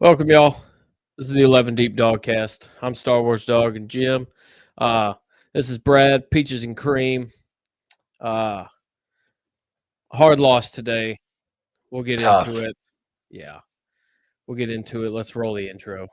Welcome, y'all. This is the 11 Deep Dawgcast. I'm Star Wars Dog and Jim. Uh, this is Brad, Peaches and Cream. Uh, hard loss today. We'll get Tough. into it. Yeah, we'll get into it. Let's roll the intro.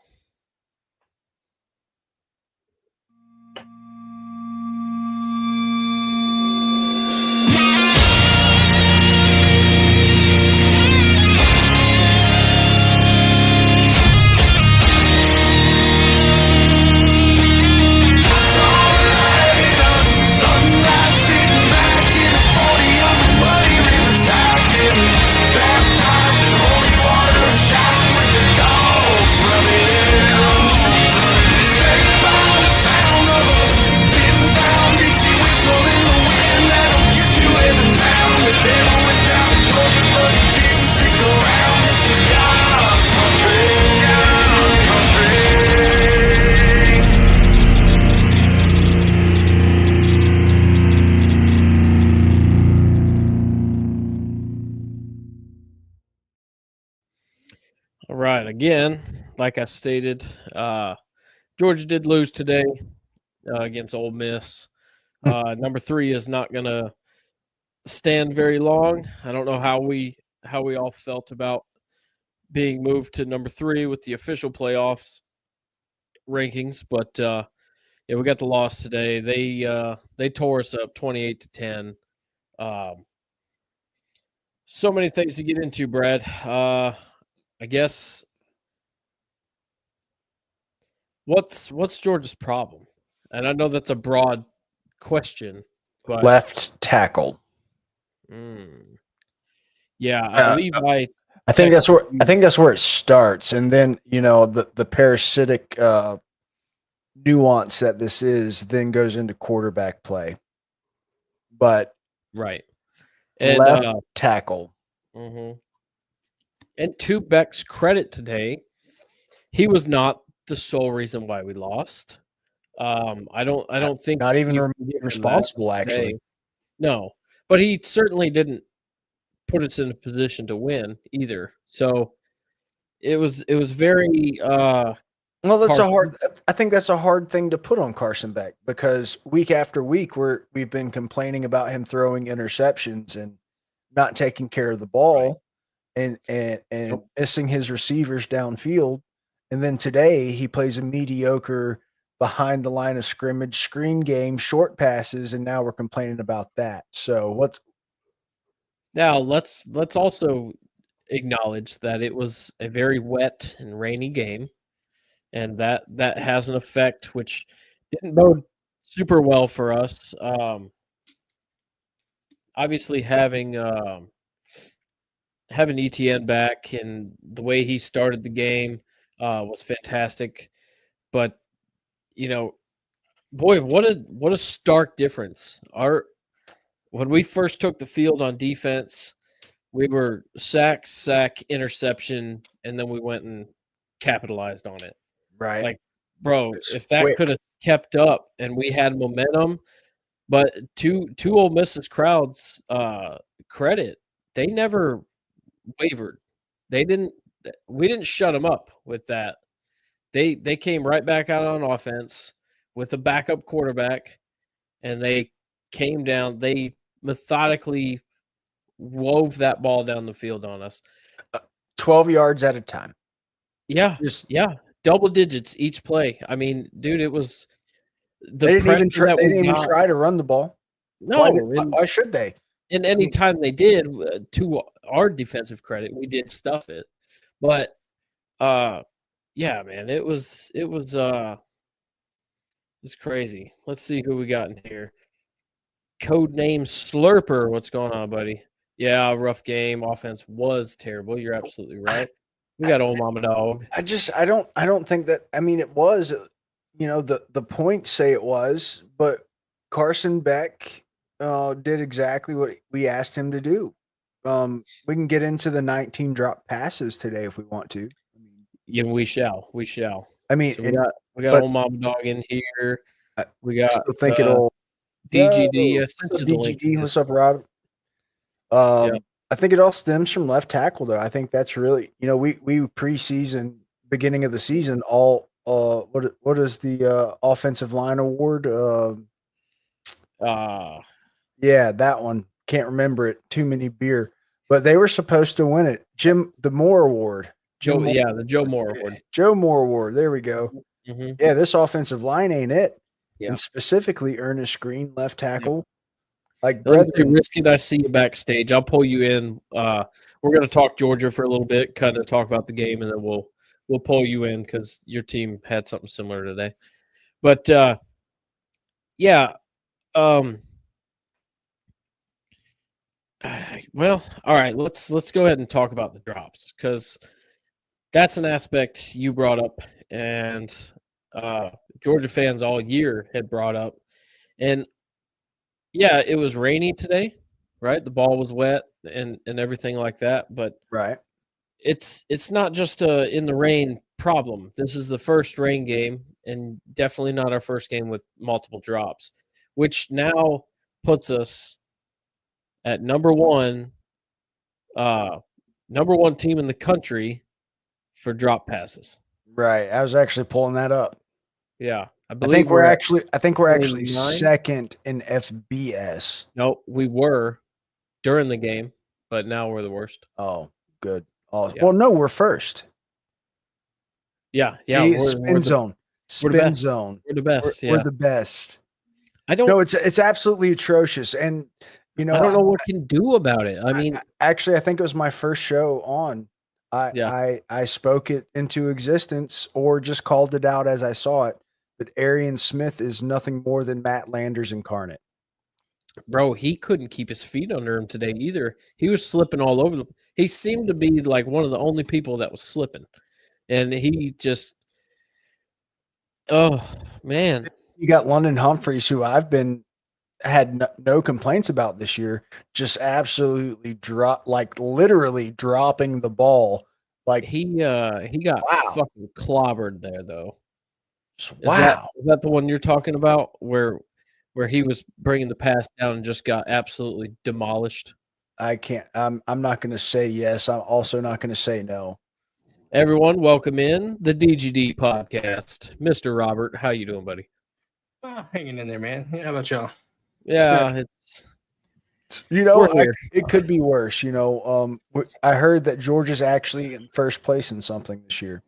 All right, again, like I stated, Georgia did lose today against Ole Miss. Number 3 is not going to stand very long. I don't know how we all felt about being moved to number 3 with the official playoffs rankings, but yeah, we got the loss today. They tore us up 28-10. So many things to get into, Brad. I guess what's Georgia's problem? And I know that's a broad question, but Left tackle. Yeah, I believe I think that's where it starts, and then the parasitic nuance that this is then goes into quarterback play. But right, and left tackle. Mm-hmm. And to Beck's credit today, he was not the sole reason why we lost. I don't think not even responsible actually. No, but he certainly didn't put us in a position to win either. So it was very well, that's I think that's a hard thing to put on Carson Beck, because week after week we've been complaining about him throwing interceptions and not taking care of the ball, and missing his receivers downfield. And then today he plays a mediocre behind the line of scrimmage screen game, short passes, and now we're complaining about that. So let's also acknowledge that it was a very wet and rainy game, and that has an effect which didn't bode super well for us. Obviously having ETN back and the way he started the game was fantastic. But boy, what a stark difference. When we first took the field on defense, we were sack, interception, and then we went and capitalized on it. Right. Like, bro, if that could have kept up and we had momentum, but to Ole Miss's crowd's credit, they never wavered. We didn't shut them up with that. They came right back out on offense with a backup quarterback, and they came down. They methodically wove that ball down the field on us. 12 yards at a time. Yeah. Double digits each play. I mean, dude, it was they didn't even try to run the ball. No. Why should they? And any time they did, to our defensive credit, we did stuff it. But yeah, man, it was crazy. Let's see who we got in here. Codename Slurper. What's going on, buddy? Yeah, rough game. Offense was terrible. You're absolutely right. We got old Mama Dog. I don't think that. I mean, it was, the points say it was, but Carson Beck did exactly what we asked him to do. We can get into the 19 drop passes today if we want to. Yeah, we shall. I mean, so we got old Mama Dog in here. We got. I think it'll DGD. DGD. What's up, Rob? I think it all stems from left tackle, though. I think that's really, we preseason beginning of the season, what is the offensive line award? Yeah, that one. Can't remember it. Too many beer. But they were supposed to win it. The Moore Award. The Joe Moore Award. Joe Moore Award. There we go. Mm-hmm. Yeah, this offensive line ain't it. Yeah. And specifically Ernest Green, left tackle. Like, Lindsay, risky I see you backstage. I'll pull you in. We're going to talk Georgia for a little bit, kind of talk about the game, and then we'll pull you in because your team had something similar today. But yeah, well, all right. Let's go ahead and talk about the drops because that's an aspect you brought up, and Georgia fans all year had brought up, and yeah, it was rainy today, right? The ball was wet and everything like that, but right. It's not just a in the rain problem. This is the first rain game and definitely not our first game with multiple drops, which now puts us at number one team in the country for drop passes. Right. I was actually pulling that up. Yeah. I think we're actually second in FBS. No, we were during the game, but now we're the worst. Oh, good. Oh, yeah. Well, no, we're first. Yeah. See, spin zone. Spin zone. We're the best. We're the best. No, it's absolutely atrocious. And I don't know what can do about it. I mean, actually, I think it was my first show on. I spoke it into existence or just called it out as I saw it. But Arian Smith is nothing more than Matt Landers incarnate. Bro, he couldn't keep his feet under him today either. He was slipping all over. He seemed to be like one of the only people that was slipping. And he just – oh, man. You got London Humphreys, who I've had no complaints about this year, just absolutely literally dropping the ball. Like he got fucking clobbered there, though. Wow. Is that the one you're talking about where he was bringing the pass down and just got absolutely demolished? I can't. I'm not going to say yes. I'm also not going to say no. Everyone, welcome in the DGD podcast. Mr. Robert, how you doing, buddy? Hanging in there, man. How about y'all? Yeah, it could be worse. I heard that Georgia's actually in first place in something this year.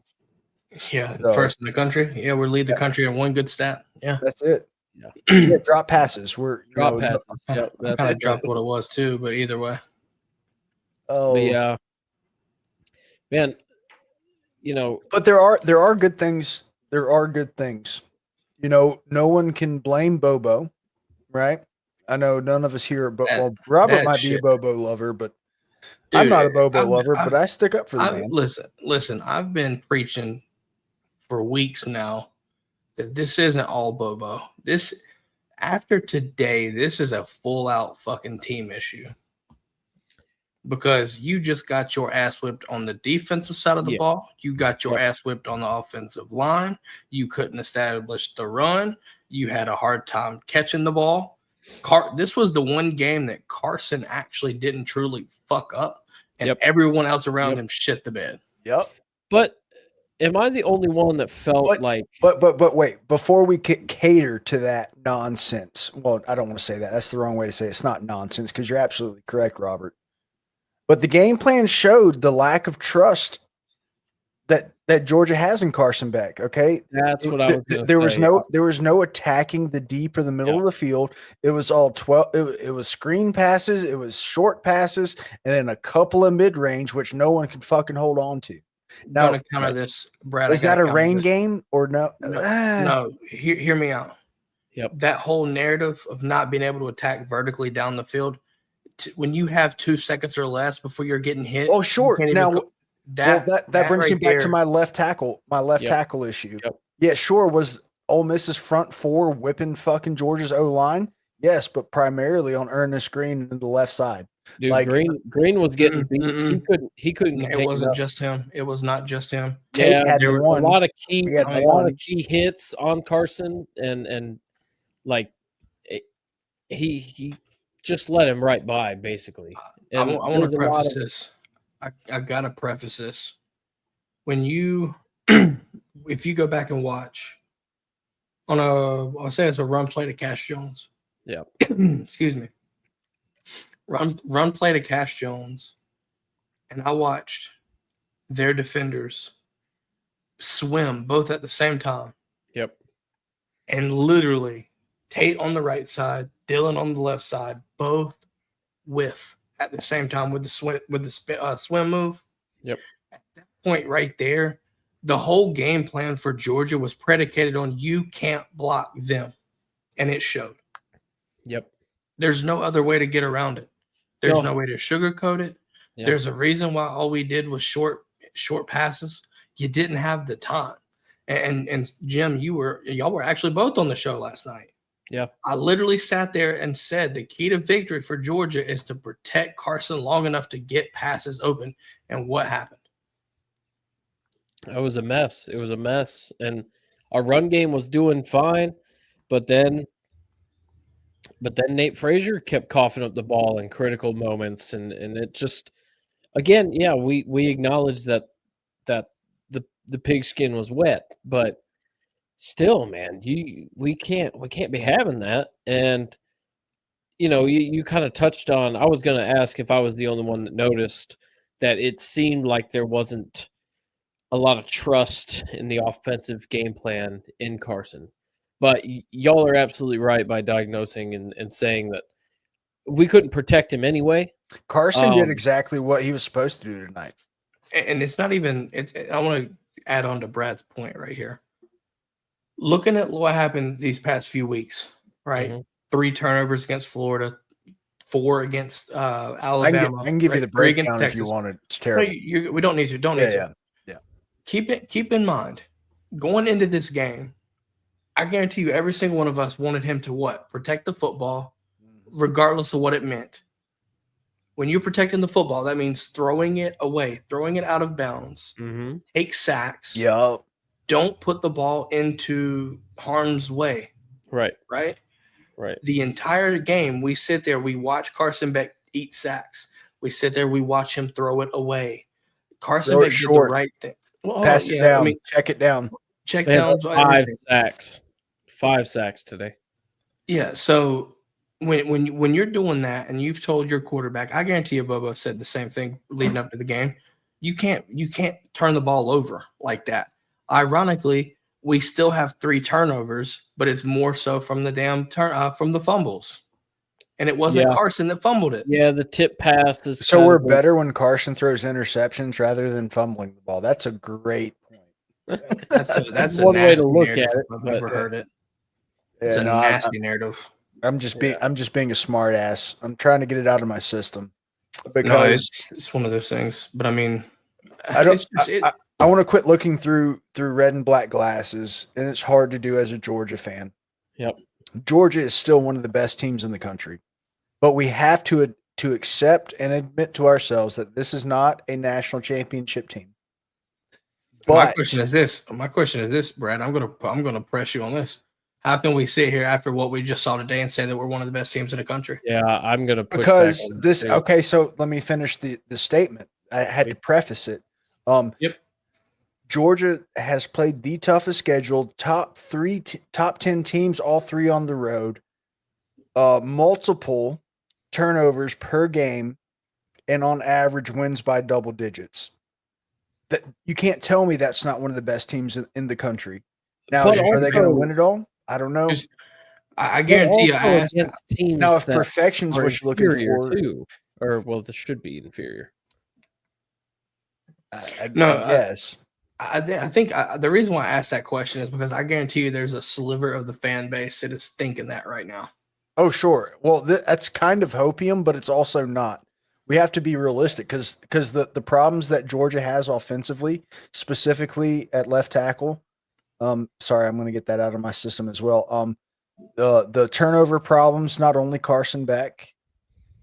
Yeah, first in the country. Yeah, we're lead the country in one good stat. Yeah, that's it. Yeah, drop passes. Passes. Yep, I kind of dropped what it was too, but either way. Oh, yeah, man. But there are good things. There are good things. No one can blame Bobo, right? I know none of us here, but Robert might be a Bobo lover, but dude, I'm not a Bobo lover. But I stick up for the man. Listen. I've been preaching for weeks now that this isn't all Bobo. After today, this is a full-out fucking team issue. Because you just got your ass whipped on the defensive side of the ball. You got your ass whipped on the offensive line. You couldn't establish the run. You had a hard time catching the ball. This was the one game that Carson actually didn't truly fuck up, and everyone else around him shit the bed. Yep. But am I the only one that felt like? But wait, before we cater to that nonsense. Well, I don't want to say that. That's the wrong way to say it. It's not nonsense because you're absolutely correct, Robert. But the game plan showed the lack of trust that Georgia has in Carson Beck. Okay, that's what I was going to say. There was no attacking the deep or the middle of the field. It was all 12. It was screen passes. It was short passes, and then a couple of mid range, which no one could fucking hold on to. Now, going to counter this, Brad. Is that a rain game or no? No. Hear me out. Yep. That whole narrative of not being able to attack vertically down the field. When you have 2 seconds or less before you're getting hit. Oh, sure. Now that brings me back to my left tackle issue. Yep. Yeah, sure. Was Ole Miss's front four whipping fucking Georgia's O-line? Yes, but primarily on Ernest Green and the left side. Dude, Green was getting beat. He couldn't. It wasn't just him. It was not just him. Yeah, there were a lot of key hits on Carson, and like he just let him right by, basically. And I want to preface this. I got to preface this. When you if you go back and watch I'll say it's a run play to Cash Jones. Yeah. Excuse me. Run play to Cash Jones, and I watched their defenders swim both at the same time. Yep. And literally, Tate on the right side, Dylan on the left side, both whiff at the same time with the swim move. Yep. At that point right there, the whole game plan for Georgia was predicated on you can't block them, and it showed. Yep. There's no other way to get around it. There's no way to sugarcoat it. Yep. There's a reason why all we did was short passes. You didn't have the time. And Jim, y'all were actually both on the show last night. Yeah. I literally sat there and said the key to victory for Georgia is to protect Carson long enough to get passes open. And what happened? It was a mess. It was a mess. And our run game was doing fine, but then Nate Frazier kept coughing up the ball in critical moments, and it just, again, yeah, we acknowledge that the pigskin was wet, but still, man, we can't be having that. And you kind of touched on, I was going to ask if I was the only one that noticed that it seemed like there wasn't a lot of trust in the offensive game plan in Carson. But y'all are absolutely right by diagnosing and saying that we couldn't protect him anyway. Carson did exactly what he was supposed to do tonight. And it's not even – I want to add on to Brad's point right here. Looking at what happened these past few weeks, right? Mm-hmm. 3 turnovers against Florida, 4 against Alabama. I can give you the breakdown if you want it. It's terrible. No, we don't need to. Don't need to. Yeah. Keep in mind, going into this game, I guarantee you every single one of us wanted him to what? Protect the football, regardless of what it meant. When you're protecting the football, that means throwing it away, throwing it out of bounds, take sacks. Yep. Don't put the ball into harm's way. Right. The entire game, we sit there, we watch Carson Beck eat sacks. We sit there, we watch him throw it away. Carson Beck did the right thing. Well, pass it down. Check it down. Check down. 5 sacks. 5 sacks today. Yeah. So when you're doing that and you've told your quarterback, I guarantee you Bobo said the same thing leading up to the game. You can't turn the ball over like that. Ironically, we still have 3 turnovers, but it's more so from the from the fumbles. And it wasn't Carson that fumbled it. Yeah, the tip pass is so we're better when Carson throws interceptions rather than fumbling the ball. That's a great point. That's one way to look at it. I've never heard it. Yeah, it's a nasty narrative. I'm just being a smart ass. I'm trying to get it out of my system because it's one of those things. But I mean, I want to quit looking through red and black glasses, and it's hard to do as a Georgia fan. Yep, Georgia is still one of the best teams in the country, but we have to accept and admit to ourselves that this is not a national championship team. But my question is this, Brad. I'm gonna press you on this. How can we sit here after what we just saw today and say that we're one of the best teams in the country? Yeah, I'm going to push because back on this. Okay, so let me finish the statement. I had to preface it. Yep. Georgia has played the toughest schedule. Top 10 teams, all 3 on the road. Multiple turnovers per game, and on average wins by double digits. That you can't tell me that's not one of the best teams in the country. Now, are they going to win it all? I don't know. I guarantee you. Against teams now, if perfection's what you're looking for, too, or this should be inferior. Yes. I think the reason why I asked that question is because I guarantee you there's a sliver of the fan base that is thinking that right now. Oh, sure. Well, that's kind of hopium, but it's also not. We have to be realistic because the problems that Georgia has offensively, specifically at left tackle. Sorry, I'm going to get that out of my system as well. The turnover problems, not only Carson Beck,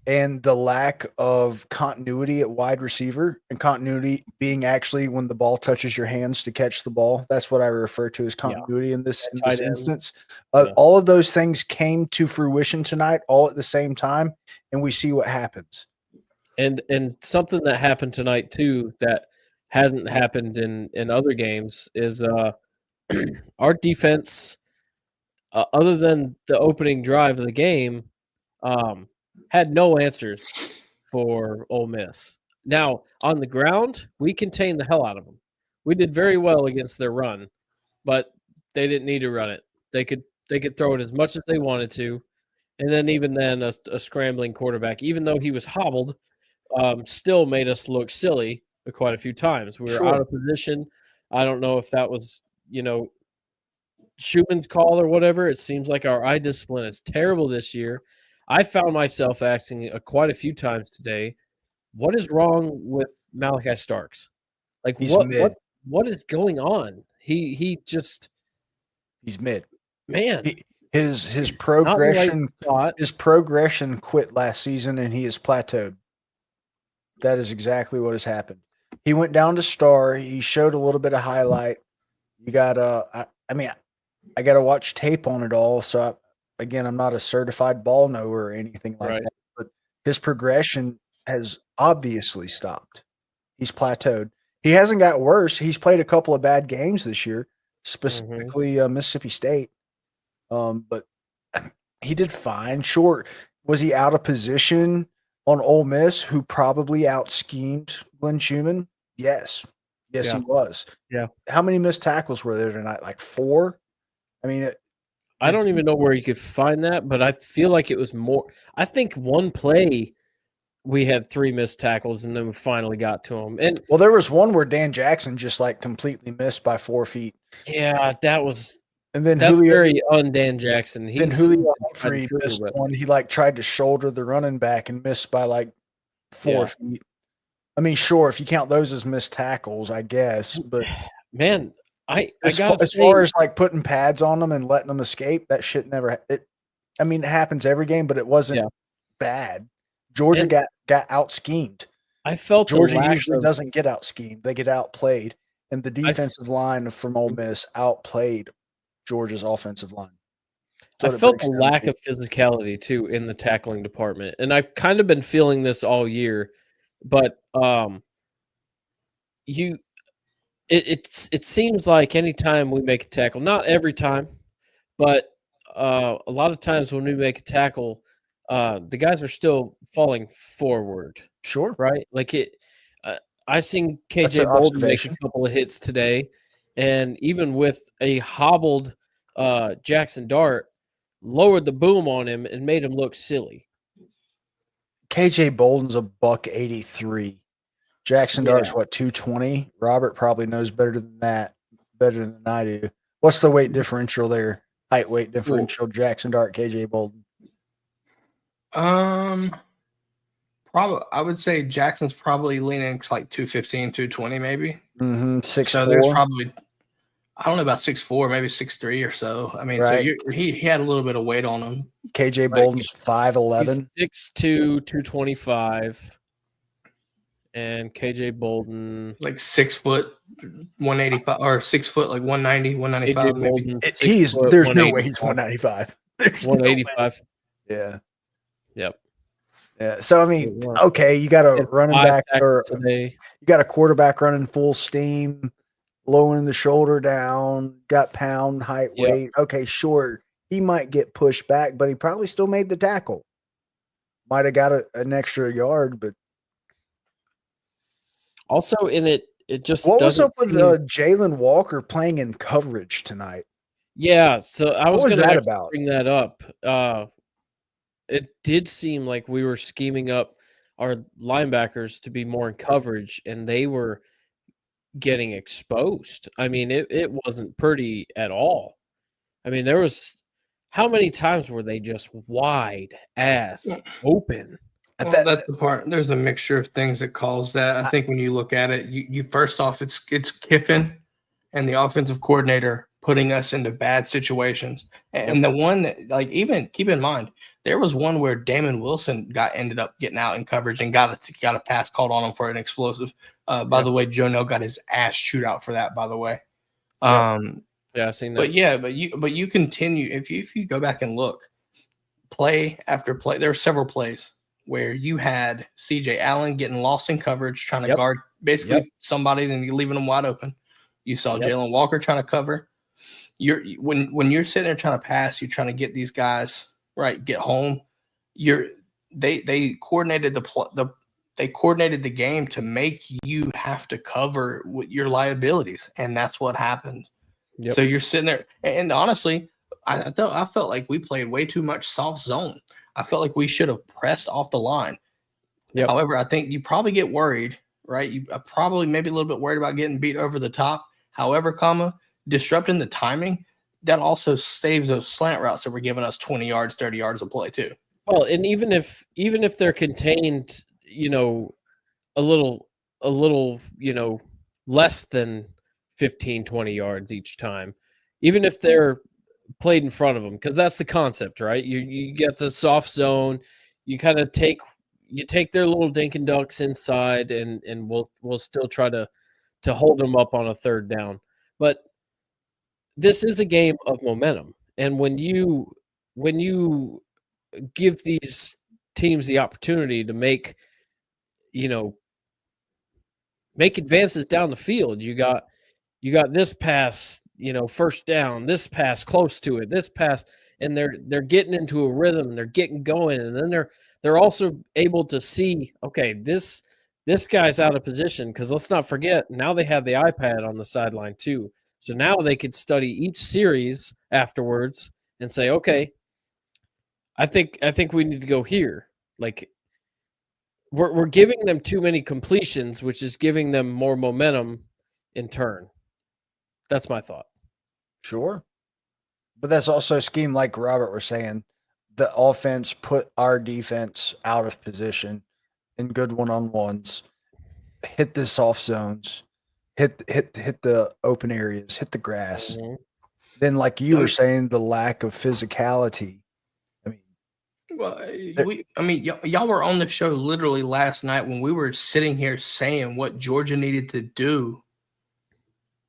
and the lack of continuity at wide receiver, and continuity being actually when the ball touches your hands to catch the ball. That's what I refer to as continuity in this instance. All of those things came to fruition tonight, all at the same time, and we see what happens. And something that happened tonight too that hasn't happened in other games is our defense, other than the opening drive of the game, had no answers for Ole Miss. Now, on the ground, we contained the hell out of them. We did very well against their run, but they didn't need to run it. They could throw it as much as they wanted to, and then even then, a scrambling quarterback, even though he was hobbled, still made us look silly quite a few times. We were out of position. I don't know if that was, Schumann's call or whatever. It seems like our eye discipline is terrible this year. I found myself asking quite a few times today, what is wrong with Malachi Starks? Like, what is going on? He's mid. Man, his progression quit last season, and he has plateaued. That is exactly what has happened. He went down to star. He showed a little bit of highlight. You got I got to watch tape on it all. So I'm not a certified ball knower or anything like that. But his progression has obviously stopped. He's plateaued. He hasn't got worse. He's played a couple of bad games this year, specifically Mississippi State. But he did fine. Sure, was he out of position on Ole Miss, who probably out-schemed Glenn Schumann? Yes. Yes, he was. Yeah. How many missed tackles were there tonight? Like 4? I mean, I don't even know where you could find that, but I feel like it was more. I think one play we had 3 missed tackles, and then we finally got to him. And there was one where Dan Jackson just like completely missed by 4 feet. Yeah, that was. And then that's very un-Dan Jackson. Then Julio Humphrey missed one. He tried to shoulder the running back and missed by like 4 feet. I mean, sure, if you count those as missed tackles, I guess. But man, as far as like putting pads on them and letting them escape, that shit never. It happens every game, but it wasn't bad. Georgia got out schemed. I felt Georgia usually doesn't get out schemed; they get outplayed, and the defensive line from Ole Miss outplayed Georgia's offensive line. I felt a lack of physicality too in the tackling department, and I've kind of been feeling this all year. But it seems like anytime we make a tackle, not every time, but a lot of times when we make a tackle, the guys are still falling forward. Sure, right? Like I seen KJ Bolden make a couple of hits today, and even with a hobbled Jackson Dart, lowered the boom on him and made him look silly. KJ Bolden's a $183. Jackson Dart's what, 220? Robert probably knows better than I do. What's the weight differential there? Height weight differential, Jackson Dart, KJ Bolden. Probably I would say Jackson's probably leaning like 215, 220 maybe. 6'4". So there's probably, I don't know about 6'4", maybe 6'3" or so. I mean, so he had a little bit of weight on him. KJ Bolden's 5'11". 6'2", 225. And KJ Bolden, like 6 foot, 185, or 6 foot, like 190, 195. Maybe. There's no way he's 195. 185. Yeah. Yep. Yeah. So I mean, okay, you got a running back or you got a quarterback running full steam, lowering the shoulder down, got pound height weight. Okay, sure, he might get pushed back, but he probably still made the tackle. Might have got an extra yard, but. Also, it just what was up with Jalen Walker playing in coverage tonight? Yeah, so I was going to bring that up. It did seem like we were scheming up our linebackers to be more in coverage, and they were getting exposed. I mean, it wasn't pretty at all. I mean, there was how many times were they just wide ass open? Well, that's the part. There's a mixture of things that cause that. I think when you look at it, you first off, it's Kiffin and the offensive coordinator putting us into bad situations. And the one that, like, even keep in mind, there was one where Damon Wilson ended up getting out in coverage and got a pass called on him for an explosive. By the way, Joe Nell got his ass chewed out for that. By the way, yeah, I seen that. But you continue if you go back and look, play after play. There were several plays where you had CJ Allen getting lost in coverage, trying to guard basically somebody, then you're leaving them wide open. You saw Jalen Walker trying to cover. When you're sitting there trying to pass, you're trying to get these guys right, get home. They coordinated they coordinated the game to make you have to cover with your liabilities, and that's what happened. Yep. So you're sitting there, and honestly, I felt like we played way too much soft zone. I felt like we should have pressed off the line. Yep. However, I think you probably get worried, right? You probably maybe a little bit worried about getting beat over the top. However, disrupting the timing, that also saves those slant routes that were giving us 20 yards, 30 yards of play too. Well, and even if they're contained, a little, less than 15, 20 yards each time, even if they're played in front of them, because that's the concept, right? You get the soft zone, you kind of take their little dink and ducks inside, and we'll still try to hold them up on a third down. But this is a game of momentum, and when you give these teams the opportunity to make advances down the field, you got this pass, first down, this pass close to it, this pass, and they're getting into a rhythm, they're getting going, and then they're also able to see, okay, this guy's out of position, because let's not forget, now they have the iPad on the sideline too. So now they could study each series afterwards and say, okay, I think we need to go here. Like, we're giving them too many completions, which is giving them more momentum in turn. That's my thought. Sure. But that's also a scheme, like Robert was saying. The offense put our defense out of position in good one-on-ones, hit the soft zones, hit the open areas, hit the grass. Mm-hmm. Then, like you were saying, the lack of physicality. Y'all were on the show literally last night when we were sitting here saying what Georgia needed to do,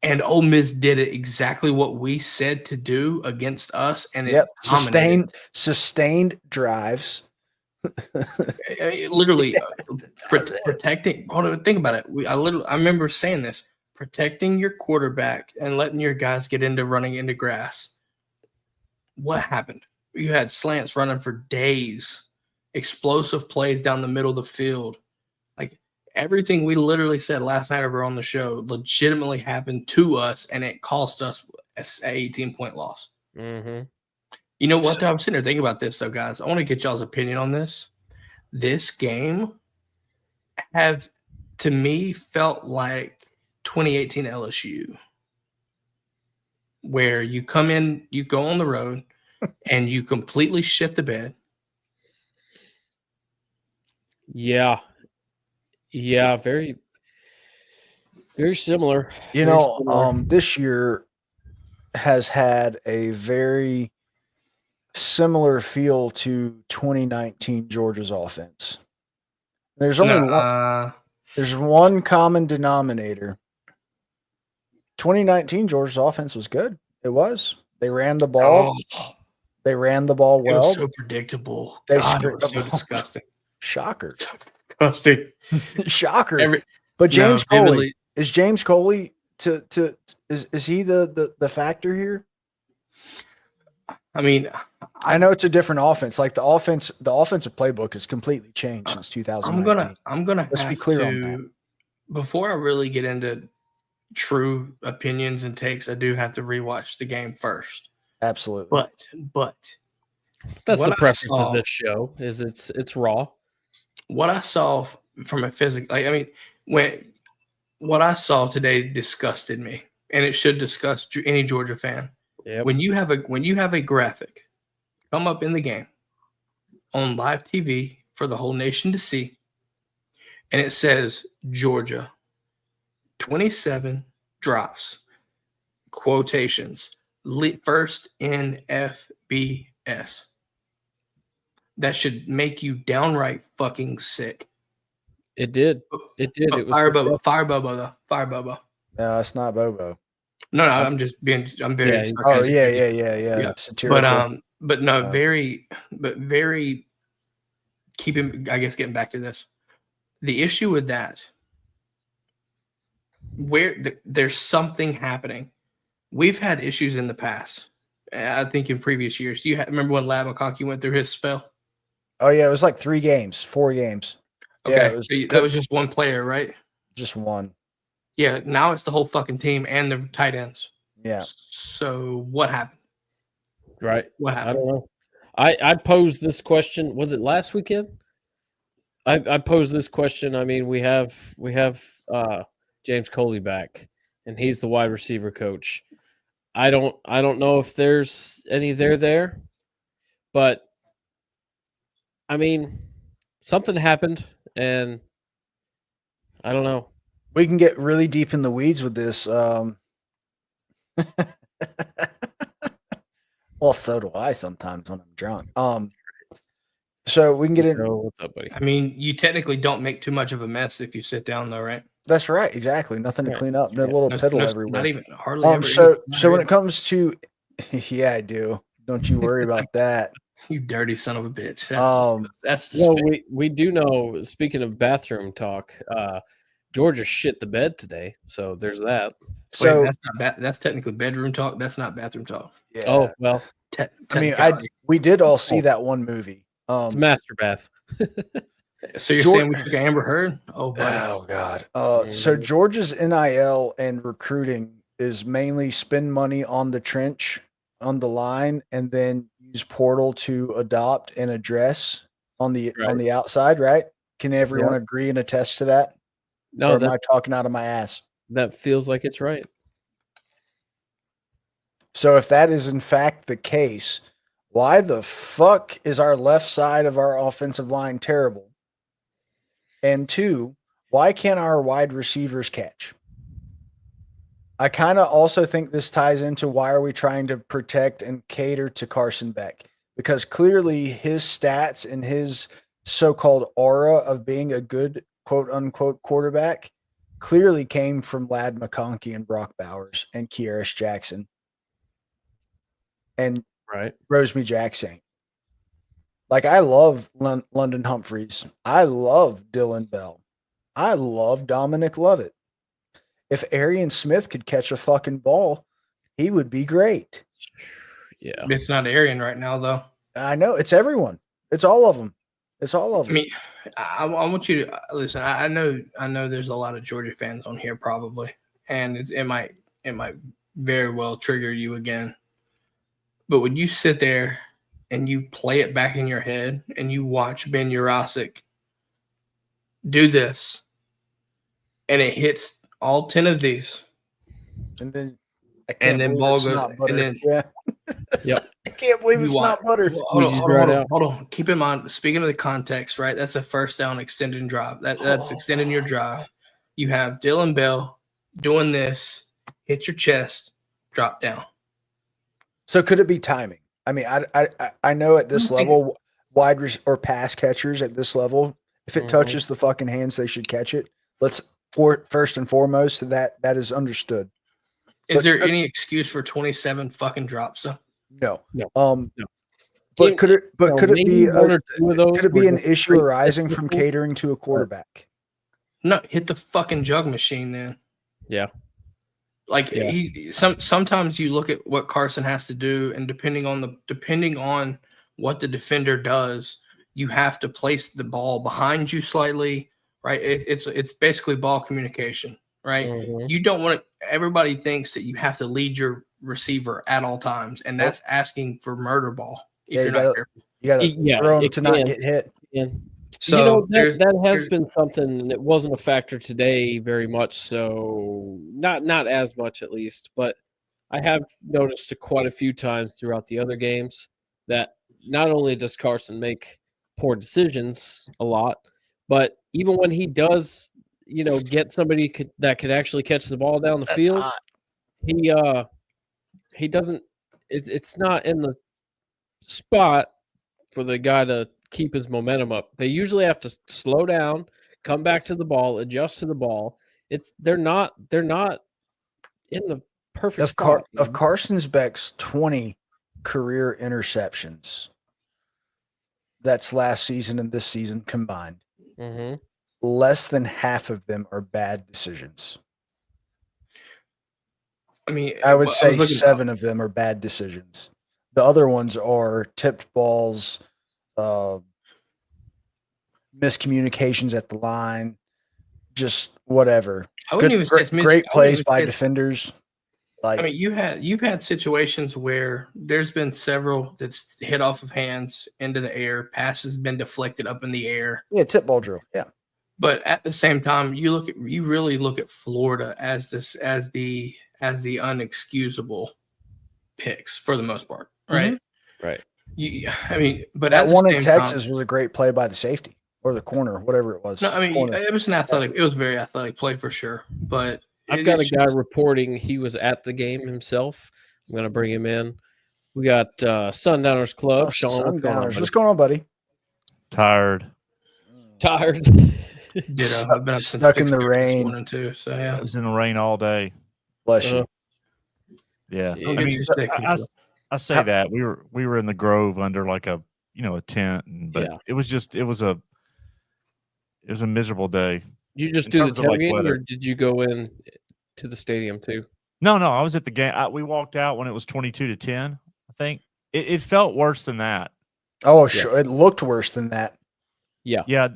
and Ole Miss did it exactly what we said to do against us, and it sustained drives. Literally protecting. Hold on, think about it. I remember saying this: protecting your quarterback and letting your guys get into running into grass. What happened? You had slants running for days, explosive plays down the middle of the field. Like, everything we literally said last night over on the show legitimately happened to us, and it cost us an 18-point loss. Mm-hmm. You know what? I'm sitting there thinking about this, though, guys. I want to get y'all's opinion on this. This game to me, felt like 2018 LSU, where you come in, you go on the road, and you completely shit the bed. Yeah, very, very similar. This year has had a very similar feel to 2019 Georgia's offense. There's only one common denominator. 2019 Georgia's offense was good. It was. They ran the ball. They ran the ball well. It was so predictable. It was so disgusting. Shocker. So disgusting. Shocker. But James Coley, is James Coley is he the factor here? I mean, I know it's a different offense. Like the offensive playbook has completely changed since 2019. I'm gonna let's be clear on that. Before I really get into true opinions and takes, I do have to rewatch the game first. Absolutely. But that's the preference of this show. Is it's raw. What I saw from a physical, what I saw today disgusted me, and it should disgust any Georgia fan. Yep. When you have a graphic come up in the game on live TV for the whole nation to see, and it says Georgia 27 drops, quotations, first in FBS. That should make you downright fucking sick. It did. It did. It was Fire Bobo though. Fire Bobo. No, it's not Bobo. No, I'm very sarcastic. Oh yeah. Satirical. Very getting back to this, the issue with that, there's something happening. We've had issues in the past. I think in previous years. Remember when Ladd McConkey went through his spell? Oh yeah, it was like 4 games. Okay, Yeah, that was just one player, right? Just one. Yeah, now it's the whole fucking team and the tight ends. Yeah. So what happened? Right. What happened? I don't know. I posed this question. Was it last weekend? I posed this question. I mean, we have James Coley back, and he's the wide receiver coach. I don't know if there's any there, but I mean, something happened, and I don't know. We can get really deep in the weeds with this. Well, so do I sometimes when I'm drunk. So we can get in. What's up, buddy? I mean, you technically don't make too much of a mess if you sit down, though, right? That's right. Exactly. Nothing to clean up. No little piddle everywhere. Not even hardly ever. So when it comes to, yeah, I do. Don't you worry about that. You dirty son of a bitch. That's just. Well, we do know. Speaking of bathroom talk, Georgia shit the bed today, so there's that. So that's not that's technically bedroom talk. That's not bathroom talk. Yeah. Oh well. I mean, we did all see that one movie. It's master bath. So you're saying we took Amber Heard? Oh, buddy. Oh God. So Georgia's NIL and recruiting is mainly spend money on the trench, on the line, and then use portal to adopt and address on the outside, right? Can everyone agree and attest to that? No, or am I talking out of my ass? That feels like it's right. So if that is in fact the case, why the fuck is our left side of our offensive line terrible? And 2, why can't our wide receivers catch? I kind of also think this ties into why are we trying to protect and cater to Carson Beck? Because clearly his stats and his so-called aura of being a good quote-unquote quarterback clearly came from Ladd McConkey and Brock Bowers and Kearis Jackson and Rosemy Jackson. Like, I love London Humphreys. I love Dylan Bell. I love Dominic Lovett. If Arian Smith could catch a fucking ball, he would be great. Yeah. It's not Arian right now, though. I know. It's everyone. It's all of them. It's all of them. I mean, I want you to listen. I know there's a lot of Georgia fans on here probably, and it might very well trigger you again. But when you sit there and you play it back in your head and you watch Ben Jurasik do this and it hits all 10 of these. And then ball goes and then yep. I can't believe it's not butter. Hold on. Keep in mind, speaking of the context, right? That's a first down extending drive. That's extending your drive. You have Dylan Bell doing this, hit your chest, drop down. So could it be timing? I mean, I know at this level, wide or pass catchers at this level, if it touches the fucking hands, they should catch it. First and foremost, that is understood. Is there any excuse for 27 fucking drops though? No. No. But could it be an issue arising from catering to a quarterback? No, hit the fucking jug machine then. Yeah. Like sometimes you look at what Carson has to do, and depending on what the defender does, you have to place the ball behind you slightly, right? It's basically ball communication, right? Mm-hmm. You don't want to. Everybody thinks that you have to lead your receiver at all times, and that's asking for murder ball. If you're not careful, you gotta throw him to not get hit. Yeah. So that has been something, and it wasn't a factor today very much. So not as much at least, but I have noticed quite a few times throughout the other games that not only does Carson make poor decisions a lot, but even when he does, get somebody that could actually catch the ball down the field, he doesn't. It's not in the spot for the guy to keep his momentum up. They usually have to slow down, come back to the ball, adjust to the ball. They're not in the perfect spot. Of Carson Beck's 20 career interceptions, that's last season and this season combined, Mm-hmm. less than half of them are bad decisions. I mean, I would say 7 of them are bad decisions. The other ones are tipped balls, miscommunications at the line, just whatever. I wouldn't even say it's great plays by defenders. I mean, you've had situations where there's been several that's hit off of hands into the air, passes been deflected up in the air. Yeah, tip ball drill. Yeah. But at the same time, you really look at Florida as the unexcusable picks for the most part, right? Mm-hmm. Right. I mean, but that at the one same in Texas time, was a great play by the safety or the corner, whatever it was. No, I mean, it was an athletic. It was a very athletic play for sure. But I've got a guy reporting he was at the game himself. I'm going to bring him in. We got Sundowners Club. Sean, what's going on, buddy? What's going on, buddy? Tired. Ditto. I've been up since stuck in the rain. 1 and 2, so yeah. It was in the rain all day. Bless you. Yeah. I mean, I say that we were in the Grove under like a tent, but it was a miserable day. You just do the tailgate, or did you go in to the stadium too? No, I was at the game. We walked out when it was 22-10. I think it felt worse than that. Oh, sure. It looked worse than that. Yeah. Yeah.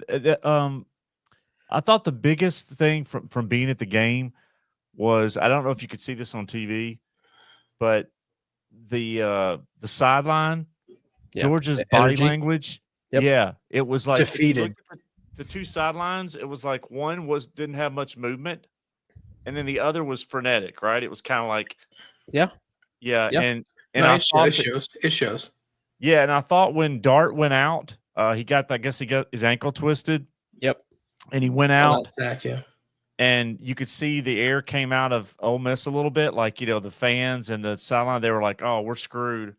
I thought the biggest thing from being at the game was, I don't know if you could see this on TV, but the sideline, Georgia's body language. Yep. Yeah. It was like defeated. The two sidelines, it was like one didn't have much movement, and then the other was frenetic, right? It was kind of like, yeah. And no, it shows. Yeah, and I thought when Dart went out, he got his ankle twisted. Yep. And he went out. And you could see the air came out of Ole Miss a little bit, like, the fans and the sideline, they were like, oh, we're screwed.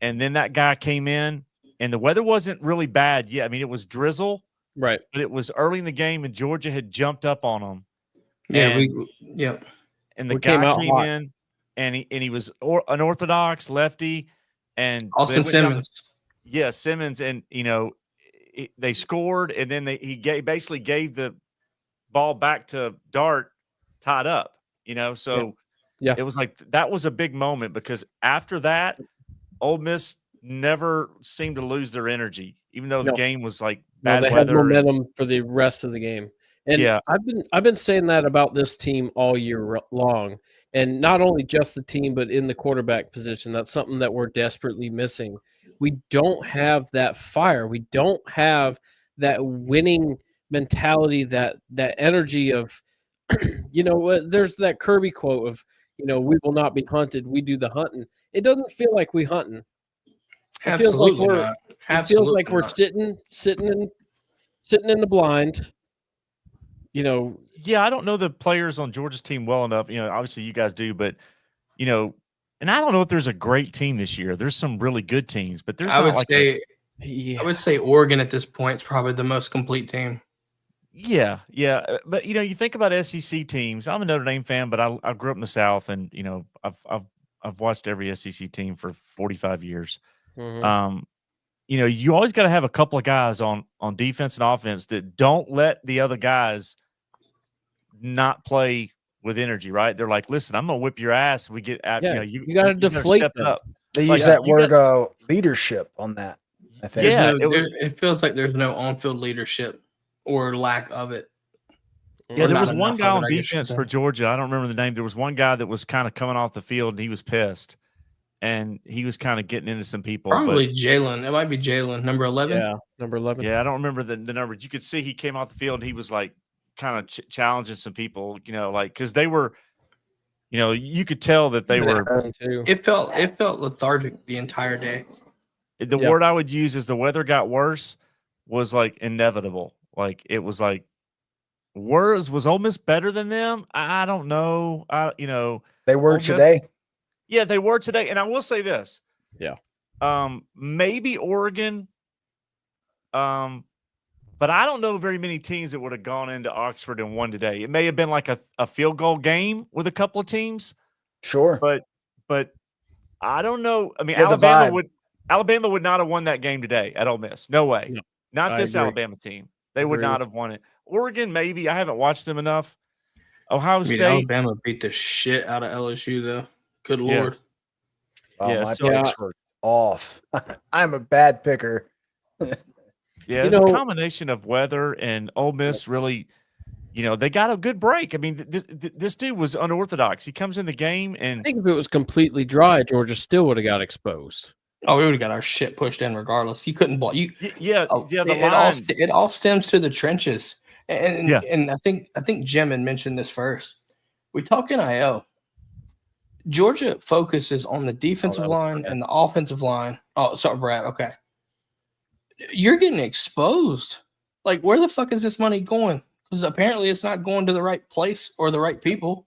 And then that guy came in, and the weather wasn't really bad yet. I mean, it was drizzle. Right. But it was early in the game, and Georgia had jumped up on them. Yeah. And the guy came in, and he was an orthodox lefty, and Austin Simmons. Simmons, and they scored, and then he basically gave the ball back to Dart, tied up. So it was like that was a big moment, because after that, Ole Miss never seemed to lose their energy, even though the game was like bad they weather. had momentum for the rest of the game. And I've been saying that about this team all year long, and not only just the team, but in the quarterback position. That's something that we're desperately missing. We don't have that fire. We don't have that winning mentality, that energy of, there's that Kirby quote of, we will not be hunted. We do the hunting. It doesn't feel like we hunting. It feels like we're sitting in the blind. Yeah, I don't know the players on Georgia's team well enough. Obviously you guys do, but and I don't know if there's a great team this year. There's some really good teams, but there's I would say Oregon at this point is probably the most complete team. Yeah. But you think about SEC teams. I'm a Notre Dame fan, but I grew up in the South, and I've watched every SEC team for 45 years. Mm-hmm. You always got to have a couple of guys on defense and offense that don't let the other guys not play with energy, right? They're like, listen, I'm gonna whip your ass. We get out. You got to deflate them. Up. They use that word leadership on that. I think. Yeah, it feels like there's no on-field leadership or lack of it. Yeah, there was one guy on defense for Georgia. I don't remember the name. There was one guy that was kind of coming off the field, and he was pissed, and he was kind of getting into some people. Probably Jalen. It might be Jalen, number 11. Yeah, number 11. Yeah, I don't remember the numbers. You could see he came off the field, and he was like kind of challenging some people, because they were, you could tell that they were. It felt lethargic the entire day. The word I would use is the weather got worse was like inevitable. Like it was like, was Ole Miss better than them? I don't know. They were today. Yeah, they were today. And I will say this. Yeah. Maybe Oregon. But I don't know very many teams that would have gone into Oxford and won today. It may have been like a field goal game with a couple of teams. Sure. But I don't know. I mean, Alabama would. Alabama would not have won that game today at Ole Miss. No way. No, Not this agree. Alabama team. They would not have won it. Oregon, maybe. I haven't watched them enough. Ohio State. Alabama beat the shit out of LSU, though. Good Lord. Oh, my picks were off. I'm a bad picker. It's a combination of weather and Ole Miss really, they got a good break. I mean, this dude was unorthodox. He comes in the game and I think if it was completely dry, Georgia still would have got exposed. Oh, we would have got our shit pushed in regardless. You couldn't block. It all stems to the trenches. And I think Jim had mentioned this first. We talk NIL. Georgia focuses on the defensive line and the offensive line. Oh, sorry, Brad. Okay. You're getting exposed. Like, where the fuck is this money going? Because apparently it's not going to the right place or the right people.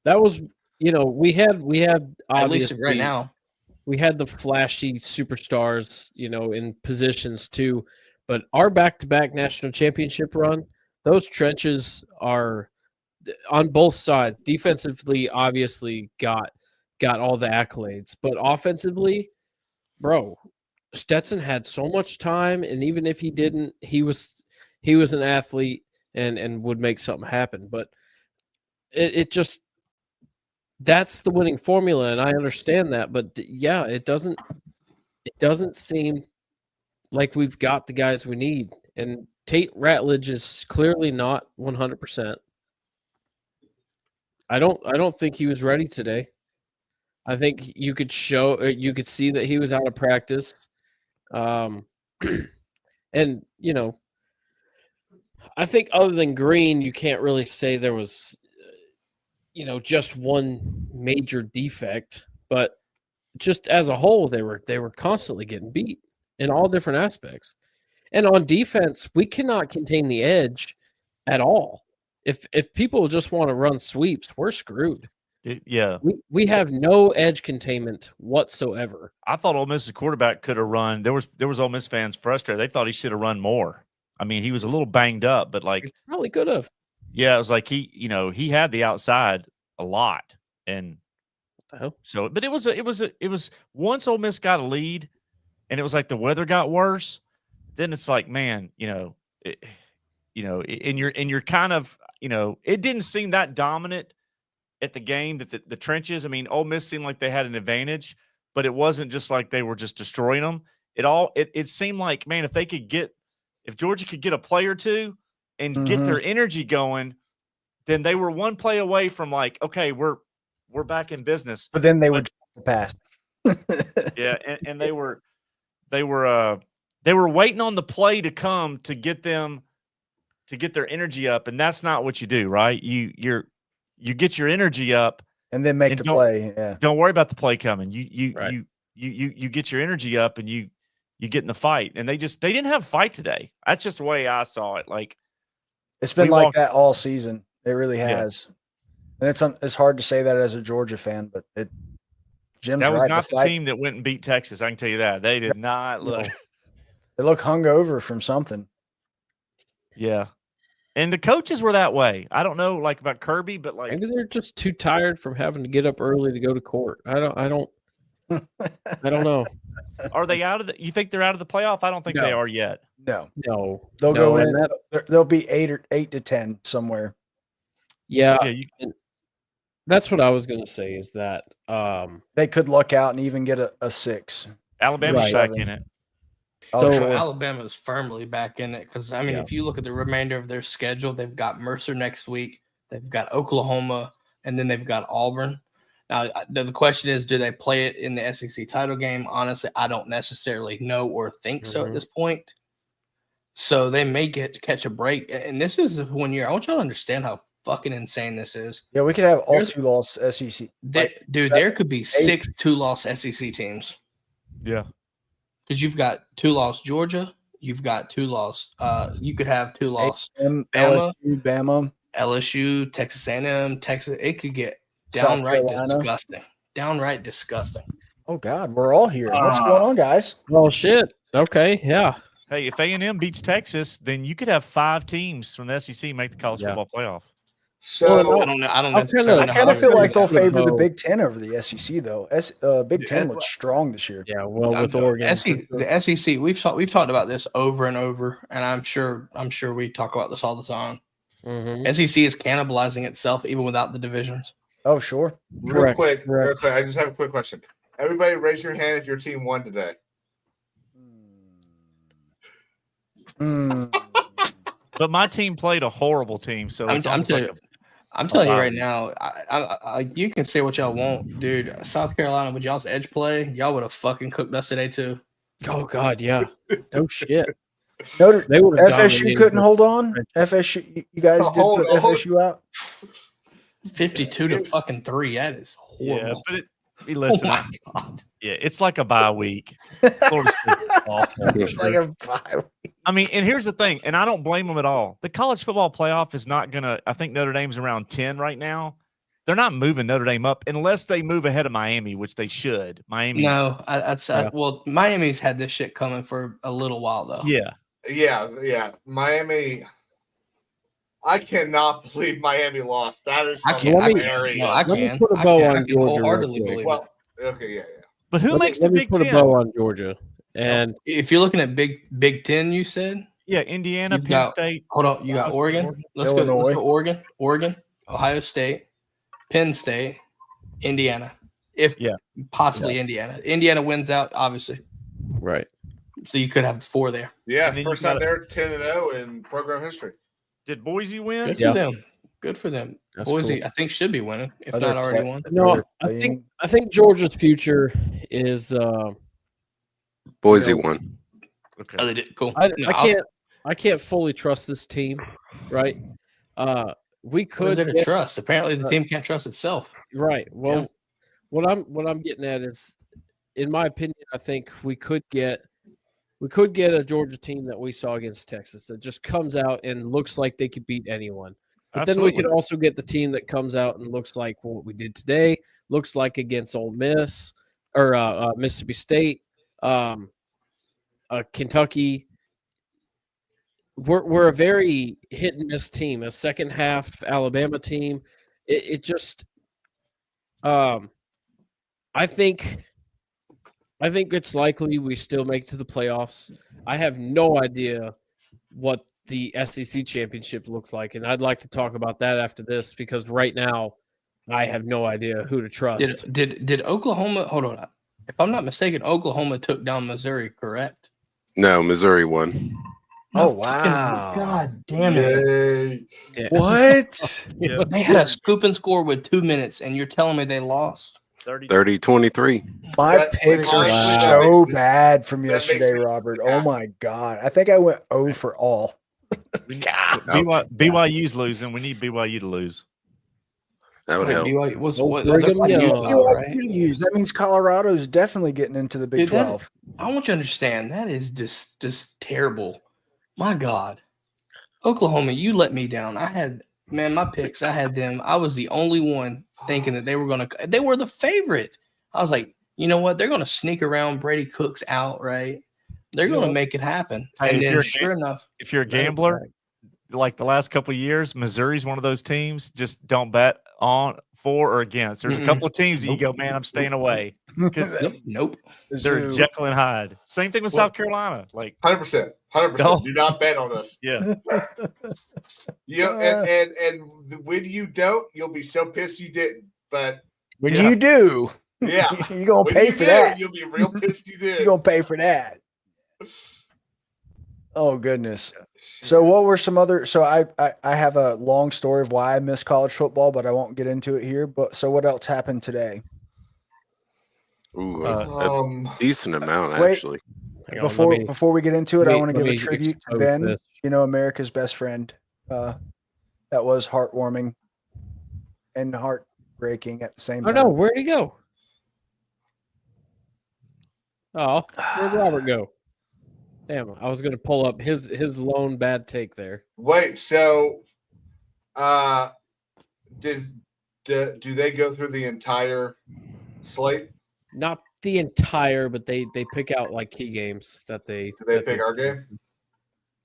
That was, we had at least right now. We had the flashy superstars, in positions too. But our back-to-back national championship run, those trenches are on both sides. Defensively, obviously got all the accolades, but offensively, bro, Stetson had so much time, and even if he didn't, he was an athlete and would make something happen. But it just, that's the winning formula, and I understand that. But yeah, it doesn't seem like we've got the guys we need. And Tate Ratledge is clearly not 100%. I don't think he was ready today. I think you could see that he was out of practice. And I think other than Green, you can't really say there was just one major defect, but just as a whole, they were constantly getting beat in all different aspects. And on defense, we cannot contain the edge at all. If people just want to run sweeps, we're screwed. Yeah. We have no edge containment whatsoever. I thought Ole Miss's quarterback could have run. There was Ole Miss fans frustrated. They thought he should have run more. I mean, he was a little banged up, but he probably could have. Yeah, it was like he had the outside a lot. And so, but it was once Ole Miss got a lead and it was like the weather got worse, then it's like, man, and you're kind of, it didn't seem that dominant at the game that the trenches. I mean, Ole Miss seemed like they had an advantage, but it wasn't just like they were just destroying them. It seemed like, man, if Georgia could get a play or two and get their energy going, then they were one play away from like, okay, we're back in business. But then they would pass. Yeah, and they were waiting on the play to come to get their energy up, and that's not what you do, right? You get your energy up and then make the play. Yeah. Don't worry about the play coming. You get your energy up and you get in the fight. And they didn't have a fight today. That's just the way I saw it. Like, it's been like that all season. It really has. Yeah. And it's hard to say that as a Georgia fan, but Jim's that was right, not the team that went and beat Texas. I can tell you that. They did not look. They look hungover from something. Yeah. And the coaches were that way. I don't know, like, about Kirby, but like maybe they're just too tired from having to get up early to go to court. I don't know. Are they out of the? You think they're out of the playoff? I don't think they are yet. No. They'll go in. They'll be 8 to 10 somewhere. Yeah. That's what I was going to say. Is that they could luck out and even get a 6. Alabama's back in it. So Alabama's firmly back in it because, I mean, if you look at the remainder of their schedule, they've got Mercer next week, they've got Oklahoma, and then they've got Auburn. Now, the question is, do they play it in the SEC title game? Honestly, I don't necessarily know or think so at this point. So they may catch a break. And this is 1 year. I want y'all to understand how fucking insane this is. Yeah, we could have all 2-loss SEC. There could be 6 2-loss SEC teams. Yeah. Because you've got 2-loss Georgia, you've got 2-loss. You could have 2-loss Bama, LSU, Texas A&M, Texas. It could get downright disgusting. Downright disgusting. Oh God, we're all here. What's going on, guys? Oh shit. Okay, yeah. Hey, if A&M beats Texas, then you could have 5 teams from the SEC make the college football playoff. So I don't know. I kind of feel like they'll favor the Big Ten over the SEC, though. Big Ten looks strong this year. Yeah, well, with Oregon, the SEC, we've talked about this over and over, and I'm sure we talk about this all the time. Mm-hmm. SEC is cannibalizing itself even without the divisions. Oh, sure. Real quick. I just have a quick question. Everybody, raise your hand if your team won today. But my team played a horrible team, so I'm telling you right now. You can say what y'all want, dude. South Carolina with y'all's edge play, y'all would have fucking cooked us today too. Oh God, yeah. No shit. FSU couldn't hold on. FSU, you guys did put FSU out. 52-3. That is horrible. Yeah, but listen. Oh my God. Yeah, it's like a bye week. Florida State's awful. It's like a bye week. I mean, and here's the thing, and I don't blame them at all. The college football playoff is not going to – I think Notre Dame's around 10 right now. They're not moving Notre Dame up unless they move ahead of Miami, which they should. Miami. No, well, Miami's had this shit coming for a little while, though. Yeah. Miami – I cannot believe Miami lost. That is hilarious. I can put a bow on Georgia. Wholeheartedly believe it. Okay, yeah. But who makes the Big Ten? Put a bow on Georgia. And if you're looking at Big Ten, you said? Yeah, Indiana, Penn State. Hold on, you got Oregon. Let's go Oregon, Ohio State, Penn State, Indiana. Possibly Indiana. Indiana wins out, obviously. Right. So you could have 4 there. Yeah, first time they're 10-0 in program history. Did Boise win? Good for them. That's Boise, cool. I think, should be winning, if not already won. No, I think Georgia's future is Boise won. Okay. Oh, they did. Cool. I can't fully trust this team, right? We could. What is there to trust? Apparently, the team can't trust itself. Right. Well, what I'm getting at is, in my opinion, I think we could get a Georgia team that we saw against Texas that just comes out and looks like they could beat anyone. But then we could also get the team that comes out and looks like what we did today, looks like against Ole Miss or Mississippi State, Kentucky. We're a very hit and miss team. A second half Alabama team. It just I think it's likely we still make it to the playoffs. I have no idea what the SEC championship looks like, and I'd like to talk about that after this because right now I have no idea who to trust. Did Oklahoma – hold on. If I'm not mistaken, Oklahoma took down Missouri, correct? No, Missouri won. Oh, wow. God damn it. What? They had a scoop and score with 2 minutes, and you're telling me they lost? 30-23. My picks are so bad from yesterday, Robert. Oh, my God. I think I went 0 for all. BYU's losing. We need BYU to lose. That would help. That means Colorado's definitely getting into the Big 12. I want you to understand, that is just terrible. My God. Oklahoma, you let me down. My picks, I had them. I was the only one thinking that they were the favorite. I was like, you know what? They're going to sneak around Brady Cook's out, right? They're going to make it happen. And then sure enough. If you're a gambler, like the last couple of years, Missouri's one of those teams. Just don't bet on, for, or against. There's a couple of teams that you go, man, I'm staying away. Nope. They're Jekyll and Hyde. Same thing with South Carolina. Like 100%. 100%. Do not bet on us. Yeah. And when you don't, you'll be so pissed you didn't. But when you do, you're gonna pay for that. You'll be real pissed you did. You're gonna pay for that. Oh goodness. So what were some other? So I have a long story of why I miss college football, but I won't get into it here. But so what else happened today? Ooh, a decent amount actually. Before we get into it, I want to give a tribute to Ben. You know, America's best friend. That was heartwarming and heartbreaking at the same time. Oh no, where'd he go? Oh, where'd Robert go? Damn, I was going to pull up his lone bad take there. Wait, so do they go through the entire slate? Not the entire, but they pick out like key games that they. Do they pick our game?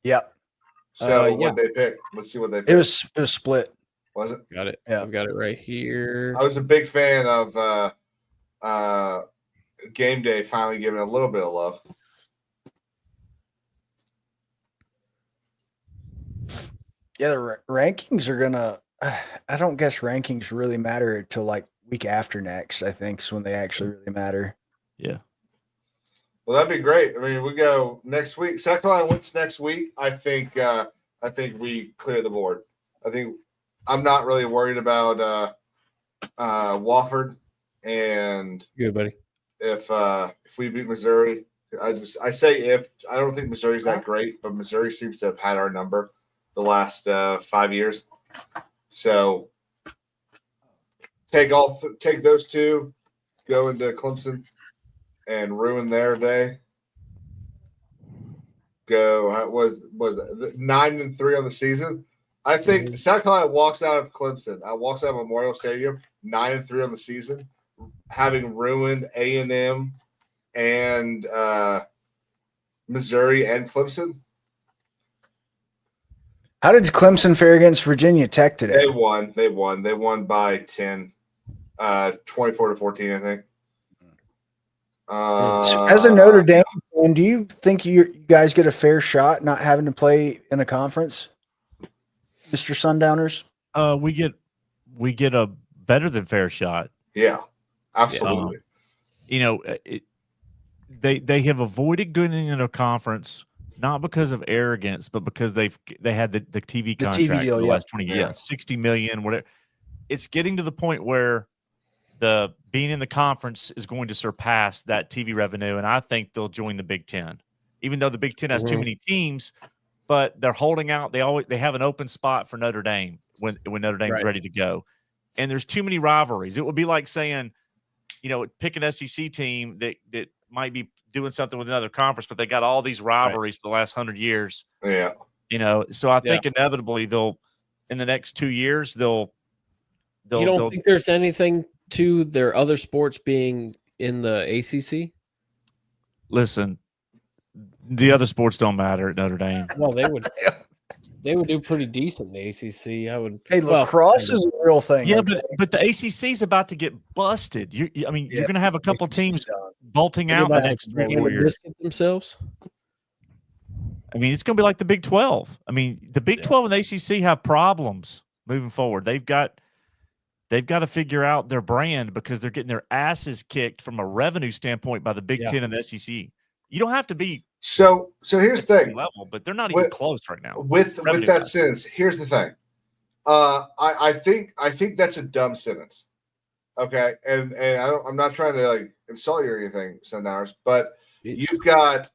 Yep. So what they pick? Let's see what they pick. It was split. Was it? Got it. Yeah. I've got it right here. I was a big fan of Game Day finally giving a little bit of love. Yeah, the rankings are gonna. I don't guess rankings really matter till like week after next. I think is when they actually really matter. Yeah. Well, that'd be great. I mean, we go next week. South Carolina wins next week. I think we clear the board. I think I'm not really worried about Wofford, and good buddy. If we beat Missouri, I say if. I don't think Missouri's that great, but Missouri seems to have had our number the last 5 years. So take those two, go into Clemson, and ruin their day. Go was 9-3 on the season. I think South Carolina walks out of Clemson. Walks out of Memorial Stadium 9-3 on the season, having ruined A&M and Missouri and Clemson. How did Clemson fare against Virginia Tech today? They won. They won by 10, 24-14, I think. As a Notre Dame fan, do you think you guys get a fair shot not having to play in a conference, Mr. Sundowners? We get a better than fair shot. Yeah, absolutely. They have avoided going into a conference not because of arrogance, but because they had the TV contract TV deal, for the last 20 years, Yeah. $60 million, whatever. It's getting to the point where the being in the conference is going to surpass that TV revenue, and I think they'll join the Big Ten, even though the Big Ten has too many teams. But they're holding out. They have an open spot for Notre Dame when Notre Dame's ready to go, and there's too many rivalries. It would be like saying, pick an SEC team that might be doing something with another conference, but they got all these rivalries for the last 100 years. Yeah. So I think inevitably they'll, in the next 2 years, they'll you don't think there's anything to their other sports being in the ACC? Listen, the other sports don't matter at Notre Dame. Well, they would do pretty decent in the ACC. I would. Hey, lacrosse is a real thing. Yeah, but the ACC is about to get busted. You're going to have a couple teams bolting out the next 3-4 years. Themselves. I mean, it's going to be like the Big 12. I mean, the Big 12 and the ACC have problems moving forward. They've got to figure out their brand because they're getting their asses kicked from a revenue standpoint by the Big 10 and the SEC. You don't have to be so here's the thing level, but they're not even close right now. With that sentence, here's the thing. I think that's a dumb sentence. Okay, and I'm not trying to like insult you or anything, Sundowners, but you've got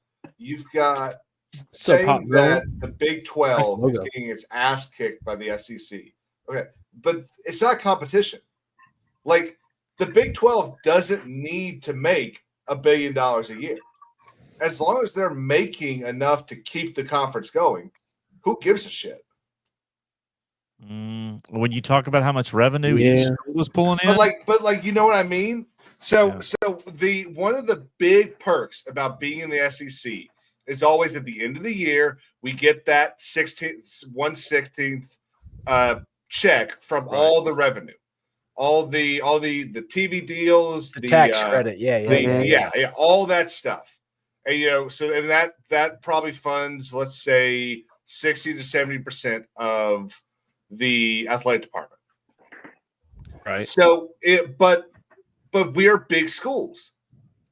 saying that the Big 12 is getting its ass kicked by the SEC. Okay, but it's not competition. Like the Big 12 doesn't need to make $1 billion a year. As long as they're making enough to keep the conference going, who gives a shit? When you talk about how much revenue each school is pulling in, but you know what I mean. So the one of the big perks about being in the SEC is always at the end of the year we get that 1/16 check from all the revenue, all the TV deals, the tax credit, all that stuff. And that probably funds, let's say, 60 to 70% of the athletic department. Right. So but we are big schools.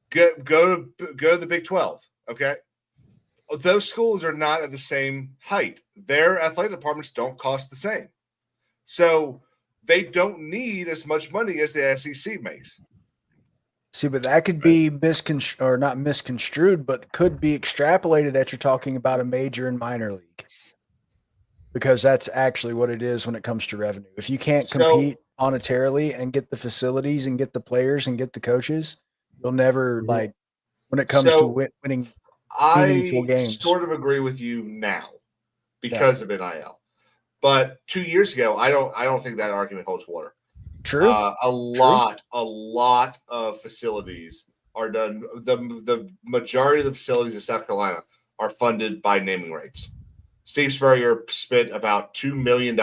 Go to the Big 12. Okay. Those schools are not at the same height. Their athletic departments don't cost the same. So they don't need as much money as the SEC makes. See, but that could be not misconstrued, but could be extrapolated that you're talking about a major and minor league, because that's actually what it is when it comes to revenue. If you can't compete monetarily and get the facilities and get the players and get the coaches, you'll never when it comes to winning meaningful games. I sort of agree with you now because of NIL, but 2 years ago, I don't think that argument holds water. True. A lot of facilities are done. The majority of the facilities in South Carolina are funded by naming rights. Steve Spurrier spent about $2 million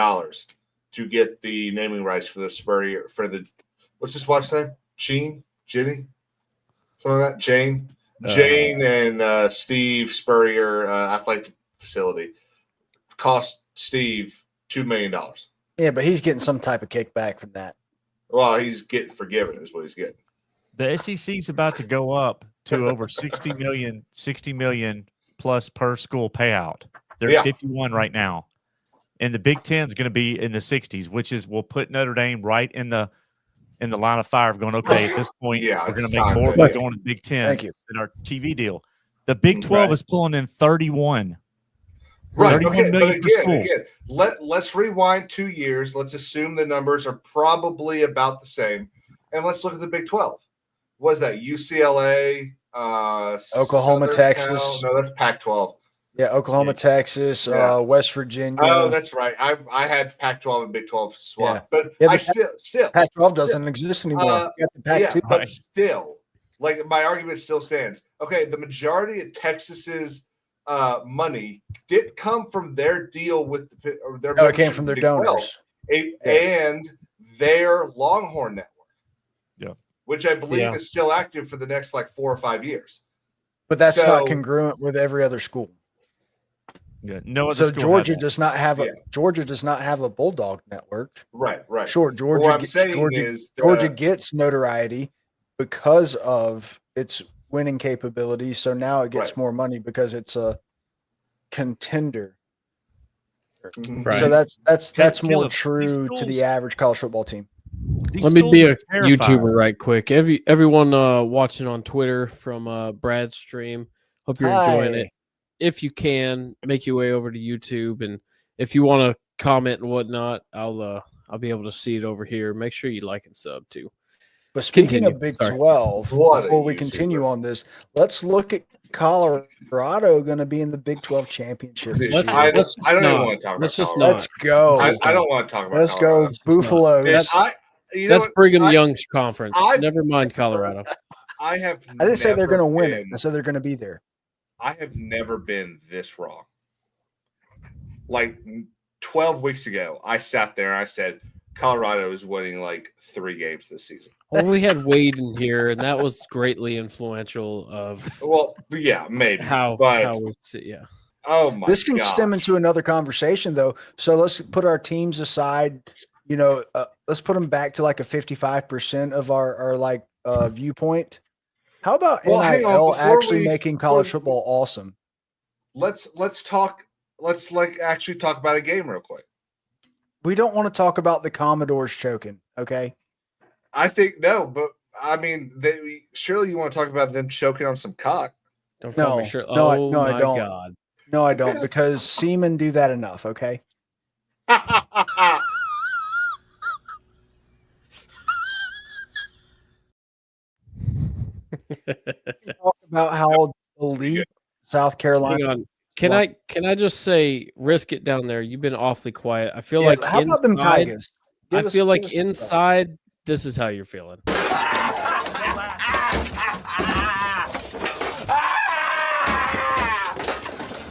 to get the naming rights for the Spurrier what's his wife's name? Ginny, something like that. Jane and Steve Spurrier athletic facility cost Steve $2 million. Yeah, but he's getting some type of kickback from that. Well, he's getting forgiven, is what he's getting. The SEC's about to go up to over 60 million plus per school payout. They're at 51 right now. And the Big Ten is going to be in the 60s, which will put Notre Dame right in the line of fire of going, okay, at this point, we're going to make more by going to the Big Ten than our TV deal. The Big 12 is pulling in 31. Right. Okay. But again, let's rewind 2 years. Let's assume the numbers are probably about the same. And let's look at the Big 12. What is that? UCLA, Oklahoma, Texas. No, that's Pac-12. Yeah, Oklahoma, Texas, West Virginia. Oh, that's right. I had Pac-12 and Big 12 swapped, but I still Pac-12 doesn't exist anymore. You got the Pac-2. But still, like my argument still stands. Okay, the majority of Texas's money did come from their deal with it came from their donors and their Longhorn network. Yeah, which I believe is still active for the next 4 or 5 years. But that's not congruent with every other school. Yeah, no other so school Georgia does not have a Bulldog network. Right. Sure, Georgia gets notoriety because of its winning capabilities. So now it gets more money because it's a contender. Right. So that's more true to the average college football team. Let me be a YouTuber right quick. Everyone watching on Twitter from Brad's stream, hope you're enjoying it. If you can, make your way over to YouTube, and if you want to comment and whatnot, I'll be able to see it over here. Make sure you like and sub too. But speaking of Big 12, before we continue on this, let's look at Colorado going to be in the Big 12 championship. I don't even want to talk about Colorado. Let's go. I don't want to talk about Let's Colorado. Go Buffalo. That's Brigham Young's conference. Never mind Colorado. I didn't say they're going to win it. I said they're going to be there. I have never been this wrong. 12 weeks ago, I sat there and I said, Colorado is winning 3 games this season. Well, we had Wade in here, and that was greatly influential of. Well, yeah, maybe how we see, yeah. Oh my! This can stem into another conversation, though. So let's put our teams aside. Let's put them back to a 55% of our viewpoint. How about NIL actually making college football awesome? Let's talk. Let's actually talk about a game real quick. We don't want to talk about the Commodores choking, okay? I think no, but I mean, surely you want to talk about them choking on some cock. Don't call me sure. No, I don't. God. No, I don't, because seamen do that enough, okay? Talk about how elite South Carolina. Hang on. Can I just say, risk it down there? You've been awfully quiet. I feel how about them Tigers? I feel like inside, this is how you're feeling.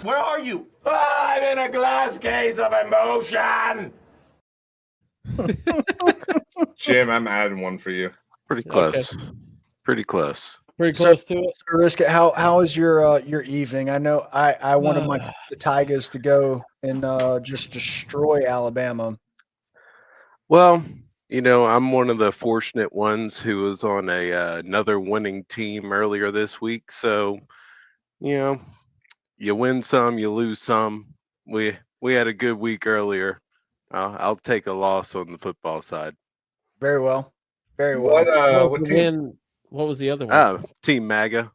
Where are you? I'm in a glass case of emotion. Jim, I'm adding one for you. Pretty close. Okay. Pretty close. Pretty close to it. Risk it. How is your evening? I know I wanted the Tigers to go and just destroy Alabama. Well, I'm one of the fortunate ones who was on another winning team earlier this week. So, you win some, you lose some. We had a good week earlier. I'll take a loss on the football side. Very well. Very well. What team? What was the other one? Team MAGA.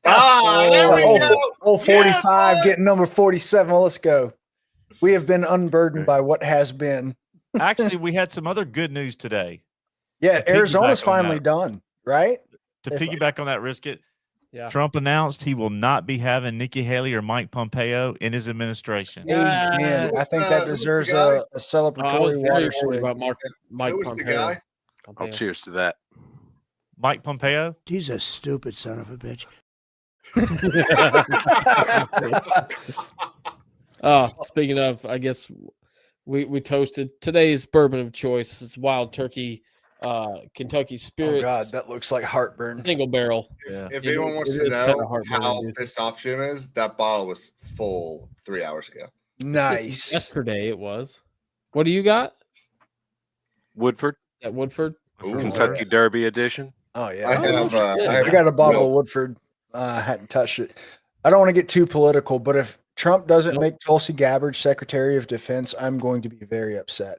There we go. 45, getting number 47. Well, let's go. We have been unburdened by what has been. Actually, we had some other good news today. Yeah, Arizona's finally done, right? To piggyback on that, Risk It. Yeah. Trump announced he will not be having Nikki Haley or Mike Pompeo in his administration. Amen. I think that deserves a celebratory water swig. About Mike Who was Pompeo. the guy? I'll cheers to that. Mike Pompeo? He's a stupid son of a bitch. Speaking of, I guess We toasted today's bourbon of choice. It's Wild Turkey, Kentucky Spirits. Oh God, that looks like heartburn. Single barrel. If anyone wants to know how pissed off Jim is, that bottle was full 3 hours ago. Nice. Yesterday it was. What do you got? Woodford. At Woodford. Kentucky Derby edition. Oh yeah. I got a bottle of Woodford. I hadn't touched it. I don't want to get too political, but if Trump doesn't make Tulsi Gabbard Secretary of Defense, I'm going to be very upset.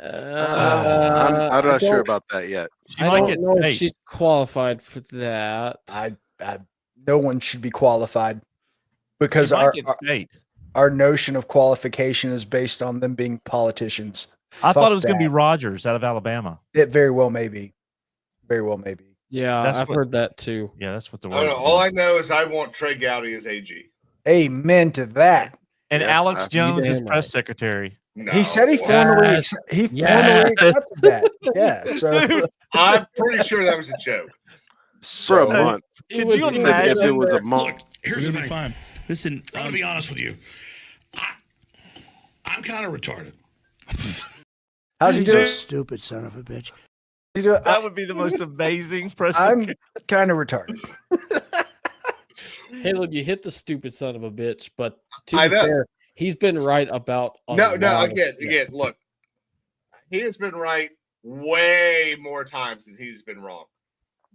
I'm not sure about that yet. I don't know if she's qualified for that. No one should be qualified because our notion of qualification is based on them being politicians. I thought it was going to be Rogers out of Alabama. It very well may be. Very well may be. Yeah, I've heard that too. Yeah, that's what the word. All I know is I want Trey Gowdy as AG. Amen to that. And Alex Jones is press secretary. No. He said he formally accepted that. Yeah, so I'm pretty sure that was a joke. For a month. Could you imagine if it was a month? Look, here's the thing. Fine. Listen, I'm gonna be honest with you. I'm kind of retarded. How's he doing? Stupid son of a bitch. That would be the most amazing press. I'm kind of retarded. Caleb, you hit the stupid son of a bitch, but to be fair, he's been right about. Again, look, he has been right way more times than he's been wrong.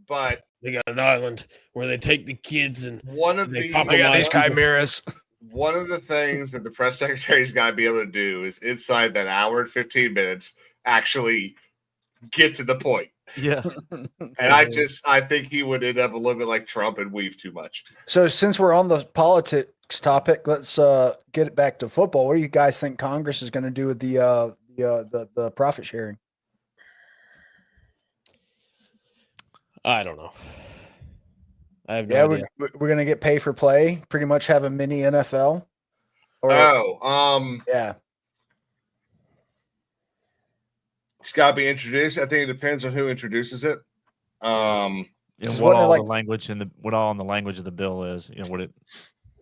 But they got an island where they take the kids and they got these chimeras. One of the things that the press secretary's got to be able to do is inside that hour and 15 minutes actually get to the point. Yeah. And I think he would end up a little bit like Trump and weave too much. So since we're on the politics topic, let's get it back to football. What do you guys think Congress is going to do with the profit sharing? I don't know. I have no idea. We're going to get pay for play, pretty much have a mini NFL. Yeah. It's got to be introduced. I think it depends on who introduces it. What all the language and what all in the language of the bill is, what it.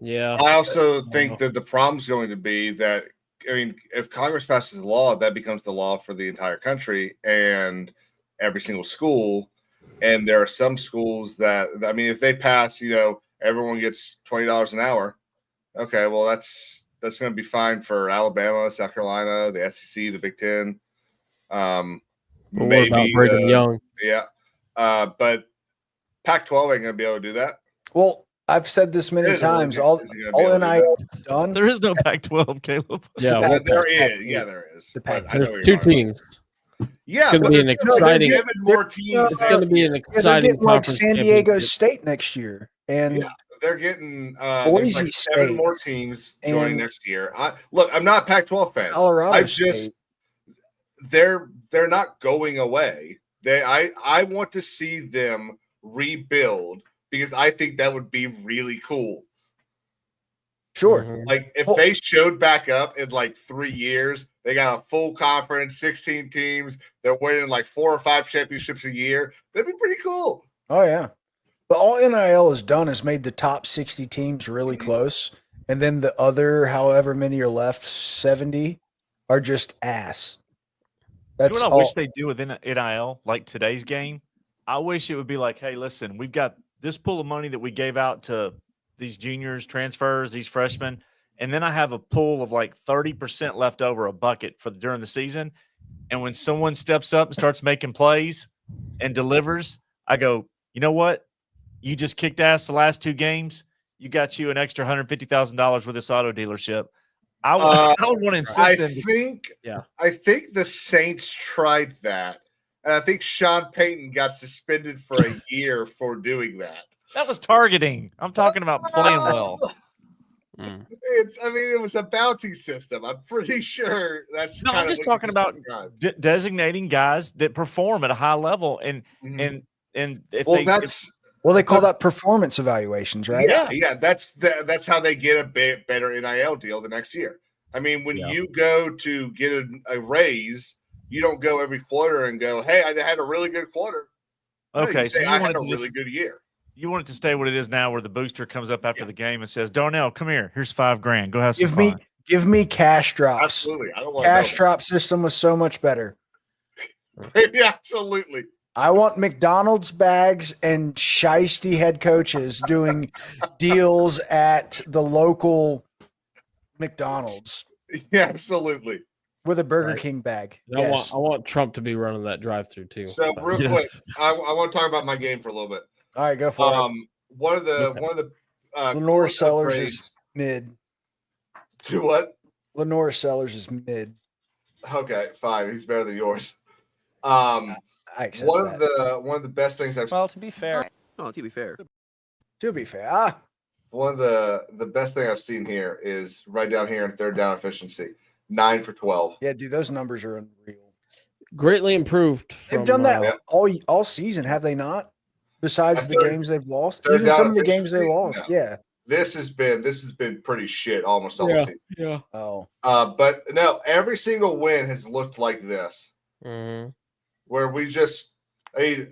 Yeah. I also think that the problem's going to be that, if Congress passes a law, that becomes the law for the entire country and every single school. And there are some schools that, if they pass, everyone gets $20 an hour. Okay, well, that's going to be fine for Alabama, South Carolina, the SEC, the Big Ten. Maybe what about Brigham Young? Yeah. But Pac-12 ain't going to be able to do that. Well, I've said this many times. All NIL done. There is no Pac-12, Caleb. Yeah, there is. Yeah, there is. There's two teams. Yeah, it's going to be an exciting. It's going to be an exciting like San Diego State next year, and they're getting Boise like 7 more teams joining next year. I'm not a Pac-12 fan. Colorado State. They're not going away. I want to see them rebuild because I think that would be really cool. Sure. Like if they showed back up in like 3 years, they got a full conference, 16 teams, they're winning like 4 or 5 championships a year. That'd be pretty cool. Oh yeah. But all NIL has done is made the top 60 teams really close. And then the other, however many are left, 70 are just ass. That's what I wish they'd do with NIL, like today's game. I wish it would be like, hey, listen, we've got this pool of money that we gave out to these juniors, transfers, these freshmen, and then I have a pool of like 30% left over a bucket for during the season. And when someone steps up and starts making plays and delivers, I go, you know what? You just kicked ass the last 2 games. You got you an extra $150,000 with this auto dealership. I would want to incent them. I think the Saints tried that, and I think Sean Payton got suspended for a year for doing that. That was targeting. I'm talking about playing well. It was a bounty system. I'm pretty sure that's. No, I'm just talking about designating guys that perform at a high level, and if they call that performance evaluations, right? Yeah. That's how they get a better NIL deal the next year. When you go to get a raise, you don't go every quarter and go, "Hey, I had a really good quarter." Okay, so I had a really good year. You want it to stay what it is now, where the booster comes up after the game and says, "Darnell, come here. Here's $5,000. Go have some fun." Give me cash drops. Absolutely. I don't want cash drop system was so much better. Yeah, absolutely. I want McDonald's bags and shiesty head coaches doing deals at the local McDonald's. Yeah, absolutely. With a Burger King bag. I want Trump to be running that drive-through too. So real quick, I want to talk about my game for a little bit. All right, go for it. One of the Lenore Sellers is mid. To what? Lenore Sellers is mid. Okay, fine. He's better than yours. I accept one of the best things I've. Well, to be fair. One of the best thing I've seen here is right down here in third down efficiency, 9 for 12. Yeah, dude, those numbers are unreal. Greatly improved. They've done that all season, have they not? Besides the games they've lost, even some of the games they lost. Yeah. This has been pretty shit almost all the season. Yeah. Oh. But no, every single win has looked like this. Mm-hmm. Where we just, I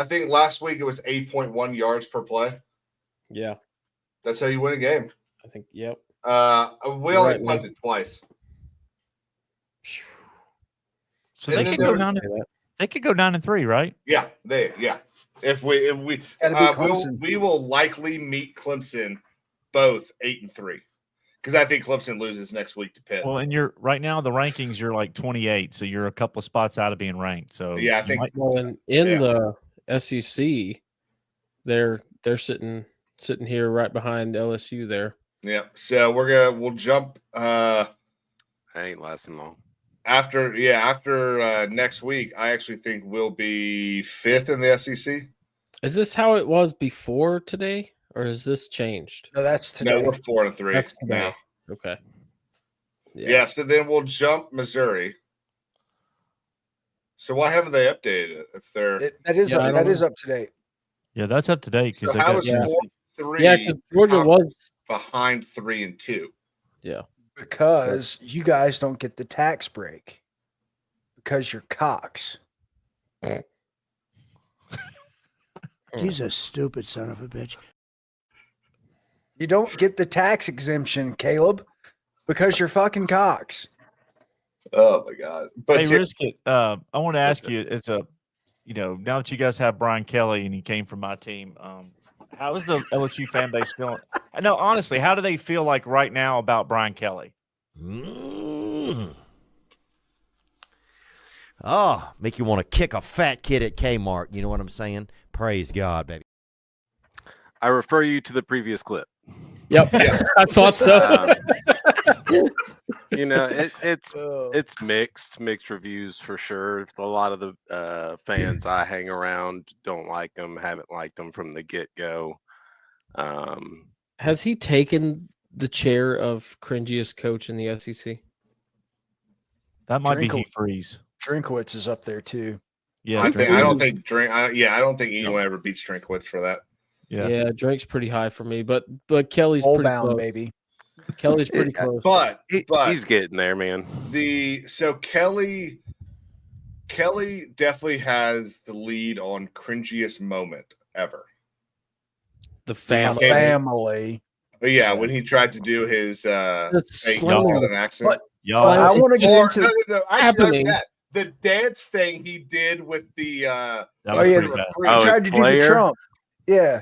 think last week it was 8.1 yards per play. Yeah. That's how you win a game. I think, yep. We only punted twice. So they could go down. They could go 9-3, right? Yeah, If we we will likely meet Clemson both 8-3 because I think Clemson loses next week to Pitt. Well, and you're right now the rankings you're like 28, so you're a couple of spots out of being ranked. So yeah, I think in the SEC, they're sitting here right behind LSU there. Yeah, so we'll jump. I ain't lasting long. After next week, I actually think we'll be 5th in the SEC. Is this how it was before today, or has this changed? No, that's today. No, we're 4-3. That's today. Now. Okay. Yeah. So then we'll jump Missouri. So why haven't they updated it? If they're that is up to date. Yeah, that's up to date because so how is 4-3? Yeah, because Georgia was behind 3 and 2. Yeah. Because you guys don't get the tax break because you're cocks. He's a stupid son of a bitch. You don't get the tax exemption, Caleb, because you're fucking cocks. Oh my God! But hey, Risk It. I want to ask you, now that you guys have Brian Kelly and he came from my team, how is the LSU fan base feeling? No, honestly, how do they feel like right now about Brian Kelly? Oh, make you want to kick a fat kid at Kmart. You know what I'm saying? Praise God, baby. I refer you to the previous clip. Yep, I thought so. It's mixed reviews for sure. A lot of the fans I hang around don't like him, haven't liked him from the get-go. Has he taken the chair of cringiest coach in the SEC? That might be Hugh Freeze. Drinkwitz is up there too. Yeah, I don't think anyone ever beats Drinkwitz for that. Yeah, Drake's pretty high for me, but Kelly's pretty bound, close. Baby. Kelly's pretty close. But he's getting there, man. Kelly definitely has the lead on cringiest moment ever. The family. But yeah, when he tried to do his southern accent. But I want to get into happening. The dance thing he did with the he tried to do the Trump. Yeah.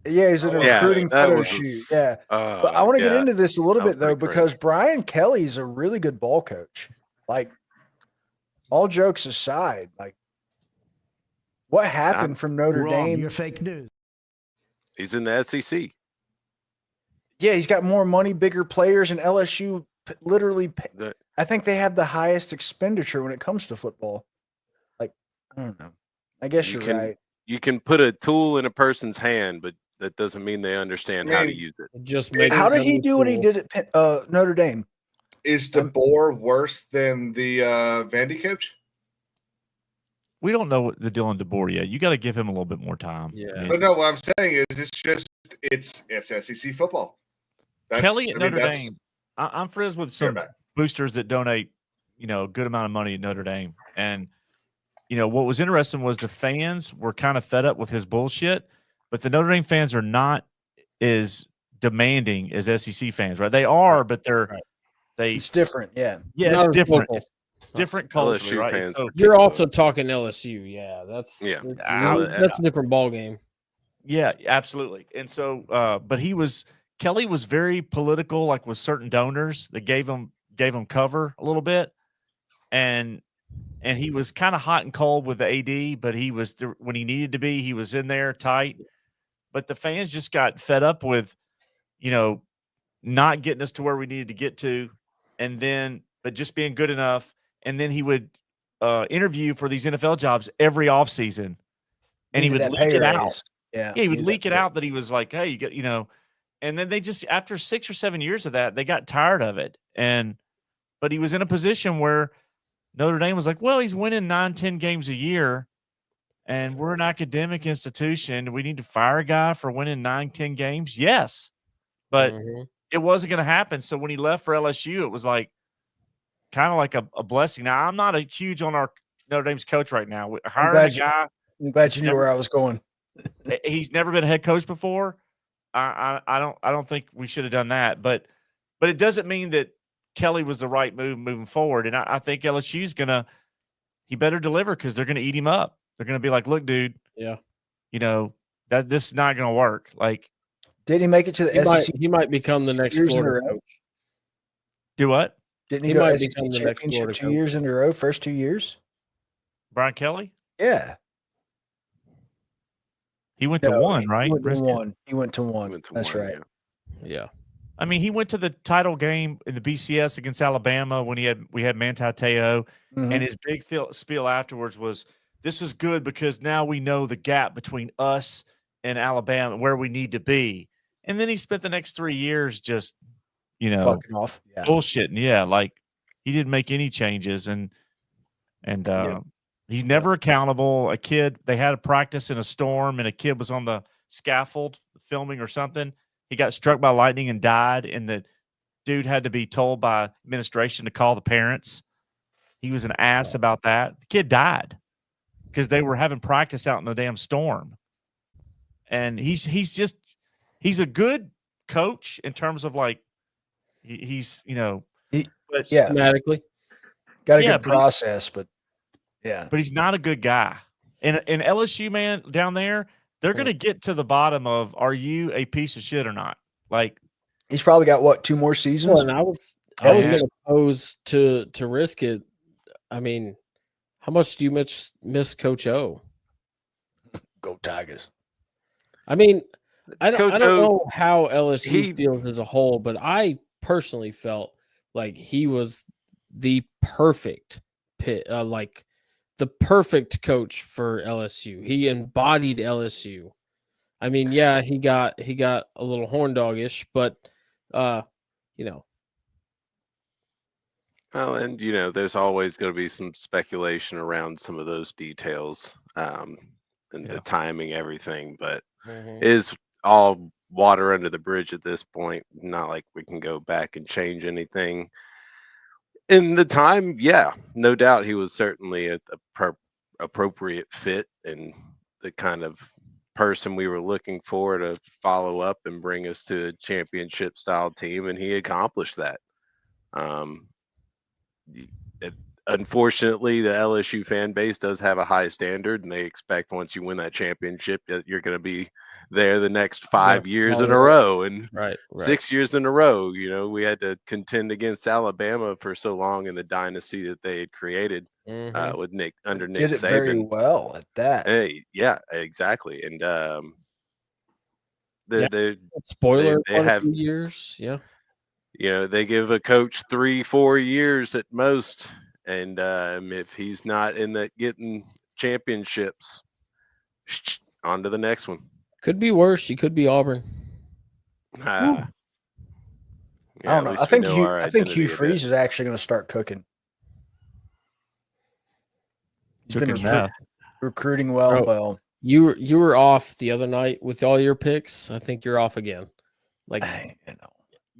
Yeah, he's in a recruiting photo shoot. Yeah. But I want to get into this a little bit though, because Brian Kelly's a really good ball coach. Like, all jokes aside, like, what happened from Notre Dame? You're fake news. He's in the SEC. Yeah, he's got more money, bigger players, and LSU literally. I think they have the highest expenditure when it comes to football. Like, I don't know. I guess you're right. You can put a tool in a person's hand, but that doesn't mean they understand how to use it. How did he do what he did at Notre Dame? Is DeBoer worse than the Vandy coach? We don't know what the deal on DeBoer yet. You got to give him a little bit more time. Yeah. But no, what I'm saying is it's SEC football. Kelly at Notre Dame. I'm friends with some boosters that donate, a good amount of money at Notre Dame. And, what was interesting was the fans were kind of fed up with his bullshit, but the Notre Dame fans are not as demanding as SEC fans, right? They are, but it's different. Yeah. It's different. It's different culturally, LSU right? fans So you're also talking LSU. Yeah, that's a different ball game. Yeah, absolutely. And so, but Kelly was very political, like with certain donors that gave him cover a little bit, and he was kind of hot and cold with the AD, but he was when he needed to be, he was in there tight. But the fans just got fed up with, not getting us to where we needed to get to, but just being good enough. And then he would interview for these NFL jobs every offseason, and he would leak it out. Yeah, he would leak it out that he was like, hey, you get, and then they just, after 6 or 7 years of that, they got tired of it. But he was in a position where Notre Dame was like, well, he's winning 9-10 games a year, and we're an academic institution. We need to fire a guy for winning 9-10 games. Yes, but it wasn't going to happen. So when he left for LSU, it was like kind of like a blessing. Now, I'm not a huge on our Notre Dame's coach right now. Hiring a guy. I'm glad you knew where I was going. He's never been a head coach before. I don't think we should have done that, but it doesn't mean that Kelly was the right move moving forward. And I think LSU's he better deliver, because they're gonna eat him up. They're gonna be like, look, dude, that this is not gonna work. Like, did he make it to the SEC? He might become the next Florida coach. Do what? Didn't he go SEC championship 2 years in a row? First 2 years? Brian Kelly? Yeah. He went to one, right? He went to one. That's right. Yeah. I mean, he went to the title game in the BCS against Alabama when we had Manti Te'o, and his big spiel afterwards was, "This is good because now we know the gap between us and Alabama, where we need to be." And then he spent the next 3 years just, fucking off, bullshitting. Yeah, like he didn't make any changes, and he's never accountable. They had a practice in a storm, and a kid was on the scaffold filming or something. He got struck by lightning and died, and the dude had to be told by administration to call the parents. He was an ass about that. The kid died because they were having practice out in the damn storm. And he's a good coach in terms of like he's systematically got a good process, but he's not a good guy. And LSU, man, down there, they're going to get to the bottom of, are you a piece of shit or not? Like, he's probably got 2 more seasons. Well, and I was going to pose to risk it. I mean, how much do you miss Coach O? Go Tigers. I mean, I don't know how LSU feels as a whole, but I personally felt like he was the perfect the perfect coach for LSU. He embodied LSU. I mean, yeah, he got a little horn doggish, but Well, and there's always going to be some speculation around some of those details, and the timing, everything, but it is all water under the bridge at this point. Not like we can go back and change anything. In the time, yeah, no doubt he was certainly a appropriate fit and the kind of person we were looking for to follow up and bring us to a championship style team, and he accomplished that. Unfortunately, the LSU fan base does have a high standard, and they expect once you win that championship that you're going to be there the next 5 years in a row, and 6 years in a row. We had to contend against Alabama for so long in the dynasty that they had created with Nick Saban. Did it very well at that. Hey, yeah, exactly. And spoiler, they have years, they give a coach 3-4 years at most, and if he's not in that getting championships, on to the next one. Could be worse. He could be Auburn. I don't know. I think Hugh Freeze is actually going to start cooking. He's been recruiting well. Well, you were off the other night with all your picks. I think you're off again. Like,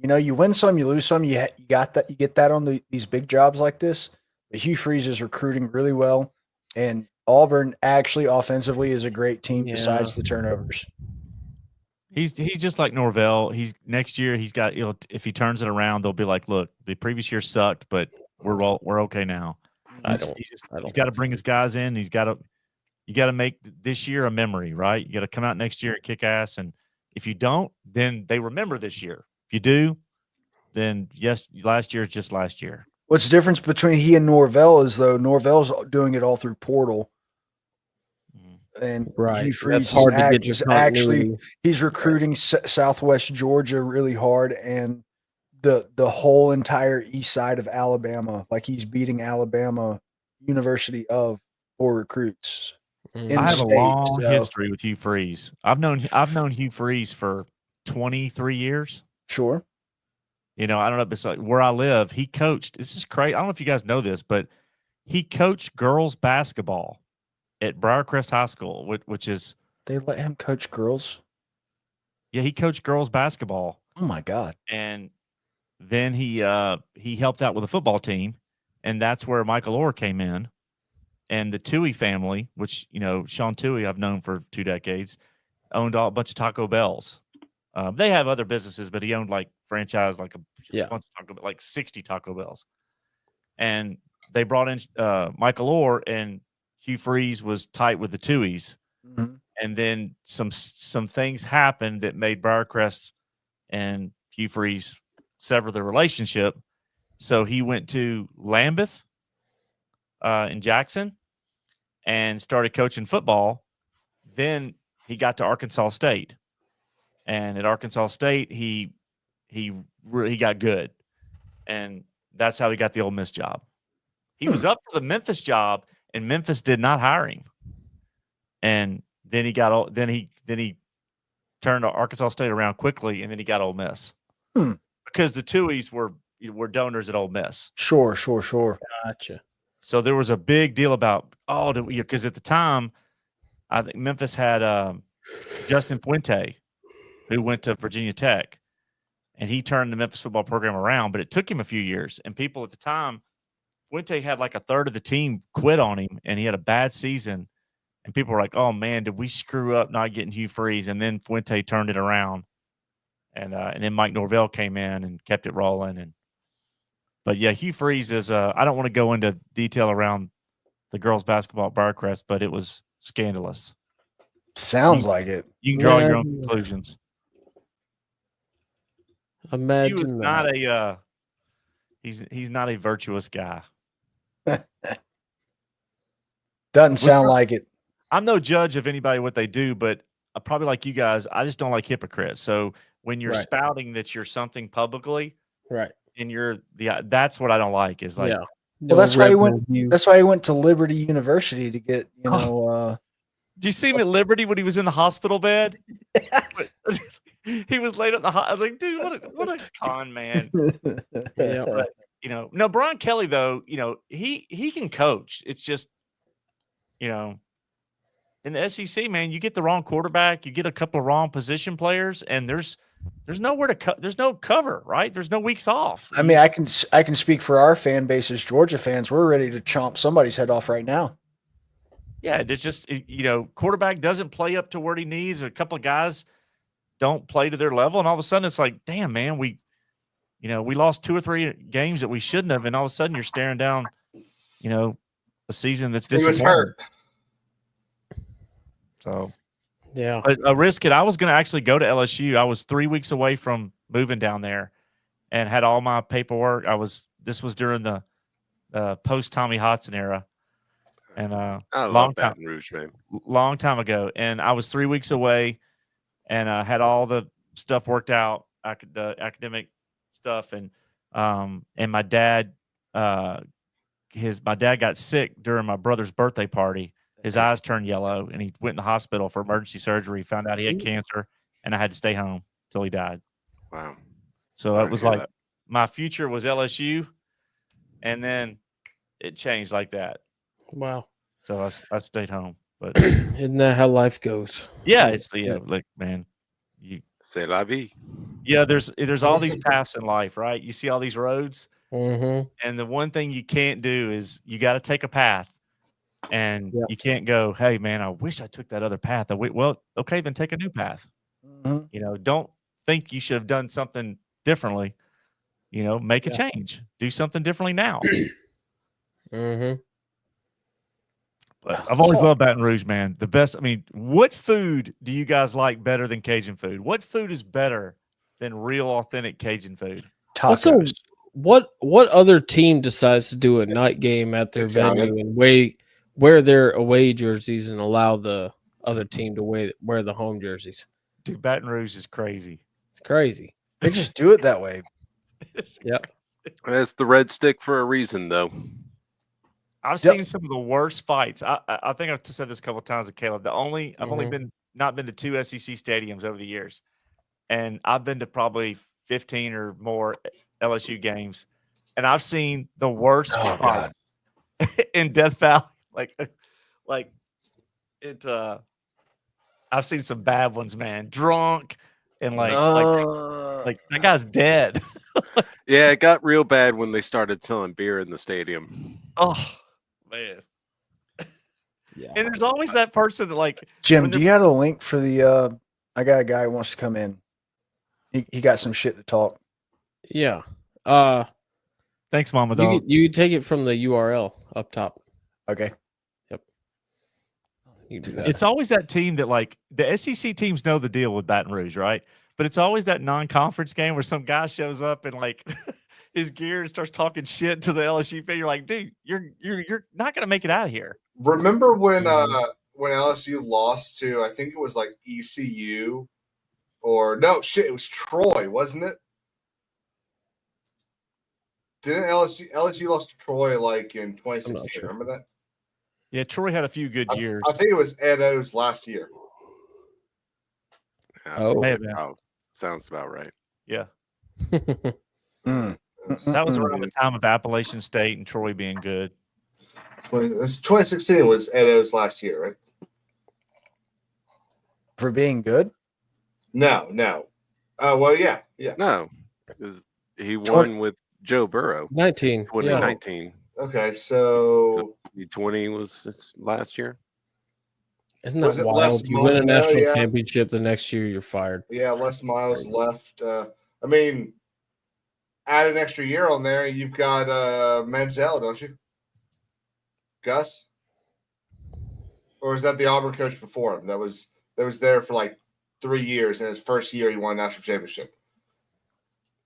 you win some, you lose some. You got that. You get that on these big jobs like this. But Hugh Freeze is recruiting really well, and Auburn actually offensively is a great team besides the turnovers. He's just like Norvell. He's next year. He's got if he turns it around, they'll be like, look, the previous year sucked, but we're okay now. He's got to bring his guys in. You got to make this year a memory, right? You got to come out next year and kick ass. And if you don't, then they remember this year. If you do, then yes, last year is just last year. What's the difference between he and Norvell is though Norvell's doing it all through portal. And Hugh Freeze is actually he's recruiting Southwest Georgia really hard and the whole entire east side of Alabama. Like he's beating Alabama University for recruits. I have a long history with Hugh Freeze. I've known Hugh Freeze for 23 years. Sure. I don't know if it's like where I live. He coached. This is crazy. I don't know if you guys know this, but he coached girls basketball at Briarcrest High School, which is they let him coach girls. Yeah, he coached girls basketball. Oh my God! And then he helped out with a football team, and that's where Michael Orr came in, and the Toohey family, which Sean Toohey I've known for 2 decades, owned a bunch of Taco Bells. They have other businesses, but he owned like franchise like a bunch of Taco, like 60 Taco Bells, and they brought in Michael Orr, and Hugh Freeze was tight with the Tooheys, and then some things happened that made Briarcrest and Hugh Freeze sever the relationship. So he went to Lambeth in Jackson and started coaching football. Then he got to Arkansas State. And at Arkansas State, he got good, and that's how he got the Ole Miss job. He was up for the Memphis job, and Memphis did not hire him. And then he turned Arkansas State around quickly, and then he got Ole Miss because the Tooheys were donors at Ole Miss. Sure. Gotcha. So there was a big deal about because at the time, I think Memphis had Justin Fuente, who went to Virginia Tech, and he turned the Memphis football program around, but it took him a few years. And people at the time, Fuente had like a third of the team quit on him, and he had a bad season. And people were like, oh, man, did we screw up not getting Hugh Freeze? And then Fuente turned it around. And then Mike Norvell came in and kept it rolling. But, yeah, Hugh Freeze is I don't want to go into detail around the girls' basketball at Briarcrest, but it was scandalous. Sounds like it. You can draw your own conclusions. Imagine he was not he's not a virtuous guy. Doesn't sound like it. I'm no judge of anybody what they do, but probably like you guys, I just don't like hypocrites. So when you're spouting that you're something publicly, right, and that's what I don't like. Is like, well, that's why he went. That's why he went to Liberty University to get Did you see him at Liberty when he was in the hospital bed? He was laid on the I was like, dude, what a con man. Yeah. But, no, Brian Kelly though, he can coach. It's just, in the SEC, man, you get the wrong quarterback, you get a couple of wrong position players, and there's nowhere to there's no cover, right? There's no weeks off. I mean, I can speak for our fan base as Georgia fans. We're ready to chomp somebody's head off right now. Yeah, it's just quarterback doesn't play up to where he needs. A couple of guys don't play to their level, and all of a sudden it's like, damn, man, we lost 2 or 3 games that we shouldn't have, and all of a sudden you're staring down, a season that's disappointing. He was hurt. So, yeah, a risk it. I was going to actually go to LSU. I was 3 weeks away from moving down there, and had all my paperwork. This was during the post Tommy Hodson era, and I love Baton Rouge, man. Long time ago, and I was 3 weeks away. And had all the stuff worked out, the academic stuff, and my dad, my dad got sick during my brother's birthday party. His eyes turned yellow, and he went in the hospital for emergency surgery. Found out he had cancer, and I had to stay home till he died. Wow! So it was like my future was LSU, and then it changed like that. Wow! So I stayed home. But isn't that how life goes? Yeah, it's like, man, c'est la vie. Yeah, there's all these paths in life, right? You see all these roads, and the one thing you can't do is you got to take a path, and you can't go, hey man, I wish I took that other path. Well, okay, then take a new path. Mm-hmm. You know, don't think you should have done something differently. You know, make a change. Do something differently now. Mm-hmm. But I've always loved Baton Rouge, man. The best. I mean, what food do you guys like better than Cajun food? What food is better than real, authentic Cajun food? Tacos. Also, what other team decides to do a night game at their venue and wear their away jerseys and allow the other team to wear the home jerseys? Dude, Baton Rouge is crazy. It's crazy. They just do it that way. Yep. That's the red stick for a reason, though. I've seen some of the worst fights. I think I've said this a couple of times to Caleb. I've only not been to 2 SEC stadiums over the years, and I've been to probably 15 or more LSU games, and I've seen the worst fights in Death Valley. Like it. I've seen some bad ones, man. Drunk and like that guy's dead. Yeah, it got real bad when they started selling beer in the stadium. Oh man. Yeah. And there's always that person that like Jim, do you have a link for the I got a guy who wants to come in. He got some shit to talk. Yeah. Thanks, Mama Dog. You take it from the URL up top. Okay. Yep. You do that. It's always that team that like the SEC teams know the deal with Baton Rouge, right? But it's always that non-conference game where some guy shows up and like his gear and starts talking shit to the LSU fan. You're like, dude, you're not gonna make it out of here. Remember when LSU lost to, I think it was like ECU, or no shit, it was Troy, wasn't it? Didn't LSU lost to Troy like in 2016? Sure. Remember that? Yeah, Troy had a few good years. I think it was Ed O's last year. Sounds about right. Yeah. That was around the time of Appalachian State and Troy being good. 2016 was Ed O's last year, right? For being good? No. Well, yeah. No, he won with Joe Burrow. 2019. Yeah. Okay, so 2020 was this last year. Isn't that wild? You win a national championship, the next year you're fired. Yeah, Les Miles left. I mean, add an extra year on there, you've got Menzel, don't you? Gus? Or is that the Auburn coach before him that was there for like 3 years, and his first year he won a national championship?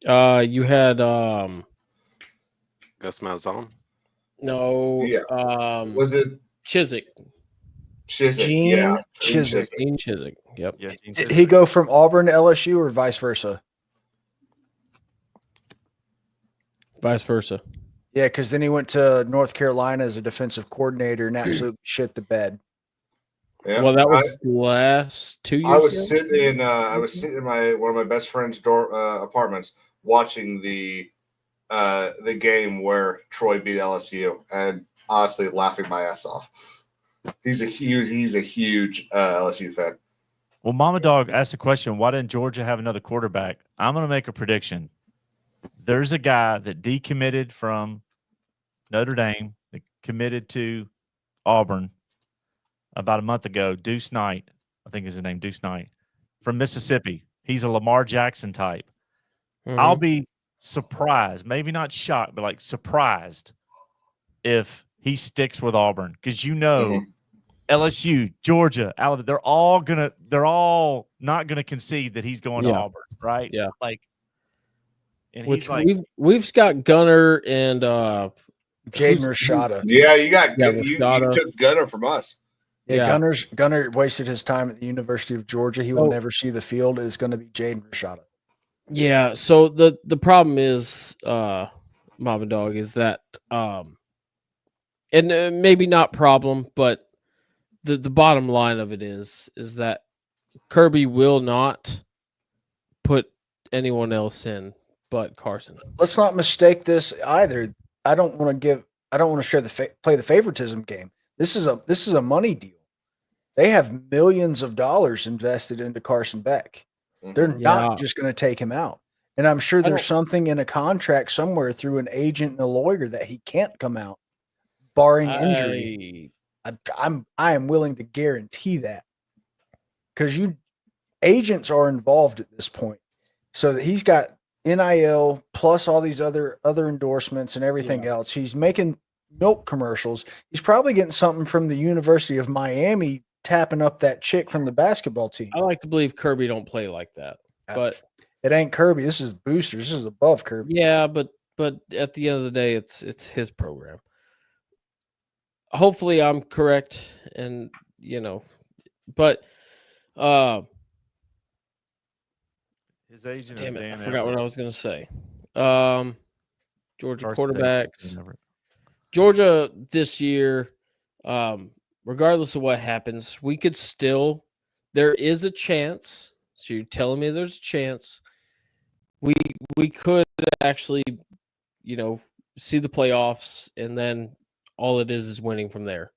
You had Gus Malzahn? No. Yeah. Was it Chiswick? Gene Chiswick. Gene Chiswick. Yep. Yeah, Did he go from Auburn to LSU or vice versa? Vice versa. Yeah, because then he went to North Carolina as a defensive coordinator and absolutely shit the bed. Yeah. Well, that was last 2 years. I was sitting in my one of my best friend's apartments watching the game where Troy beat LSU, and honestly laughing my ass off. He's a huge LSU fan. Well, Mama Dog asked the question, why didn't Georgia have another quarterback? I'm going to make a prediction. There's a guy that decommitted from Notre Dame, that committed to Auburn about a month ago, Deuce Knight, I think is his name, Deuce Knight, from Mississippi. He's a Lamar Jackson type. Mm-hmm. I'll be surprised, maybe not shocked, but like surprised if he sticks with Auburn, because LSU, Georgia, Alabama, they're all not gonna concede that he's going to Auburn, right? Yeah, like, and which we've got Gunner and Jaden Rashada. Yeah, you took Gunner from us. Yeah, Gunner wasted his time at the University of Georgia. He will never see the field. It's going to be Jaden Rashada. Yeah. So the problem is, Mama Dog, is that and maybe not problem, but the bottom line of it is that Kirby will not put anyone else in but Carson. Let's not mistake this either. I don't want to play the favoritism game. This is a money deal. They have millions of dollars invested into Carson Beck. They're not just going to take him out. And I'm sure there's something in a contract somewhere through an agent and a lawyer that he can't come out, barring injury. I am willing to guarantee that, because agents are involved at this point. So that he's got NIL plus all these other endorsements and everything else. He's making milk commercials. He's probably getting something from the University of Miami tapping up that chick from the basketball team. I like to believe Kirby don't play like that, but it ain't Kirby. This is boosters. This is above Kirby. Yeah, but at the end of the day, it's his program. Hopefully, I'm correct, and but his agent. Damn it, I forgot Everett. what I was going to say. Georgia quarterbacks. Georgia this year, regardless of what happens, we could still. There is a chance. So you're telling me there's a chance. We could actually, see the playoffs, and then all it is winning from there.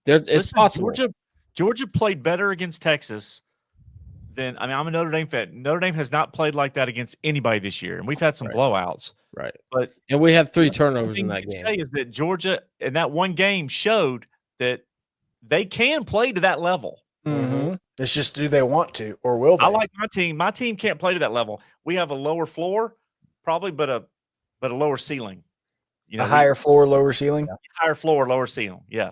It's possible. Georgia played better against Texas than I'm a Notre Dame fan. Notre Dame has not played like that against anybody this year, and we've had some blowouts. Right, and we had 3 turnovers in that game. Say is that Georgia in that one game showed that they can play to that level. Mm-hmm. It's just, do they want to, or will they? I like my team. My team can't play to that level. We have a lower floor, probably, but a lower ceiling. A higher floor, lower ceiling. Higher floor, lower ceiling. Yeah.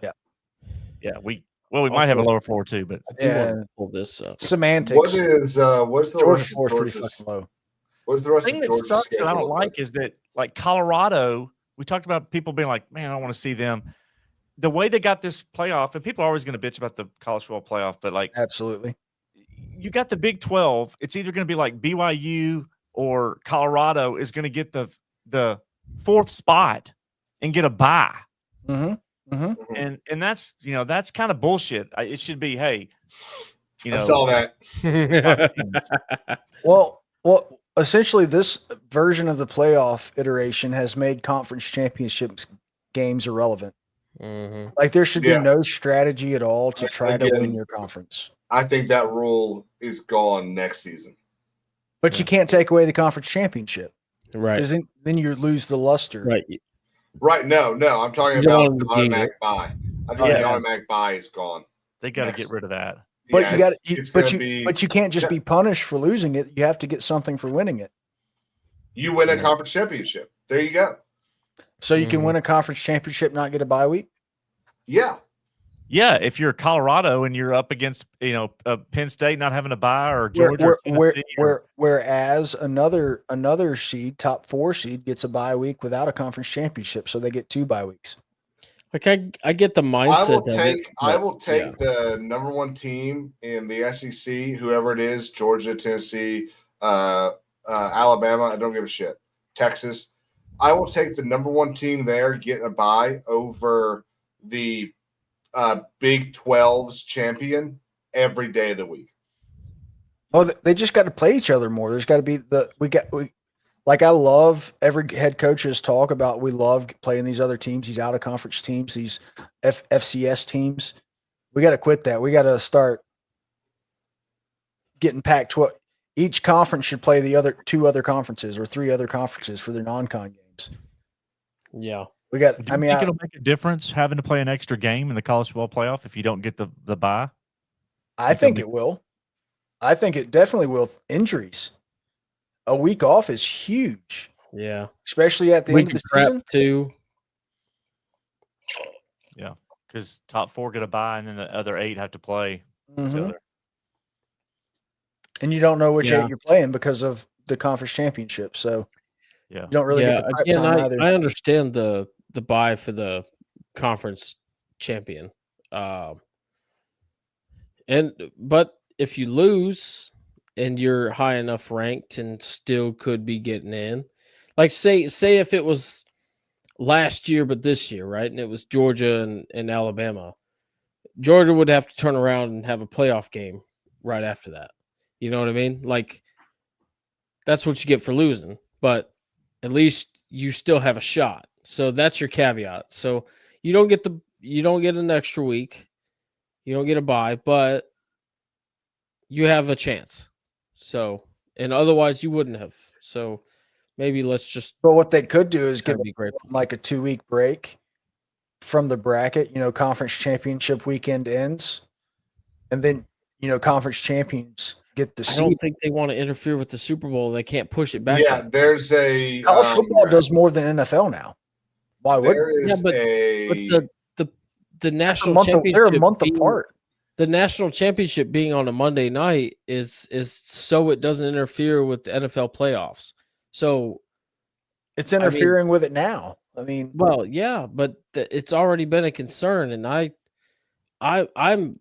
We might have a lower floor too, but I do want to pull this up. Semantics. What's the Georgia floor is pretty fucking low. What's the rest thing of that Georgia's sucks that I don't schedule like is that, like, Colorado, we talked about people being like, man, I don't want to see them. The way they got this playoff, and people are always going to bitch about the college football playoff, but like, absolutely, you got the Big 12. It's either going to be like BYU or Colorado is going to get the 4th spot and get a bye. Mm-hmm. Mm-hmm. And that's that's kind of bullshit. It should be, hey, I saw that. well, essentially, this version of the playoff iteration has made conference championship games irrelevant. Mm-hmm. Like, there should be no strategy at all to try to win your conference. I think that rule is gone next season. But you can't take away the conference championship, right? Because then you lose the luster, right? Right? No, I'm talking about the automatic bye. I think the automatic bye is gone. They got to get rid of that. But but you can't just be punished for losing it. You have to get something for winning it. You win a conference championship. There you go. So you can win a conference championship, not get a bye week? Yeah. Yeah, if you're Colorado and you're up against, Penn State not having a bye, or Georgia, whereas another seed, top 4 seed, gets a bye week without a conference championship, so they get 2 bye weeks. Like, I get the mindset. I will take the number 1 team in the SEC, whoever it is, Georgia, Tennessee, Alabama. I don't give a shit. Texas. I will take the number 1 team there getting a bye over the Big 12's champion every day of the week. Oh, they just got to play each other more. There's got to be like, I love every head coach's talk about, we love playing these other teams, these out of conference teams, these FCS teams. We got to quit that. We got to start getting Pac-12. Each conference should play the other 2 other conferences or 3 other conferences for their non-con games. Yeah. We got. Do you think it'll make a difference having to play an extra game in the college football playoff if you don't get the bye? I think it will. I think it definitely will. Injuries, a week off is huge. Yeah, especially at the end of the season too. Yeah, because top 4 get a bye, and then the other 8 have to play each other. And you don't know which 8 you're playing because of the conference championship. So you don't really get the prep time either. I understand the bye for the conference champion. But if you lose and you're high enough ranked and still could be getting in, like say if it was last year but this year, right? And it was Georgia and Alabama. Georgia would have to turn around and have a playoff game right after that. You know what I mean? Like, that's what you get for losing, but at least you still have a shot. So that's your caveat. So you don't get an extra week. You don't get a bye, but you have a chance. So, and otherwise you wouldn't have. So maybe let's just. But what they could do is give like a 2-week break from the bracket. Conference championship weekend ends, and then conference champions get the seed. I don't think they want to interfere with the Super Bowl. They can't push it back. Yeah, there's a college football does more than NFL now. Why would? Yeah, but the national championship, they're a month apart. The national championship being on a Monday night is so it doesn't interfere with the NFL playoffs. So it's interfering with it now. I mean, well, yeah, but it's already been a concern, and I'm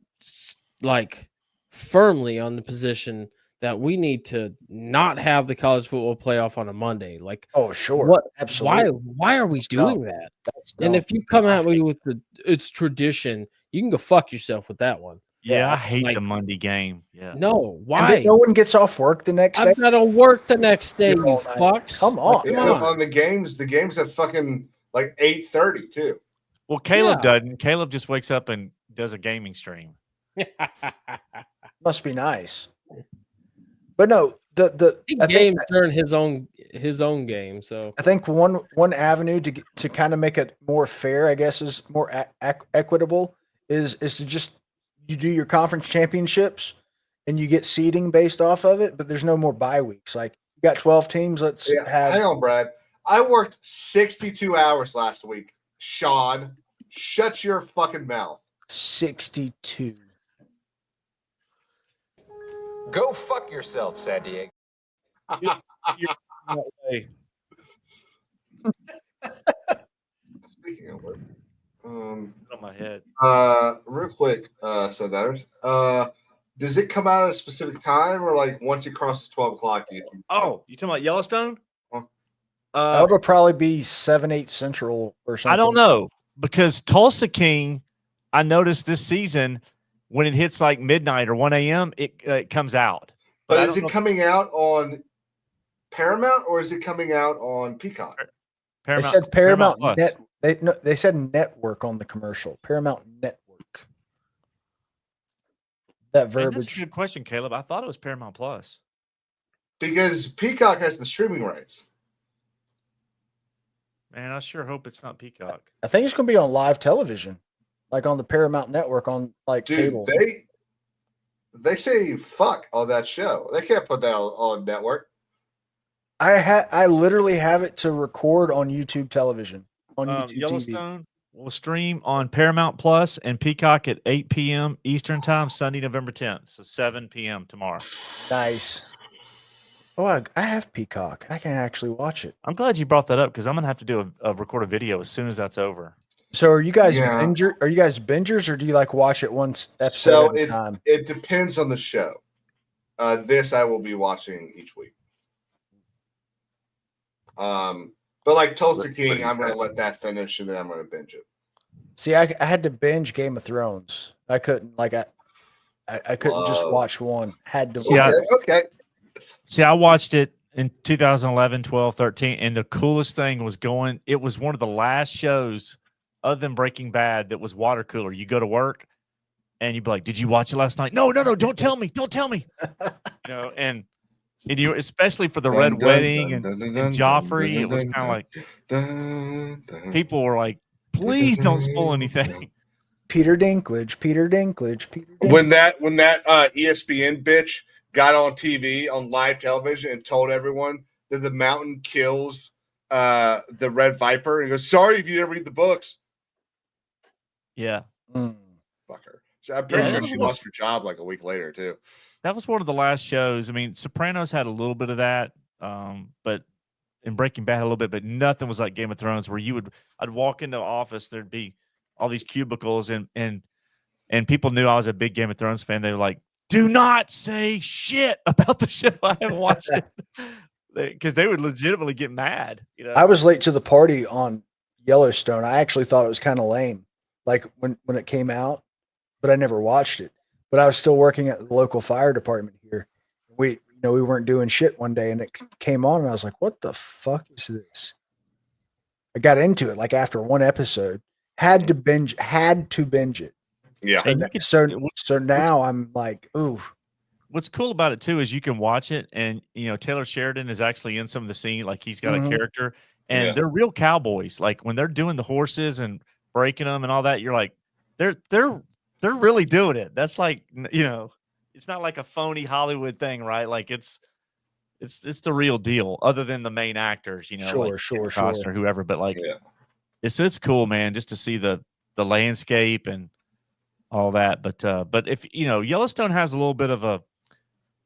like firmly on the position that we need to not have the college football playoff on a Monday. Like, oh sure, what? Absolutely. Why are we doing that? And if you come at me with it's tradition, you can go fuck yourself with that one. Yeah, I hate the Monday game. Yeah. No, why? No one gets off work the next day. I've got to work the next day, you fucks. Come on. Like, on the games at fucking like 8:30 too. Well, Caleb doesn't. Caleb just wakes up and does a gaming stream. Must be nice. But no, he games during his own game. So I think one avenue to kind of make it more fair, I guess, is more equitable is to just you do your conference championships and you get seeding based off of it, but there's no more bye weeks. Like you got 12 teams. Hang on, Brad. I worked 62 hours last week. Sean, shut your fucking mouth. 62. Go fuck yourself, San Diego. Speaking of work, on my head. Real quick, Sundowners. Does it come out at a specific time or like once it crosses 12 o'clock? You talking about Yellowstone? That'll probably be 7-8 Central or something. I don't know because Tulsa King, I noticed this season when it hits like midnight or 1 a.m., it comes out. But is it coming out on Paramount or is it coming out on Peacock? They said Paramount Net. They said network on the commercial. Paramount Network. That verbiage. That's a good question, Caleb. I thought it was Paramount Plus. Because Peacock has the streaming rights. Man, I sure hope it's not Peacock. I think it's going to be on live television, like on the Paramount Network on cable. They say fuck on that show. They can't put that on network. I literally have it to record on YouTube television. On YouTube Yellowstone TV. will stream on Paramount Plus and Peacock at 8 p.m. Eastern Time, Sunday, November 10th. So 7 p.m. tomorrow. Nice. Oh, I have Peacock. I can actually watch it. I'm glad you brought that up because I'm gonna have to do record a video as soon as that's over. So are you guys Are you guys bingers or do you like watch it once episode at a time? It depends on the show. This I will be watching each week. But like Tulsa King, I'm going to let that finish and then I'm going to binge it. See, I had to binge Game of Thrones. I couldn't I couldn't just watch one. Had to. Okay. See, I watched it in 2011, 12, 13, and the coolest thing was it was one of the last shows other than Breaking Bad that was water cooler. You go to work and you'd be like, "Did you watch it last night?" No, don't tell me. Don't tell me. And you, especially for the Red Wedding and Joffrey, it was kind of like people were like, "Please don't spoil anything." Peter Dinklage. When that ESPN bitch got on TV on live television and told everyone that the mountain kills the Red Viper and goes, "Sorry if you didn't read the books." Yeah. Fuck her. So I'm pretty sure she lost her job like a week later too. That was one of the last shows. I mean, Sopranos had a little bit of that, but in Breaking Bad a little bit, but nothing was like Game of Thrones where I'd walk into the office, there'd be all these cubicles and people knew I was a big Game of Thrones fan. They were like, "Do not say shit about the show." I haven't watched it because they would legitimately get mad. I was late to the party on Yellowstone. I actually thought it was kind of lame, like when it came out, but I never watched it. But I was still working at the local fire department here. We weren't doing shit one day, and it came on, and I was like, "What the fuck is this?" I got into it like after one episode. Had to binge it. Yeah. So now I'm like, ooh. What's cool about it too is you can watch it, and Taylor Sheridan is actually in some of the scene, like he's got a character, and they're real cowboys. Like when they're doing the horses and breaking them and all that, you're like, they're really doing it. That's like, it's not like a phony Hollywood thing, right? Like it's the real deal, other than the main actors, you know, like Costner, whoever. But like, it's cool, man, just to see the landscape and all that. But if Yellowstone has a little bit of a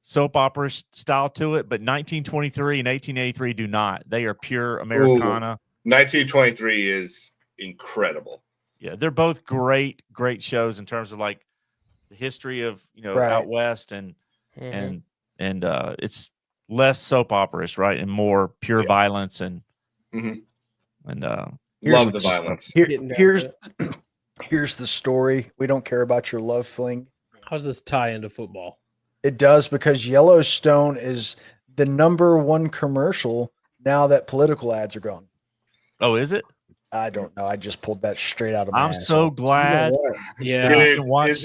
soap opera style to it, but 1923 and 1883 do not. They are pure Americana. 1923 is incredible. Yeah, they're both great shows in terms of like the history of out west and it's less soap opera-ish, right, and more pure violence and love the violence. Here's the story. We don't care about your love fling. How does this tie into football? It does, because Yellowstone is the #1 commercial now that political ads are gone. Oh, is it? I don't know. I just pulled that straight out of my I'm ass. so glad. Yeah, you can watch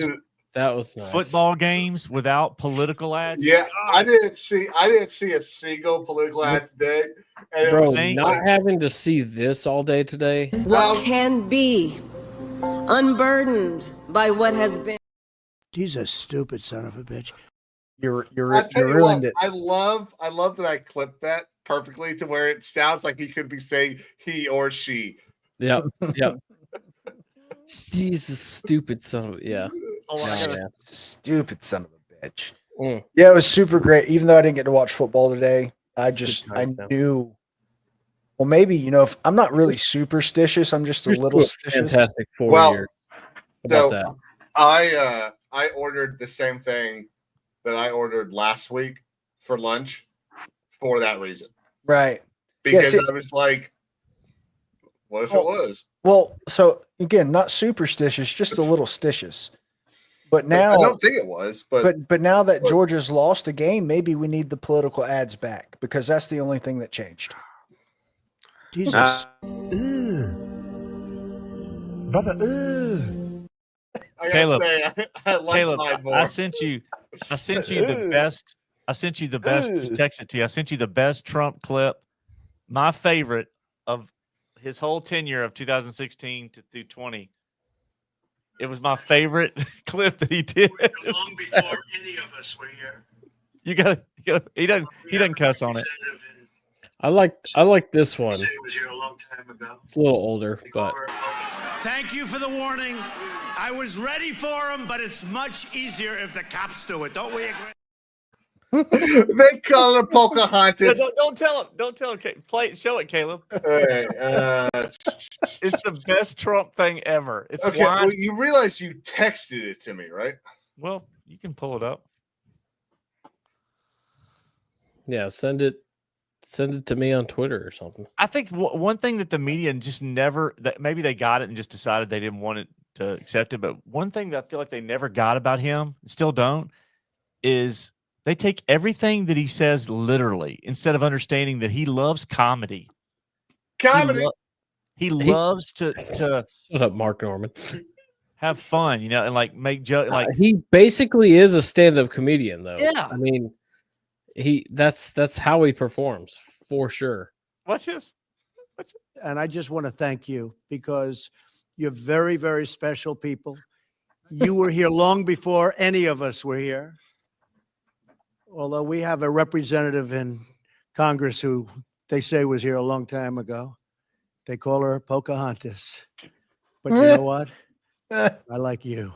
that was nice. Football games without political ads. Yeah, I didn't see a single political ad today. And bro, not having to see this all day today. What can be unburdened by what has been. He's a stupid son of a bitch. You're ruined it. I love that I clipped that perfectly to where it sounds like he could be saying he or she. Yep. Jesus, stupid son of stupid son of a bitch. Yeah, it was super great. Even though I didn't get to watch football today, I knew. Well, maybe if I'm not really superstitious, I'm just a little suspicious. Fantastic 4 years. About that. I ordered the same thing that I ordered last week for lunch for that reason. Right. Because I was like, what if it was? Well, so again, not superstitious, just a little stitious. But now I don't think it was, but now that Georgia's lost a game, maybe we need the political ads back, because that's the only thing that changed. Jesus. Brother, Caleb, I like I sent you the best. I sent you the best. Just text it to you. I sent you the best Trump clip. My favorite of his whole tenure of 2016 through 20. It was my favorite clip that he did. Long before any of us were here. You got. He doesn't cuss on it. I like this one. It was here a long time ago. It's a little older, but. Thank you for the warning. I was ready for him, but it's much easier if the cops do it. Don't we agree? They call it Pocahontas. Don't tell him. Don't tell him. Show it, Caleb. It's the best Trump thing ever. It's okay. Well, you realize you texted it to me, right? Well, you can pull it up. Yeah, send it to me on Twitter or something. I think one thing that the media just never, that maybe they got it and just decided they didn't want it to accept it, but one thing that I feel like they never got about him, still don't, is they take everything that he says literally instead of understanding that he loves comedy. He loves to shut up, Mark Norman. Have fun, and like make jokes. Like he basically is a stand-up comedian, though. Yeah, I mean, that's how he performs for sure. Watch this. And I just want to thank you, because you're very, very special people. You were here long before any of us were here. Although we have a representative in Congress who they say was here a long time ago. They call her Pocahontas. But you know what? I like you.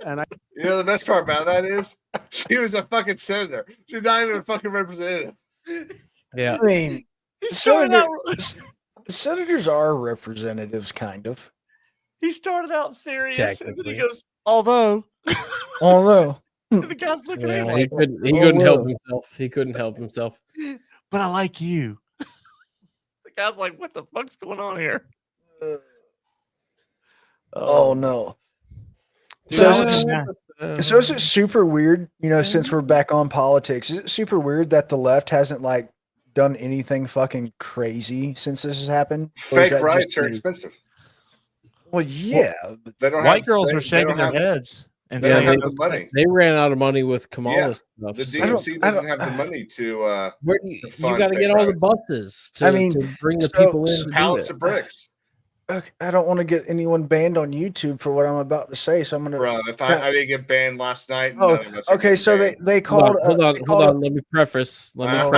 And the best part about that is she was a fucking senator. She's not even a fucking representative. Yeah. I mean, senators are representatives, kind of. He started out serious, and then he goes, although. The guy's looking at him. He couldn't help himself. He couldn't help himself. But I like you. The guy's like, what the fuck's going on here? Oh no. So is it super weird, since we're back on politics, is it super weird that the left hasn't done anything fucking crazy since this has happened? Fake riots are expensive. Well, yeah. They don't White girls are shaking their heads. And they don't have the money. They ran out of money with Kamala's stuff. The DNC doesn't have the money to. You got to get all the buses to bring the people in. Pallets of bricks. Okay, I don't want to get anyone banned on YouTube for what I'm about to say, so I'm gonna. Bro, if I didn't get banned last night, Oh, none of us are okay. So banned. they called. Hold on. Let me preface. Let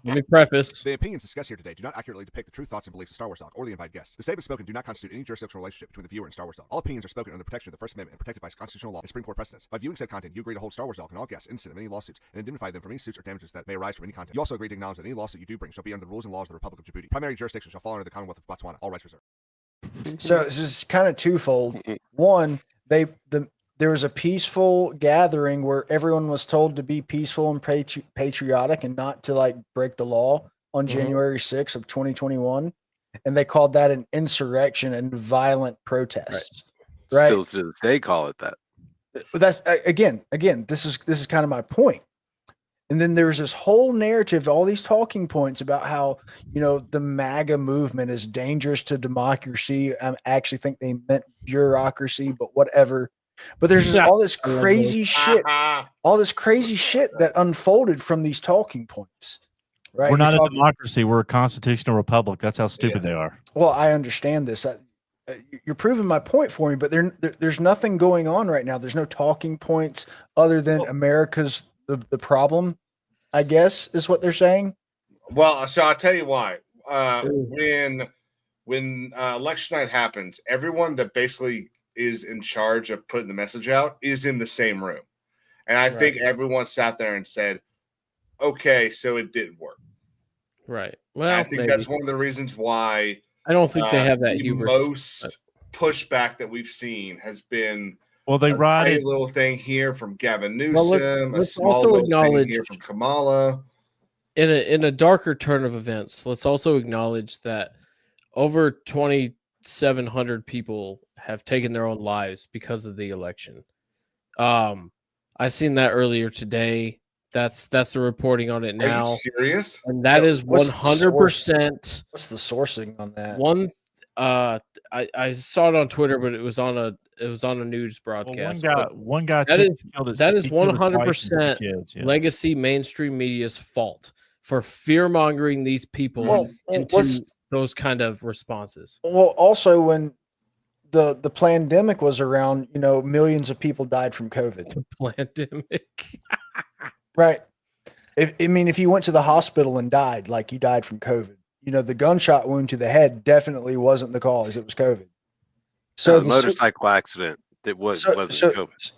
me preface. The opinions discussed here today do not accurately depict the true thoughts and beliefs of Star Wars Talk or the invited guests. The statements spoken do not constitute any jurisdictional relationship between the viewer and Star Wars Talk. All opinions are spoken under the protection of the First Amendment and protected by constitutional law and Supreme Court precedents. By viewing said content, you agree to hold Star Wars Talk and all guests innocent of any lawsuits and indemnify them from any suits or damages that may arise from any content. You also agree to acknowledge that any lawsuit you do bring shall be under the rules and laws of the Republic of Djibouti. Primary jurisdiction shall fall under the Commonwealth of Botswana. All rights reserved. So this is kind of twofold. One, there was a peaceful gathering where everyone was told to be peaceful and patriotic and not to like break the law on January 6th of 2021, and they called that an insurrection and violent protests. Right? Still to this day, call it that. But that's again. This is kind of my point. And then there's this whole narrative, all these talking points about how, the MAGA movement is dangerous to democracy. I actually think they meant bureaucracy, but whatever. But there's just all this crazy shit, that unfolded from these talking points. Right? We're not a democracy. We're a constitutional republic. That's how stupid they are. Well, I understand this. You're proving my point for me, but there's nothing going on right now. There's no talking points other than America's the problem, I guess, is what they're saying. Well, so I'll tell you why. When election night happens, everyone that basically is in charge of putting the message out is in the same room. And I think everyone sat there and said, okay, so it didn't work. Right. Well, I think that's one of the reasons why I don't think they have that hubris. Most pushback that we've seen has been they ride a little thing here from Gavin Newsom, let's a small also little acknowledge thing here from Kamala. In a darker turn of events, let's also acknowledge that over 2,700 people have taken their own lives because of the election. I seen that earlier today. That's the reporting on it now. Are you serious? And that is 100%. What's the sourcing on that? I saw it on Twitter, but it was on a news broadcast. One guy that is 100% legacy mainstream media's fault for fear mongering these people into those kind of responses. Well, also when the pandemic was around, millions of people died from COVID. The pandemic. Right. If you went to the hospital and died, like you died from COVID, the gunshot wound to the head definitely wasn't the cause. It was COVID. So the motorcycle accident that wasn't COVID.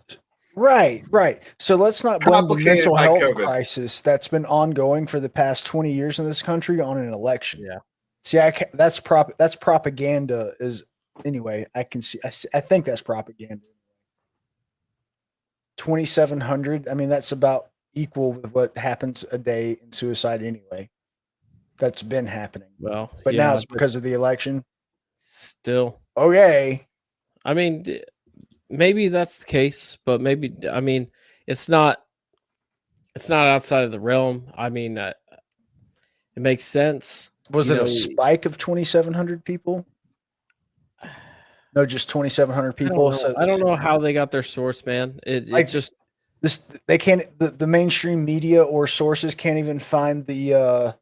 Right. So let's not blame the mental health crisis that's been ongoing for the past 20 years in this country on an election. Yeah. See, that's propaganda. Anyway, I can see. I think that's propaganda. 2,700. I mean, that's about equal with what happens a day in suicide anyway. That's been happening. Well, but now it's because of the election. Still. Okay. I mean, maybe that's the case, but maybe, it's not outside of the realm. I mean, it makes sense. Was it a spike of 2,700 people? No, just 2,700 people. I don't know how they got their source, man. They can't. The mainstream media or sources can't even find the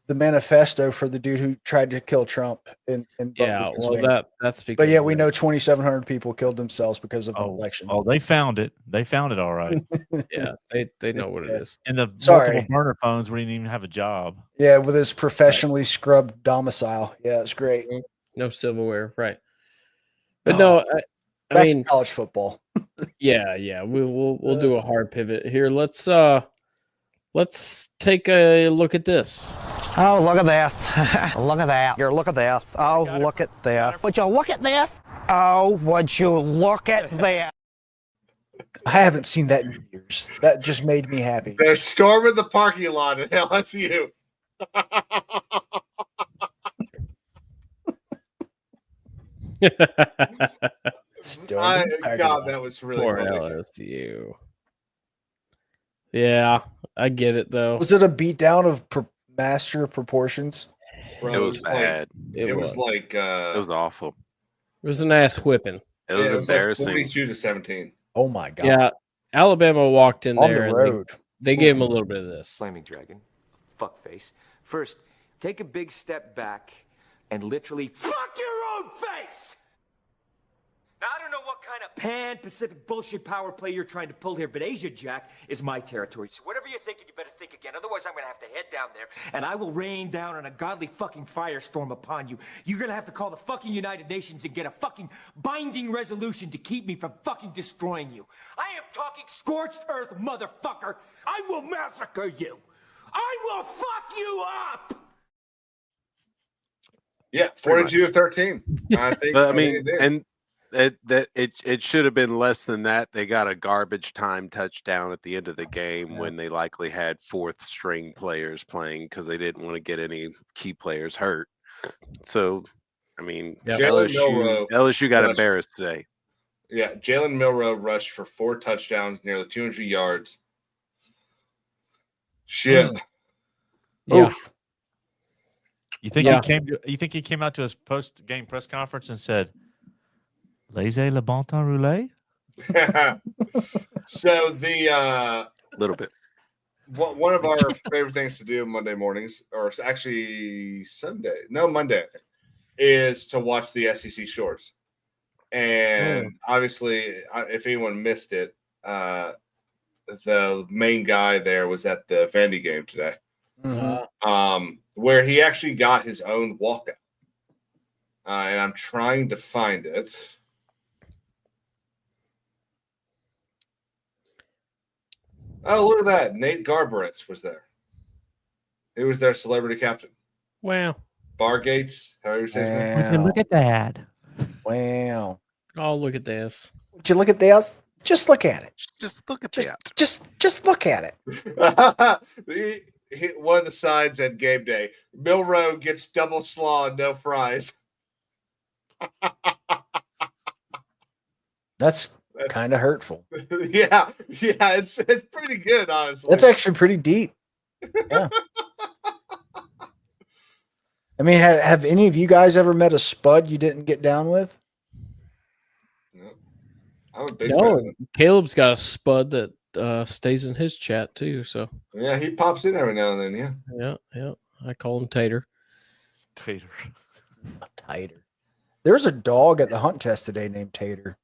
manifesto for the dude who tried to kill Trump. That's because. But yeah, we know 2,700 people killed themselves because of the election. Oh, they found it. They found it all right. Yeah, they know what it is. And the multiple burner phones wouldn't even have a job. Yeah, with his professionally scrubbed domicile. Yeah, it's great. No silverware, right? But no, I mean college football. yeah, we'll do a hard pivot here. Let's take a look at this. Oh, look at that. Look at that. Here, look at that. Oh, look at that. Would you look at that? Oh, would you look at that? I haven't seen that in years. That just made me happy. They're storming the parking lot at LSU. God, that was really poor funny. LSU. Yeah, I get it though. Was it a beatdown of master proportions? Bro, it was bad. It was awful. It was an ass whipping. It was embarrassing. 42-17. Oh my God. Yeah, Alabama walked in on there the road. They gave him a little bit of this. Flaming dragon, fuckface. First, take a big step back and literally fuck your own own face! Now, I don't know what kind of pan-Pacific bullshit power play you're trying to pull here, but Asia Jack is my territory. So whatever you're thinking, you better think again. Otherwise, I'm going to have to head down there, and I will rain down on a godly fucking firestorm upon you. You're going to have to call the fucking United Nations and get a fucking binding resolution to keep me from fucking destroying you. I am talking scorched earth, motherfucker. I will massacre you. I will fuck you up. Yeah, 42-13. I think. But, I mean, and it should have been less than that. They got a garbage time touchdown at the end of the game when they likely had fourth string players playing because they didn't want to get any key players hurt. So, I mean, LSU got embarrassed today. Yeah, Jalen Milroe rushed for 4 touchdowns, nearly 200 yards. Shit. Yeah. Oof. You think he came out to his post-game press conference and said, "Laissez le bon temps rouler"? So the little bit. One of our favorite things to do Monday mornings, or actually Monday, I think, is to watch the SEC shorts. And obviously, if anyone missed it, the main guy there was at the Vandy game today, where he actually got his own walkout. And I'm trying to find it. Oh, look at that. Nate Garberitz was there. He was their celebrity captain. Wow. Bargates, however you say his name. Look at that. Wow. Oh, look at this. Would you look at this? Just look at it. Just look at that. Just look at it. One of the signs at game day. Milroe gets double slaw and no fries. That's kind of hurtful. Yeah, it's pretty good, honestly. That's actually pretty deep. Yeah. I mean, have any of you guys ever met a spud you didn't get down with? No. I'm a big fan. Caleb's got a spud that stays in his chat too. So yeah, he pops in every now and then. Yeah. I call him Tater. Tater. There's a dog at the hunt test today named Tater.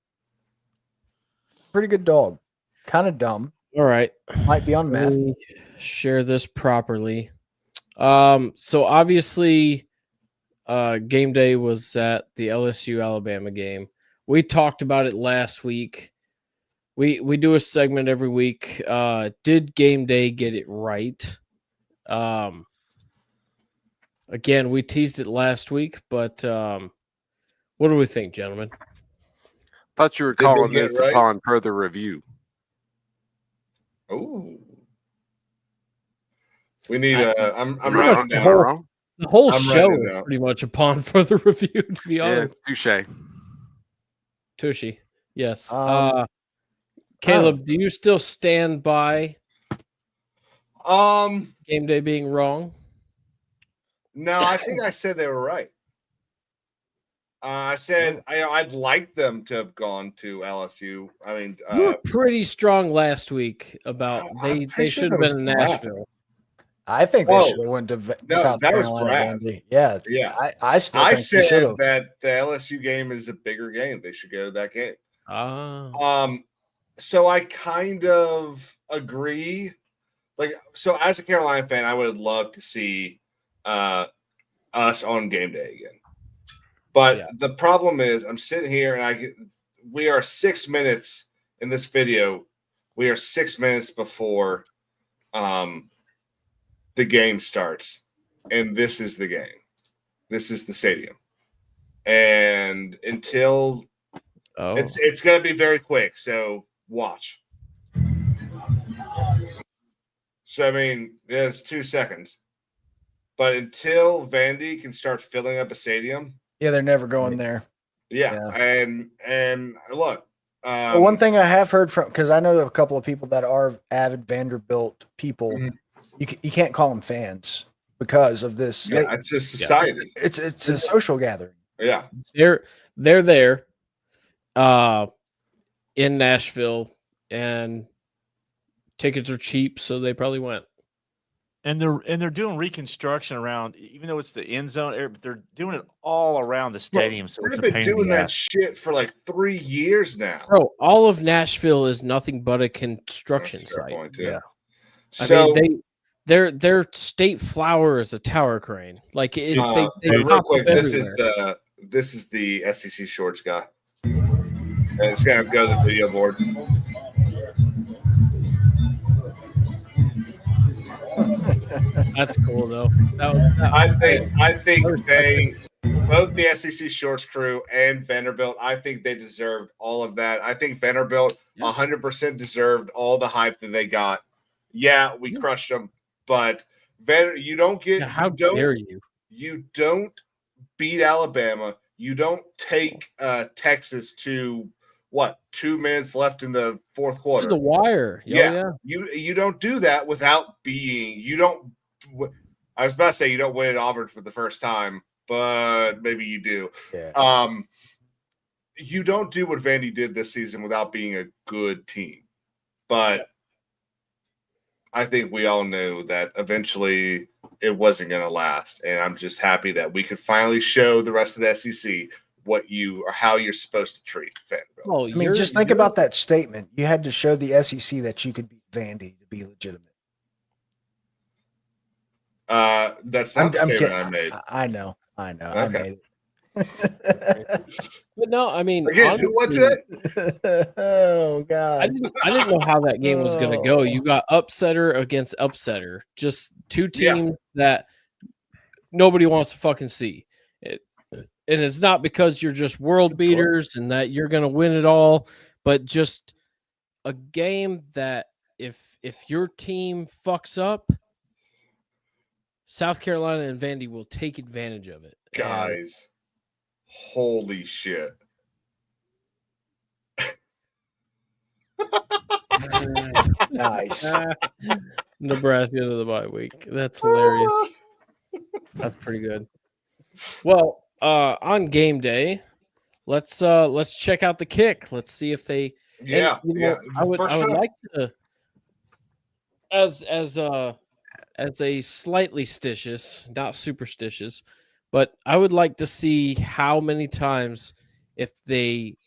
Pretty good dog. Kind of dumb. All right. Might be on meth. Share this properly. So obviously, game day was at the LSU Alabama game. We talked about it last week. We do a segment every week. Did game day get it right? Again, we teased it last week, but what do we think, gentlemen? Thought you were calling this upon further review. Oh, we need I'm writing down. The whole show is pretty much upon further review, to be honest. Touche. Tushy. Yes. Caleb, do you still stand by game day being wrong? No, I think I said they were right. I said I'd like them to have gone to LSU. I mean, you were pretty strong last week about they should have been in Nashville. I think they should have went to South Carolina. Yeah. I still think said that the LSU game is a bigger game. They should go to that game. So I kind of agree. So as a Carolina fan, I would love to see us on game day again. But the problem is, I'm sitting here and we are 6 minutes in this video. We are 6 minutes before the game starts, and this is the game. This is the stadium, and until it's going to be very quick. So watch. So I mean, it's 2 seconds, but until Vandy can start filling up a stadium. Yeah, they're never going there. Yeah. And look. One thing I have heard from, because I know a couple of people that are avid Vanderbilt people, you can't call them fans because of this. Yeah, it's a society. It's a social gathering. Yeah. They're there in Nashville, and tickets are cheap, so they probably went. And they're doing reconstruction around, even though it's the end zone area, but they're doing it all around the stadium. So it's a They've pain been in doing the that ass. shit for like 3 years now. Bro, all of Nashville is nothing but a construction site. Point, yeah. I So mean, their state flower is a tower crane. Like they real pop quick, up this everywhere. is the SEC shorts guy. And it's gonna go to the video board. That's cool though. I think they both the SEC shorts crew and Vanderbilt. I think they deserved all of that. I think Vanderbilt 100% deserved all the hype that they got. Yeah, we crushed them, but you don't get. How dare you? You don't beat Alabama. You don't take Texas to what 2 minutes left in the fourth quarter. To the wire. Yeah. You don't do that without being. You don't. I was about to say you don't win at Auburn for the first time, but maybe you do. Yeah. You don't do what Vandy did this season without being a good team. But I think we all knew that eventually it wasn't going to last, and I'm just happy that we could finally show the rest of the SEC how you're supposed to treat Vanderbilt. Well, I mean, just think about that statement. You had to show the SEC that you could beat Vandy to be legitimate. That's not the statement I made. I know. Okay. I made it. But no, I mean, again, who watched it? Oh God, I didn't know how that game was going to go. You got upsetter against upsetter, just two teams that nobody wants to fucking see. And it's not because you're just world beaters and that you're going to win it all, but just a game that if your team fucks up, South Carolina and Vandy will take advantage of it. Guys, holy shit. Nice. Nebraska to the bye week. That's hilarious. That's pretty good. Well, on game day, let's check out the kick. Let's see if they I would like to as a slightly stitious, not superstitious, but I would like to see how many times if they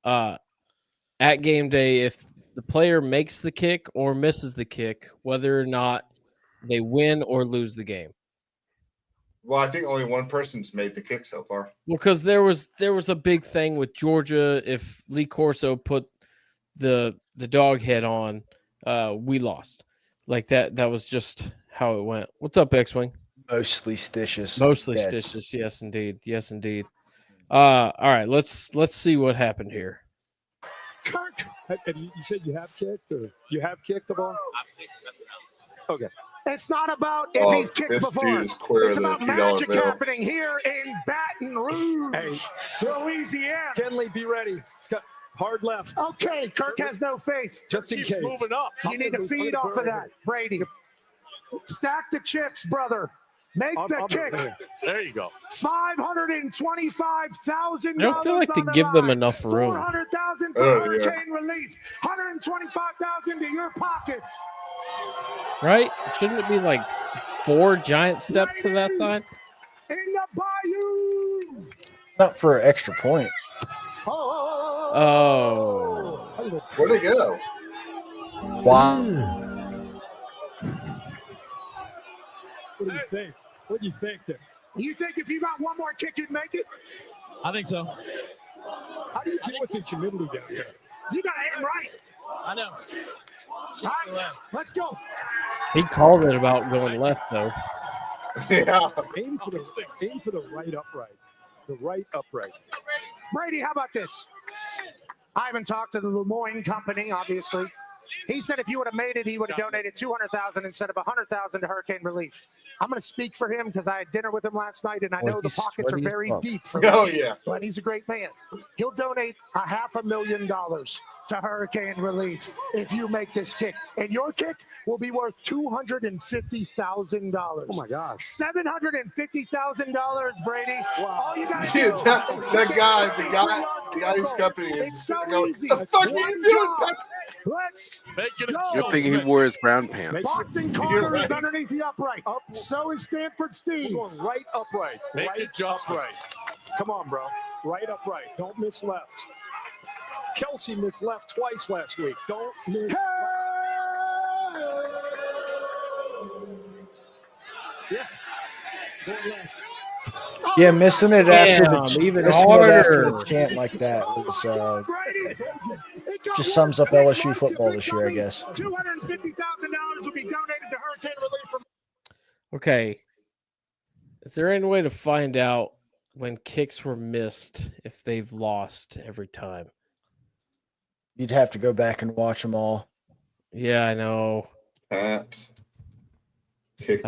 at game day, if the player makes the kick or misses the kick, whether or not they win or lose the game. Well, I think only one person's made the kick so far. Well, because there was a big thing with Georgia. If Lee Corso put the dog head on, we lost. Like that was just how it went. What's up, X-Wing? Mostly stitious. Stitious. Yes, indeed. Yes, indeed. All right, let's see what happened here. Kirk, you said you have kicked or you have kicked the ball? Okay. It's not about if he's kicked before. It's about magic happening here in Baton Rouge, Louisiana. Kenley, be ready. It's got hard left. Okay, Kirk has no faith. Just in case. Moving up. You need to feed off of that, Brady. Stack the chips, brother. Make the kick. There you go. $525,000. I don't feel like they give them enough room. $400,000 for hurricane relief. $125,000 to your pockets. Right? Shouldn't it be like 4 giant steps to that side? In the bayou. Not for an extra point. Oh. Where'd it go? Wow. What do you think? What do you think there? You think if you got one more kick, you'd make it? I think so. How do you deal with the humidity down here? You got to aim right. I know. All right, let's go. He called it about going left, though. Yeah. Aim for the right upright. The right upright. Brady, how about this? I haven't talked to the Lemoyne company, obviously. He said if you would have made it, he would have donated $200,000 instead of $100,000 to hurricane relief. I'm going to speak for him because I had dinner with him last night, and I know the pockets are very deep for him. Oh, yeah. But he's a great man. He'll donate $500,000 to hurricane relief if you make this kick. And your kick will be worth $250,000. Oh my God. $750,000, Brady. Wow. All you got to Dude, do that is guy, kick the a guy 53-yard whose field company goal. is It's so going, easy. what the fuck are One you doing? job. Let's Good thing he wore his brown pants. Boston You're Carter is right. underneath the upright. So is Stanford Steve. We're going right upright. Make right the adjustment. upright. Come on, bro. Right upright. Don't miss left. Kelsey missed left twice last week. Don't miss left. Yeah. Going left. Yeah, missing it after the even missing it after the harder. chant like that was just sums up LSU football this year, I guess. $250,000 will be donated to hurricane relief from. Okay. Is there any way to find out when kicks were missed if they've lost every time? You'd have to go back and watch them all. Yeah, I know. I'd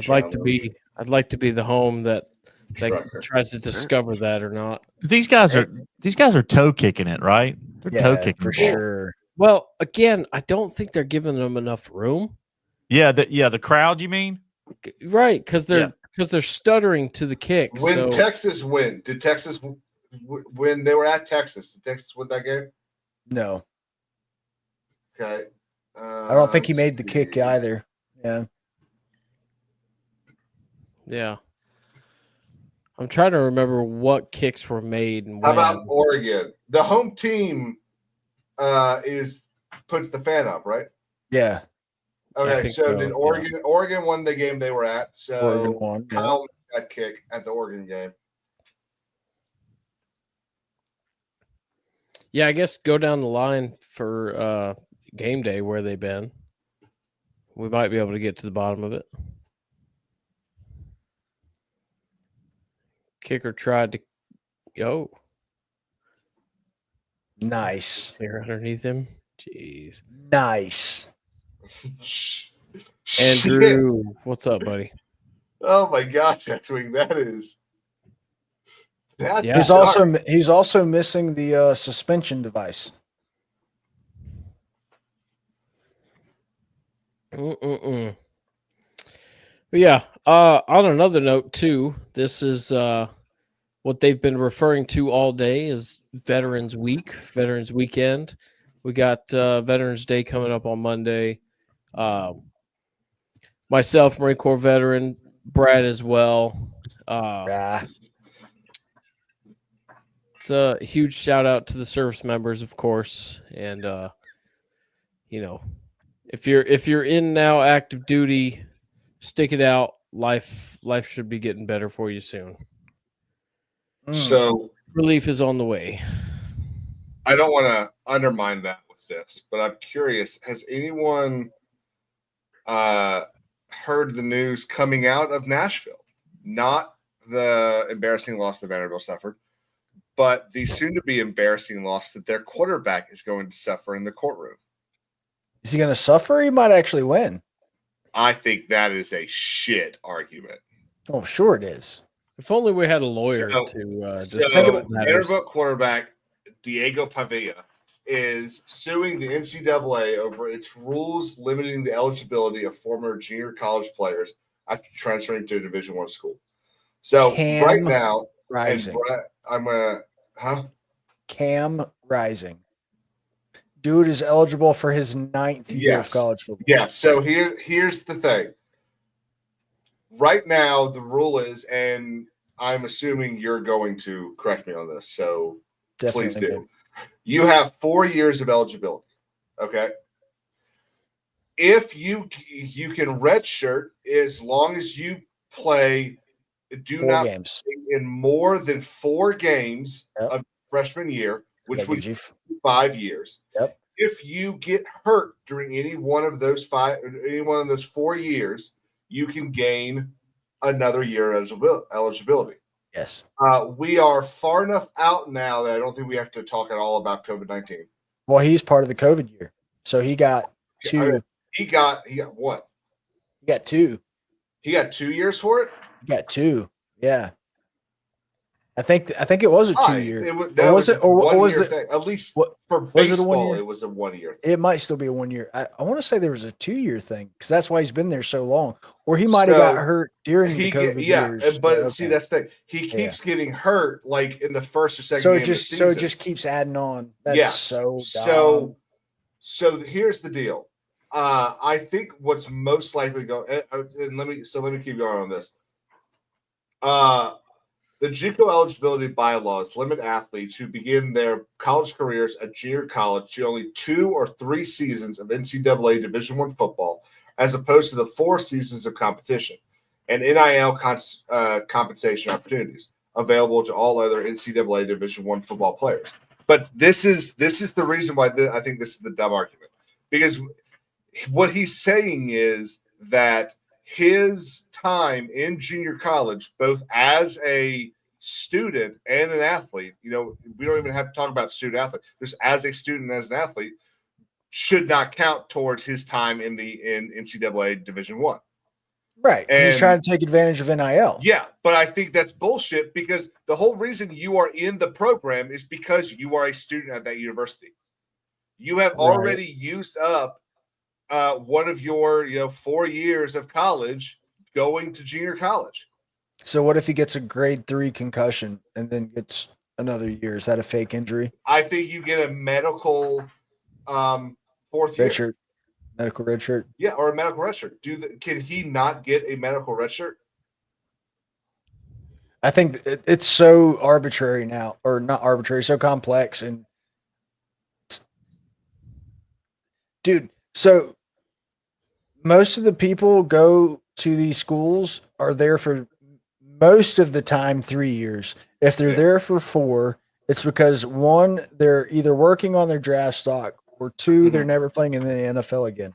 like to be the home that Striker. tries to discover that or not. These guys are toe kicking it, right? They're toe kicking for the ball. sure. Well, again, I don't think they're giving them enough room. Yeah, the crowd, you mean? Right, because they're stuttering to the kick. When Texas win, did Texas when they were at Texas? Did Texas win that game? No, Okay. I don't think he made the kick either. Yeah. Yeah. I'm trying to remember what kicks were made and How when. about Oregon? The home team puts the fan up, right? Yeah. Okay, so did Oregon won the game they were at? So Oregon won. Yeah. Kyle made that kick at the Oregon game. Yeah, I guess go down the line for game day where they've been. We might be able to get to the bottom of it. Kicker tried to Nice. Clear underneath him. Jeez. Nice. Andrew, what's up, buddy? Oh my gosh, X-Wing, that is. He's also missing the suspension device. But yeah. On another note, too, this is what they've been referring to all day is Veterans Week, Veterans Weekend. We got Veterans Day coming up on Monday. Myself, Marine Corps veteran, Brad as well. It's a huge shout out to the service members, of course, and if you're in now active duty, stick it out. Life should be getting better for you soon. So relief is on the way. I don't want to undermine that with this, but I'm curious: has anyone heard the news coming out of Nashville? Not the embarrassing loss that Vanderbilt suffered, but the soon-to-be embarrassing loss that their quarterback is going to suffer in the courtroom. Is he going to suffer? He might actually win. I think that is a shit argument. Oh, sure it is. If only we had a lawyer to think about Vanderbilt quarterback Diego Pavia is suing the NCAA over its rules limiting the eligibility of former junior college players after transferring to a Division I school. So right now, Rising. Cam Rising. Dude is eligible for his 9th year of college football. Yeah. So here's the thing. Right now, the rule is, and I'm assuming you're going to correct me on this, so please do. You have 4 years of eligibility. Okay. If you can redshirt as long as you play, not play in more than 4 games of freshman year, which would be 5 years. Yep. If you get hurt during any one of those 4 years, you can gain another year of eligibility. Yes. We are far enough out now that I don't think we have to talk at all about COVID-19. Well, he's part of the COVID year. So he got 2. He got what? He got 2. He got 2 years for it? He got 2. Yeah. I think it was a 2 year. Or was it a 1 year thing? At least for baseball, it was a 1 year thing. It might still be a 1 year. I want to say there was a 2 year thing because that's why he's been there so long. Or he might have got hurt during the COVID years. But see, that's the thing. He keeps getting hurt like in the first or second so game it just of the season. so it just keeps adding on. That's so so here's the deal. I think what's most likely going, and let me keep going on this. The JUCO eligibility bylaws limit athletes who begin their college careers at junior college to only 2 or 3 seasons of NCAA Division I football, as opposed to the 4 seasons of competition, and NIL compensation opportunities available to all other NCAA Division I football players. But this is the reason why I think this is the dumb argument, because what he's saying is that his time in junior college, both as a student and an athlete, we don't even have to talk about student athlete, just as a student and as an athlete, should not count towards his time in NCAA Division I. Right. He's trying to take advantage of NIL. Yeah, but I think that's bullshit, because the whole reason you are in the program is because you are a student at that university. You have already used up one of your 4 years of college going to junior college. So what if he gets a grade 3 concussion and then gets another year? Is that a fake injury? I think you get a medical fourth year. Redshirt. Medical red shirt. Yeah, or a medical red shirt. Can he not get a medical red shirt? I think it's so arbitrary now, or not arbitrary, so complex. And dude, so most of the people go to these schools are there for most of the time 3 years. If they're there for 4, it's because 1, they're either working on their draft stock, or 2, they're never playing in the NFL again.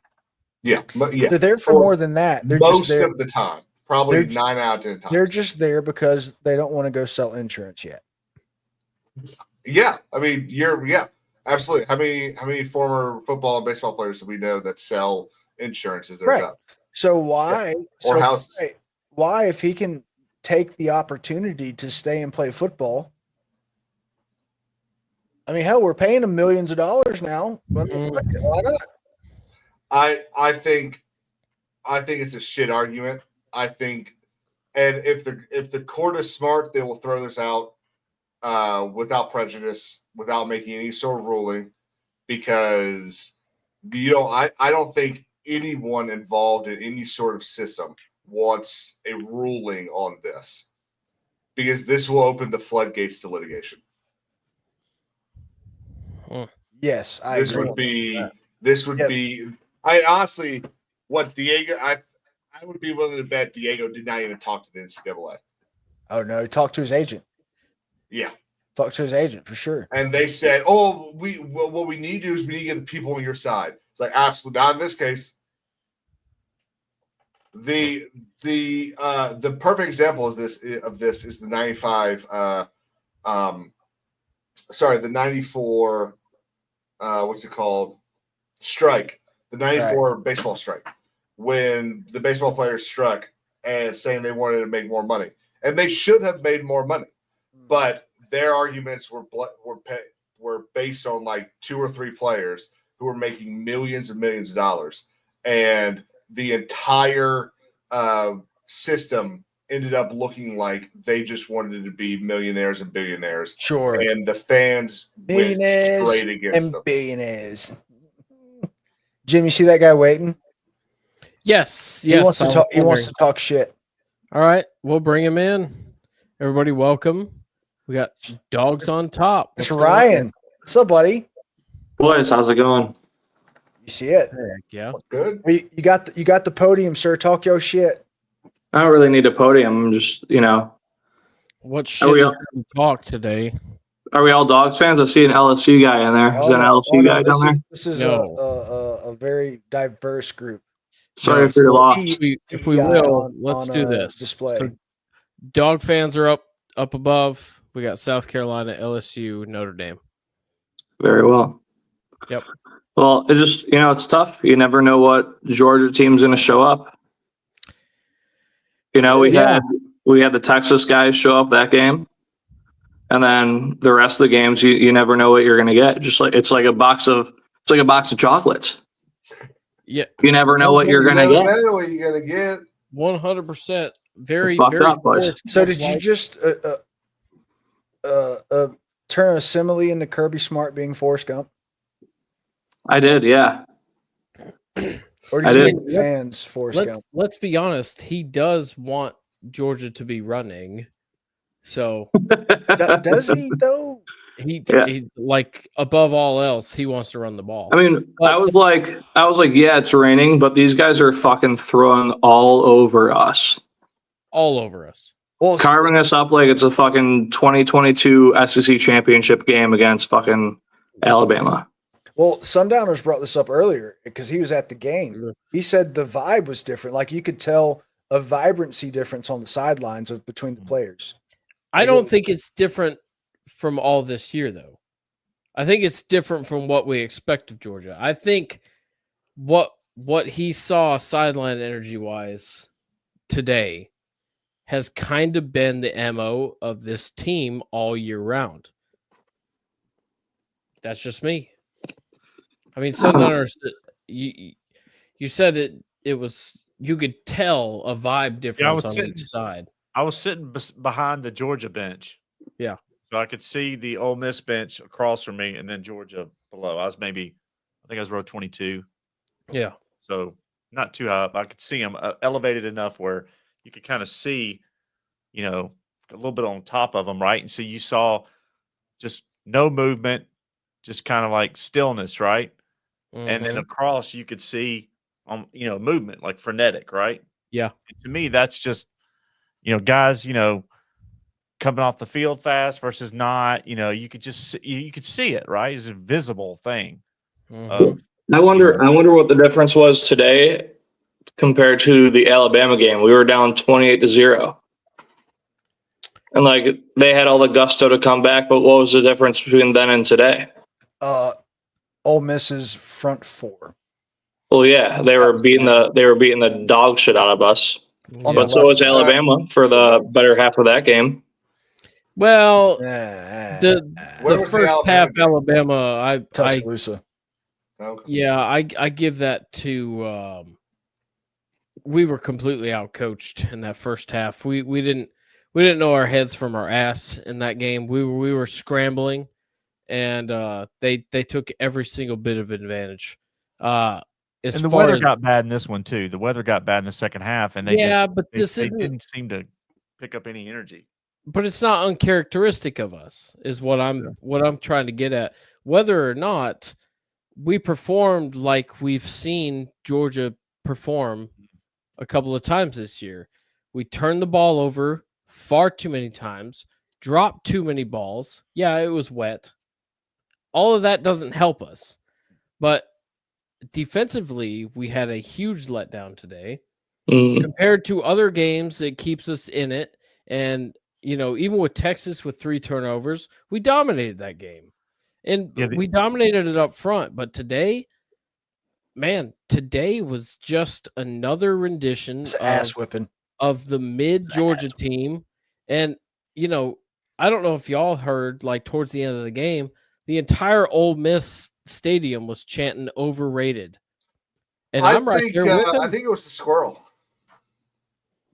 Yeah, They're there for more than that. They're most just there of the time, probably 9 out of 10 times. They're just there because they don't want to go sell insurance yet. Yeah, I mean, absolutely. How many former football and baseball players do we know that sell insurance as their job? So why? Or houses? Why, if he can take the opportunity to stay and play football? I mean, hell, we're paying him millions of dollars now. Why not? I think it's a shit argument. I think, and if the court is smart, they will throw this out without prejudice, without making any sort of ruling, because I don't think anyone involved in any sort of system wants a ruling on this, because this will open the floodgates to litigation. Yes, this would be. I honestly, what Diego, I would be willing to bet Diego did not even talk to the NCAA. Oh no, he talked to his agent. Yeah, talked to his agent for sure. And they said, "Oh, what we need to do is we need to get the people on your side." It's like, absolutely not in this case. The perfect example of this is the 95. The 94. What's it called? Strike. The 94 baseball strike, when the baseball players struck and saying they wanted to make more money, and they should have made more money, but their arguments were based on like 2 or 3 players who were making millions and millions of dollars, and the entire system ended up looking like they just wanted to be millionaires and billionaires. Sure. And the fans went straight against them. Billionaires. Jim, you see that guy waiting? Yes. He wants to talk. He wants to talk shit. All right, we'll bring him in. Everybody, welcome. We got dogs on top. It's Ryan. What's up, buddy? Boys, how's it going? You see it? Yeah. Good. You got the podium, sir. Talk your shit. I don't really need a podium. I'm just, What shit is the talk today? Are we all Dogs fans? I see an LSU guy in there. Is that an LSU guy down there? This is a very diverse group. Sorry for your loss. If we will, let's do this. Display. So, dog fans are up above. We got South Carolina, LSU, Notre Dame. Very well. Yep. Well, it just, it's tough. You never know what Georgia team's going to show up. We had the Texas guys show up that game. and then the rest of the games you never know what you're going to get. Just like it's like a box of chocolates. Yeah, you never know what you're going to get. Know what you're gonna get. 100%. Very, fucked very. up, boys. So did you just turn a simile into Kirby Smart being Forrest Gump? I did, yeah. Or did you make fans Forrest Gump? Let's be honest. He does want Georgia to be running. So does he though? He like above all else, he wants to run the ball. I mean, I was like, yeah, it's raining, but these guys are fucking throwing all over us. All over us. Well, carving us up like it's a fucking 2022 SEC championship game against fucking Alabama. Well, Sundowners brought this up earlier because he was at the game. He said the vibe was different. Like you could tell a vibrancy difference on the sidelines between the players. I don't think it's different from all this year, though. I think it's different from what we expect of Georgia. I think what he saw sideline energy-wise today has kind of been the MO of this team all year round. That's just me. I mean, Sundowners, you said it was, you could tell a vibe difference on each side. I was sitting behind the Georgia bench. Yeah. So I could see the Ole Miss bench across from me and then Georgia below. I think I was row 22. Yeah. So not too high up. I could see them elevated enough where you could kind of see, a little bit on top of them, right? And so you saw just no movement, just kind of like stillness, right? Mm-hmm. And then across you could see, movement, like frenetic, right? Yeah. And to me, that's just, guys, coming off the field fast versus not, you could just you could see it, right? It's a visible thing. I wonder what the difference was today compared to the Alabama game. We were down 28-0. And like they had all the gusto to come back, but what was the difference between then and today? Ole Miss's front four. Well, yeah, they were beating the dog shit out of us. But so was Alabama for the better half of that game. Well, the first half Alabama, Tuscaloosa. I give that to we were completely outcoached in that first half. We didn't know our heads from our ass in that game. We were scrambling, and they took every single bit of advantage. And the weather got bad in this one too. The weather got bad in the second half, and they didn't seem to pick up any energy. But it's not uncharacteristic of us, is what I'm trying to get at. Whether or not we performed like we've seen Georgia perform a couple of times this year. We turned the ball over far too many times, dropped too many balls. Yeah, it was wet. All of that doesn't help us. But defensively, we had a huge letdown today. Compared to other games, it keeps us in it. And, even with Texas with 3 turnovers, we dominated that game. And we dominated it up front. But today was just another rendition ass whipping of the mid-Georgia team. And, I don't know if y'all heard, like, towards the end of the game, the entire Ole Miss stadium was chanting overrated. And I'm right there with them. I think it was the squirrel.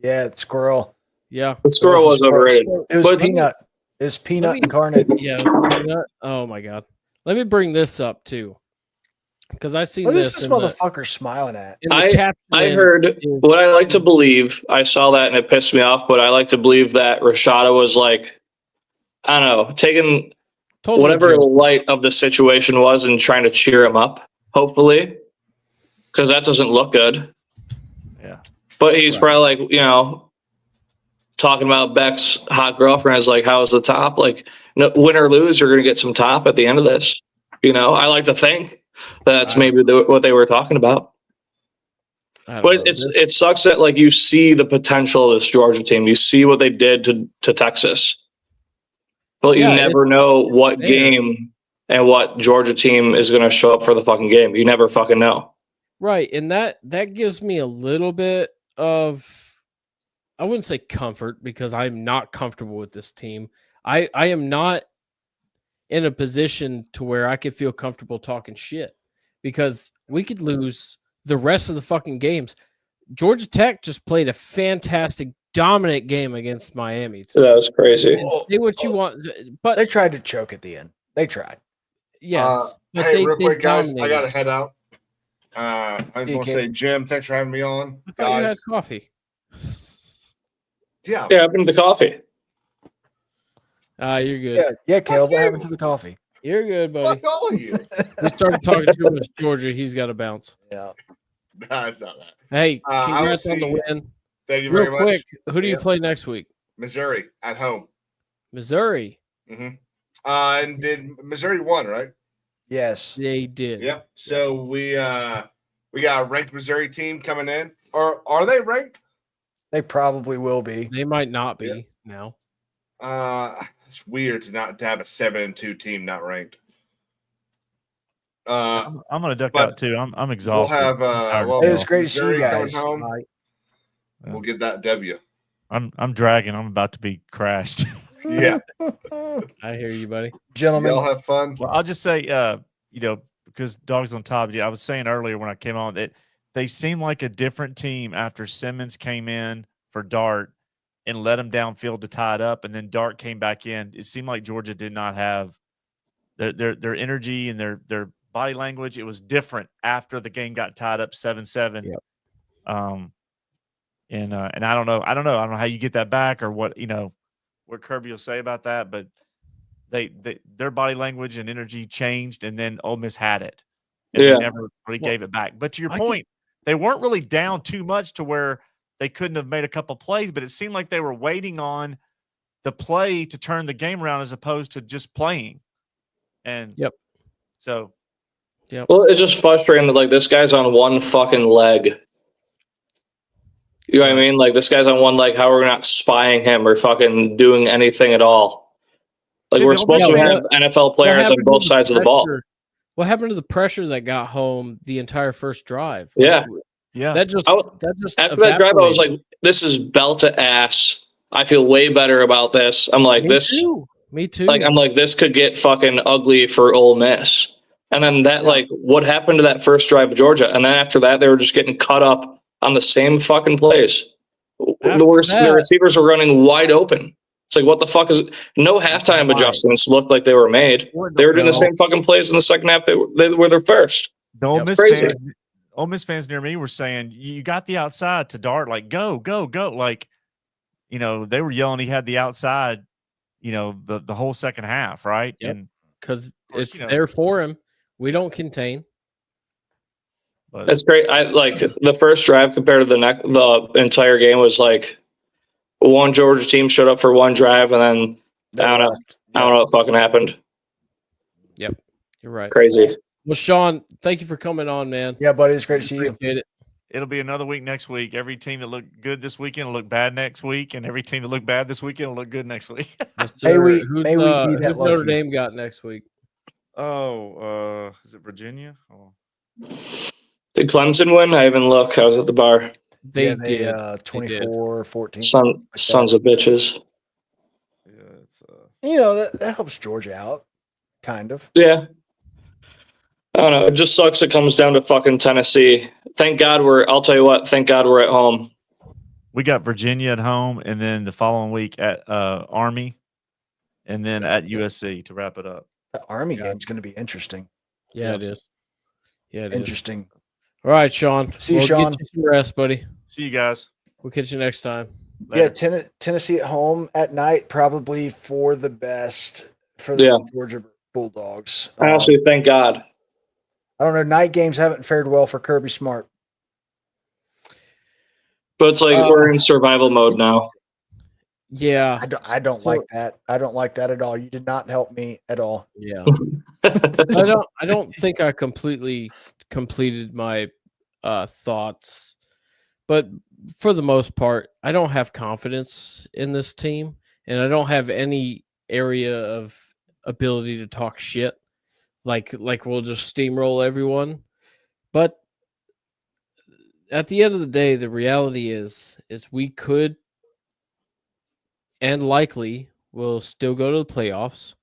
Yeah, the squirrel. Yeah. The squirrel was overrated. It was Peanut. It's Peanut incarnate. Yeah, Peanut. Oh, my God. Let me bring this up, too. Because I seen what this. What is this motherfucker smiling at? I heard what I like to believe. I saw that and it pissed me off, but I like to believe that Rashada was like, I don't know, taking whatever light of the situation was and trying to cheer him up, hopefully, because that doesn't look good. Yeah. But he's probably like, talking about Beck's hot girlfriend is like, how's the top? Like, win or lose, you're going to get some top at the end of this. I like to think that's maybe what they were talking about. But it sucks that like you see the potential of this Georgia team. You see what they did to Texas. But you never know what game and what Georgia team is going to show up for the fucking game. You never fucking know. Right. And that gives me a little bit of, I wouldn't say comfort because I'm not comfortable with this team. I am not in a position to where I could feel comfortable talking shit because we could lose the rest of the fucking games. Georgia Tech just played a fantastic, dominant game against Miami. That was crazy. Say what you want, but they tried to choke at the end. They tried. Yes. But hey, real quick, guys, dominated. I got to head out. I just want to say, Jim, thanks for having me on. I thought you had coffee. Yeah. Yeah, I've been to coffee. You're good. Yeah, Caleb, what happened to the coffee? You're good, buddy. Fuck all of you. We started talking too much Georgia. He's got to bounce. Yeah. No, it's not that. Hey, congrats on the win. Thank you Real very much. quick, who do you play next week? Missouri at home. Missouri. Mm-hmm. And did Missouri won, right? Yes, they did. Yep. So we got a ranked Missouri team coming in. Or are they ranked? They probably will be. They might not be now. It's weird to have a 7-2 team not ranked. I'm gonna duck out too. I'm exhausted. We'll have it was great to see you Missouri guys. coming home. We'll get that W. I'm dragging. I'm about to be crashed. Yeah. I hear you, buddy. Gentlemen, y'all have fun. Well, I'll just say, because Dogs on Top, I was saying earlier when I came on that they seem like a different team after Simmons came in for Dart and let him downfield to tie it up, and then Dart came back in. It seemed like Georgia did not have their energy and their body language. It was different after the game got tied up 7-7. Yep. And I don't know how you get that back or what what Kirby will say about that, but their body language and energy changed, and then Ole Miss had it, and they never really gave it back. But to your point, they weren't really down too much to where they couldn't have made a couple plays, but it seemed like they were waiting on the play to turn the game around as opposed to just playing. And well, it's just frustrating that like this guy's on one fucking leg. You know what I mean? Like this guy's on one leg. How are we not spying him or fucking doing anything at all? Like we're supposed to have NFL players on both sides of the ball. What happened to the pressure that got home the entire first drive? Yeah. That just after that drive, I was like, this is belt to ass. I feel way better about this. I'm like, Me too. Like, I'm like, this could get fucking ugly for Ole Miss. And then what happened to that first drive of Georgia? And then after that, they were just getting cut up on the same fucking plays. The receivers were running wide open. It's like, what the fuck is it? No halftime adjustments looked like they were made. They were doing the same fucking plays in the second half. They were their first. The Ole Miss fans near me were saying, you got the outside to Dart, like, go. Like, they were yelling he had the outside, the whole second half, right? Yep. And because it's there for him. We don't contain. But that's great. I like the first drive compared to the entire game was like one Georgia team showed up for one drive, and then I don't know what fucking happened. Yep, you're right. Crazy. Well, Sean, thank you for coming on, man. Yeah, buddy, it's great to see you. It'll be another week next week. Every team that looked good this weekend will look bad next week, and every team that looked bad this weekend will look good next week. May we be who's that Notre lucky. Dame got next week? Is it Virginia? Did Clemson win? I even look. I was at the bar. They did. 24-14. Sons of bitches. That helps Georgia out, kind of. Yeah. I don't know. It just sucks. It comes down to fucking Tennessee. Thank God I'll tell you what. Thank God we're at home. We got Virginia at home, and then the following week at Army, and then at USC to wrap it up. The Army game's going to be interesting. Yeah, it is. Yeah, it is. Interesting. All right, Sean. See you, Sean. Get you some rest, buddy. See you guys. We'll catch you next time. Later. Yeah, Tennessee at home at night, probably for the best for the Georgia Bulldogs. Honestly, thank God. I don't know. Night games haven't fared well for Kirby Smart. But it's like we're in survival mode now. Yeah. I don't like that. I don't like that at all. You did not help me at all. Yeah. I don't think I completely completed my thoughts. But for the most part, I don't have confidence in this team, and I don't have any area of ability to talk shit. Like we'll just steamroll everyone. But at the end of the day, the reality is we could and likely We'll still go to the playoffs.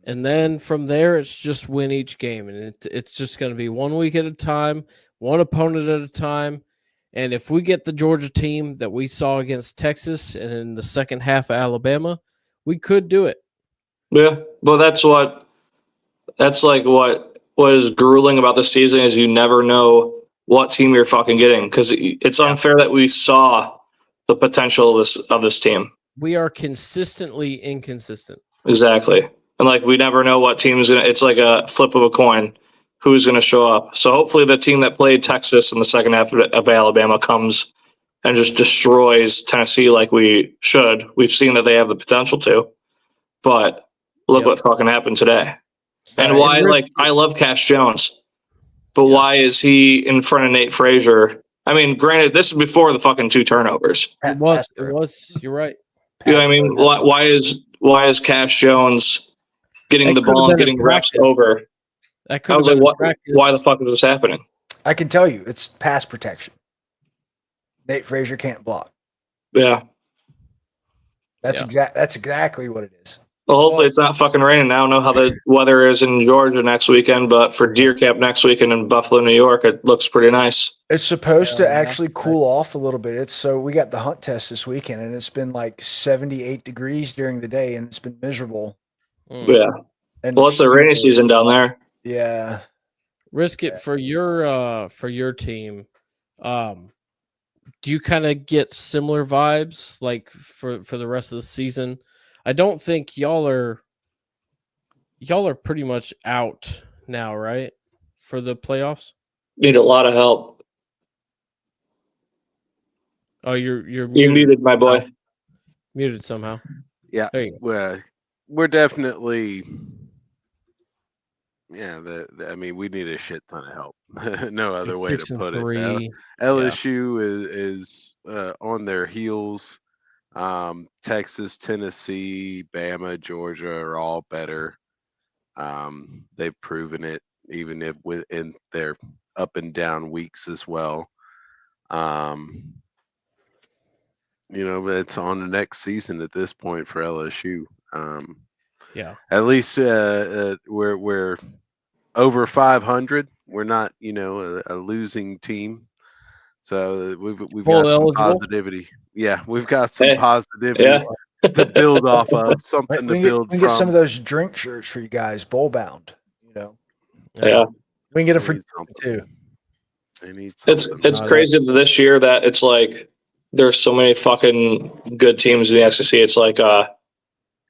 And then from there, it's just win each game. And it's just going to be 1 week at a time, one opponent at a time. And if we get the Georgia team that we saw against Texas and in the second half of Alabama, we could do it. Yeah. Well, that's like what is grueling about the season is you never know what team you're fucking getting because it's unfair that we saw the potential of this team. We are consistently inconsistent. Exactly. And like we never know what team is gonna. It's like a flip of a coin, who's gonna show up. So hopefully the team that played Texas in the second half of Alabama comes and just destroys Tennessee like we should. We've seen that they have the potential to, but look what fucking happened today. And why? Like I love Cash Jones, but why is he in front of Nate Frazier? I mean, granted, this is before the fucking 2 turnovers. It was. You're right. You know what I mean? Why is Cash Jones getting the ball and getting reps over? I was like, why the fuck is this happening? I can tell you, it's pass protection. Nate Frazier can't block. Yeah. That's exactly what it is. Well, hopefully it's not fucking raining. I don't know how the weather is in Georgia next weekend, but for Deer Camp next weekend in Buffalo, New York, it looks pretty nice. It's supposed to actually cool off a little bit. So we got the hunt test this weekend, and it's been like 78 degrees during the day, and it's been miserable. Yeah. And well, it's the rainy season down there. Yeah. Risk it for your team. Do you kind of get similar vibes like for the rest of the season? I don't think y'all are pretty much out now, right? For the playoffs? Need a lot of help. Oh, you're muted, my boy. Muted somehow. Yeah. We're definitely I mean, we need a shit ton of help. No other way to put it. LSU is on their heels. Texas, Tennessee, Bama, Georgia are all better. They've proven it, even if within their up and down weeks as well. But it's on the next season at this point for LSU. At least we're over 500. We're not, a losing team. So we've got some positivity. Yeah, we've got some positivity to build off of. Something to build from. We can get some of those drink shirts for you guys, bowl bound. Yeah, we can get them for too. It's crazy this year that it's like there's so many fucking good teams in the SEC. It's like I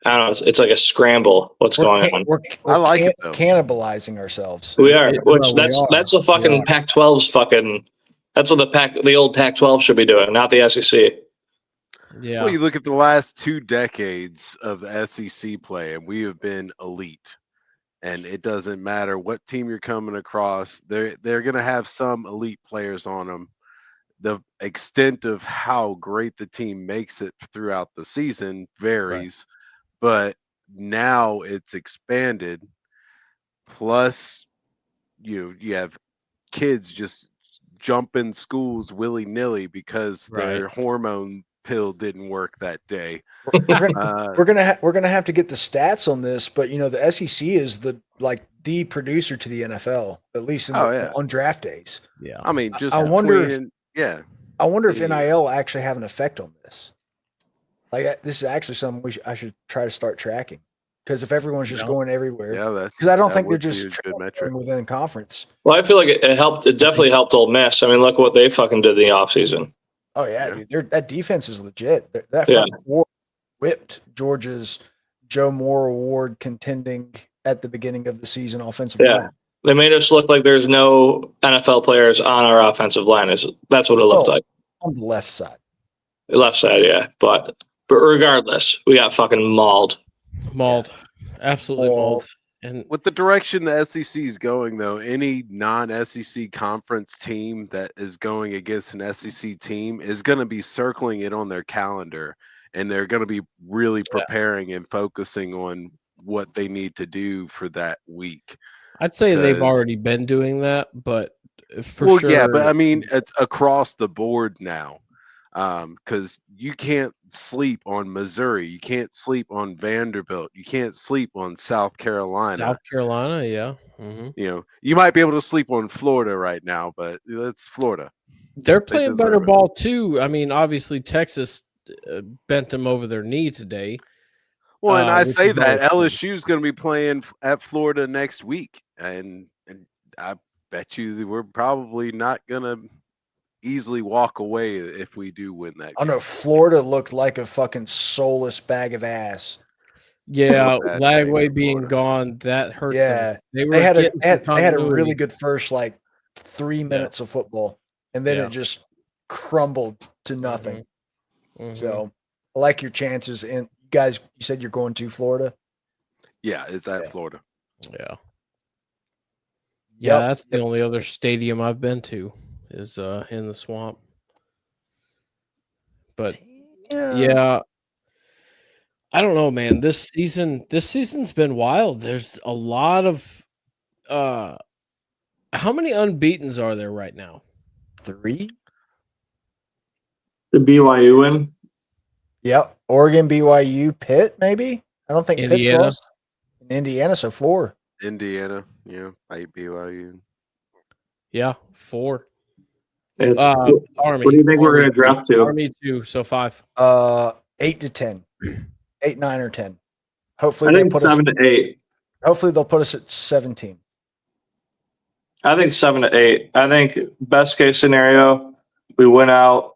don't know. It's like a scramble. What's going on? I like it though. Cannibalizing ourselves. We are. That's the fucking Pac-12's fucking. That's what the old Pac-12 should be doing, not the SEC. Yeah. Well, you look at the last 2 decades of the SEC play, and we have been elite. And it doesn't matter what team you're coming across; they're going to have some elite players on them. The extent of how great the team makes it throughout the season varies, but now it's expanded. Plus, you have kids just jumping schools willy-nilly because their hormone pill didn't work that day. We're gonna have to get the stats on this, but the SEC is the producer to the NFL, at least on draft days. Yeah, I mean, I wonder if NIL actually have an effect on this. This is actually something I should try to start tracking, because if everyone's just going everywhere, because I don't think they're just traveling within conference. Well, I feel like it helped. It definitely helped Ole Miss. I mean, look what they fucking did in the offseason. Oh yeah, dude, that defense is legit. That front four whipped Georgia's Joe Moore Award contending at the beginning of the season offensive line. They made us look like there's no NFL players on our offensive line. That's what it looked like on the left side. The left side, yeah. But regardless, we got fucking mauled. Absolutely mauled. And with the direction the SEC is going, though, any non-SEC conference team that is going against an SEC team is going to be circling it on their calendar, and they're going to be really preparing and focusing on what they need to do for that week. I'd say they've already been doing that, but for sure. Yeah, but I mean, it's across the board now. because you can't sleep on Missouri, you can't sleep on Vanderbilt, you can't sleep on South Carolina. South Carolina, yeah. Mm-hmm. You know, you might be able to sleep on Florida right now, but it's Florida. They're playing better ball too. I mean, obviously Texas bent them over their knee today. Well, and I say that LSU is going to be playing at Florida next week, and I bet you we're probably not going to easily walk away if we do win that. I know Florida looked like a fucking soulless bag of ass. Yeah, Lagway being gone, that hurts them. They had a really good first 3 minutes of football, and then it just crumbled to nothing. Mm-hmm. So I like your chances. And guys, you said you're going to Florida? Yeah, it's at Florida. Yeah. Yeah, that's the only other stadium I've been to is in the Swamp. But yeah, I don't know, man. This season's been wild. There's a lot of how many unbeatens are there right now? 3. The BYU win. Yep. Oregon, BYU, Pitt, maybe. I don't think Indiana. Pitt's lost. In Indiana, so 4. Indiana, yeah, BYU. Yeah, 4. It's Army. What do you think we're going to drop to? Army 2, so 5. 8 to 10. 8, 9, or 10. Hopefully, I think 7 to 8. Hopefully, they'll put us at 17. I think 7 to 8. I think best case scenario, we win out.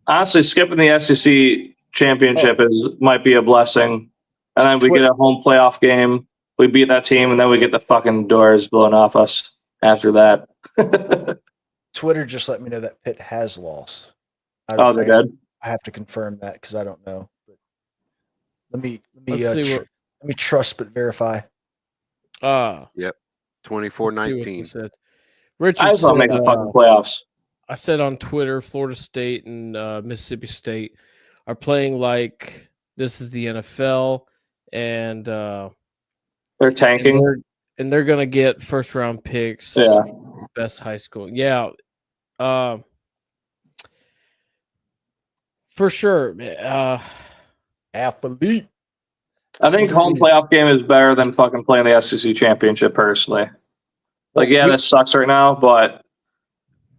Honestly, skipping the SEC championship might be a blessing, and then we get a home playoff game. We beat that team, and then we get the fucking doors blown off us after that. Twitter just let me know that Pitt has lost. They did. I have to confirm that because I don't know. But let me trust but verify. Yep. 24-19. Richard I just want to make the fucking playoffs. I said on Twitter, Florida State and Mississippi State are playing like this is the NFL, and they're tanking, and they're gonna get first round picks. Yeah, best high school. Yeah, for sure. Athlete. I think home playoff game is better than fucking playing the SEC championship. Personally, this sucks right now, but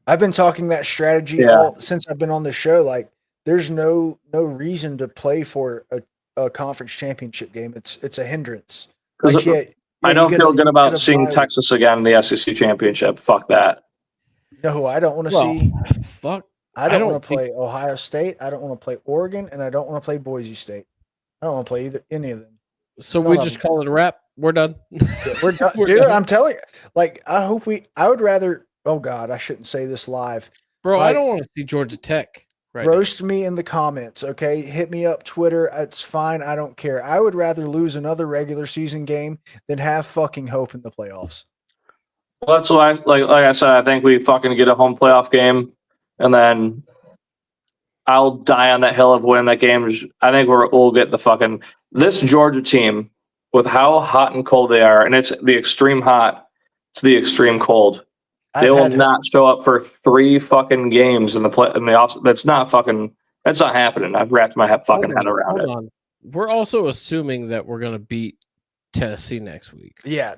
I've been talking that strategy since I've been on the show. Like, there's no reason to play for a conference championship game. It's a hindrance. I don't feel good about seeing Texas again in the SEC championship. Fuck that. You know who I don't want to see? Fuck. I don't want to play Ohio State. I don't want to play Oregon, and I don't want to play Boise State. I don't want to play any of them. So we just call it a wrap. We're done. We're done. Dude, I'm telling you. Like, I would rather. Oh God, I shouldn't say this live, bro. I don't want to see Georgia Tech. Roast me in the comments, okay? Hit me up, Twitter. It's fine. I don't care. I would rather lose another regular season game than have fucking hope in the playoffs. Well, that's why, like I said, I think we fucking get a home playoff game, and then I'll die on that hill of winning that game. I think we'll get the fucking this Georgia team with how hot and cold they are, and it's the extreme hot to the extreme cold. They will not show up for 3 fucking games in the off. That's not happening. I've wrapped my fucking head around it. We're also assuming that we're gonna beat Tennessee next week. Yeah.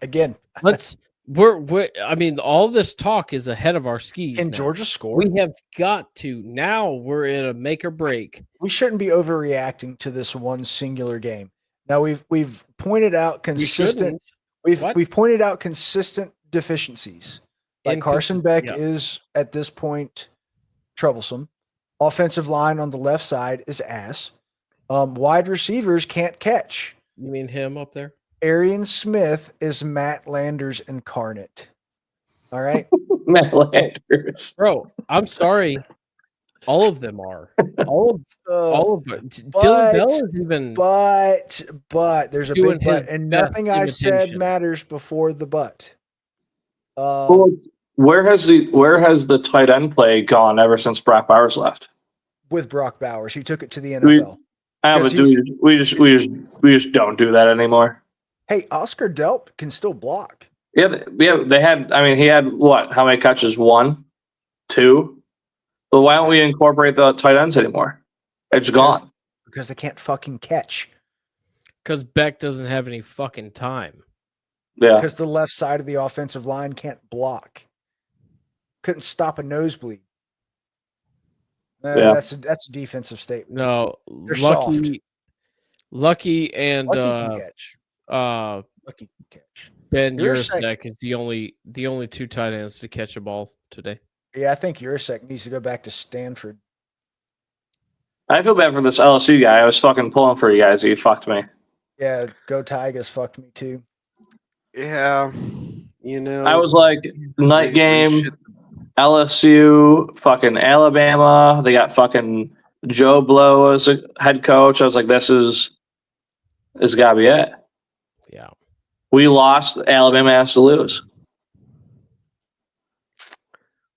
Again, I mean, all this talk is ahead of our skis. Can Georgia score? We have got to. Now we're in a make or break. We shouldn't be overreacting to this one singular game. Now we've pointed out consistent. We've pointed out consistent deficiencies. Like Carson Beck is at this point troublesome. Offensive line on the left side is ass. Wide receivers can't catch. You mean him up there? Arian Smith is Matt Landers incarnate. All right. Matt Landers. Bro, I'm sorry. All of them are. All of them. Dylan Bell is even. But there's a big but, and nothing I said matters before the but. Where has the tight end play gone ever since Brock Bowers left? With Brock Bowers, he took it to the NFL. We just don't do that anymore. Hey, Oscar Delp can still block. Yeah. They had. I mean, he had what? How many catches? 1, 2. But why don't we incorporate the tight ends anymore? It's gone. Because they can't fucking catch. Because Beck doesn't have any fucking time. Yeah. Because the left side of the offensive line can't block. Couldn't stop a nosebleed. Yeah. That's a defensive statement. No, they're soft. Lucky and Lucky can catch. Lucky can catch. Ben Yurosek Yurosek is the only two tight ends to catch a ball today. Yeah, I think Yurosek needs to go back to Stanford. I feel bad for this LSU guy. I was fucking pulling for you guys. You fucked me. Yeah, go Tigers fucked me too. Yeah, you know. I was like, night game, LSU, fucking Alabama. They got fucking Joe Blow as a head coach. I was like, this got to be it. Yeah. We lost. Alabama has to lose.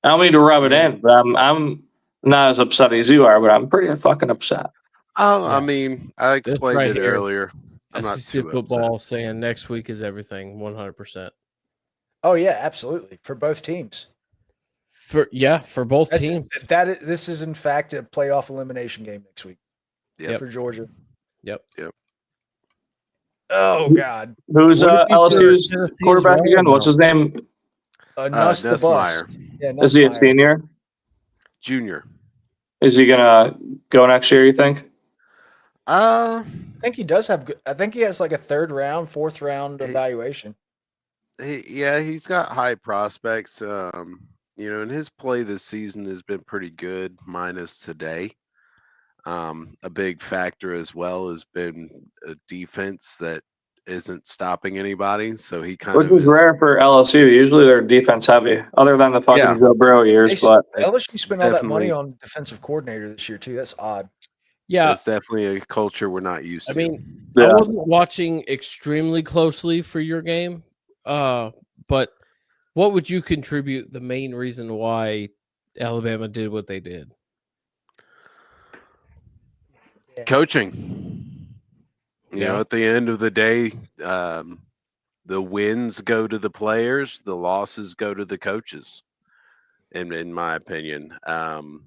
I don't mean to rub it in, but I'm not as upset as you are, but I'm pretty fucking upset. Oh, yeah. I mean, I explained right it here. earlier. I'm not SEC too football upset. saying next week is everything, 100%. Oh yeah, absolutely for both teams. For both teams. This is in fact a playoff elimination game next week. Yep. For Georgia. Yep. Oh God. Who's LSU's quarterback again? What's his name? Nuss the Bus. Yeah, is he a senior? Junior. Is he gonna go next year? You think? I think he does have. I think he has like a 3rd round, 4th round evaluation. He's got high prospects. And his play this season has been pretty good, minus today. A big factor as well has been a defense that isn't stopping anybody. So he which is rare for LSU. Usually they're defense heavy, other than the fucking Joe Burrow years. But LSU spent all that money on defensive coordinator this year too. That's odd. Yeah, that's definitely a culture we're not used to. I mean, I wasn't watching extremely closely for your game, but what would you contribute the main reason why Alabama did what they did? Coaching. You know, at the end of the day, the wins go to the players, the losses go to the coaches. In my opinion.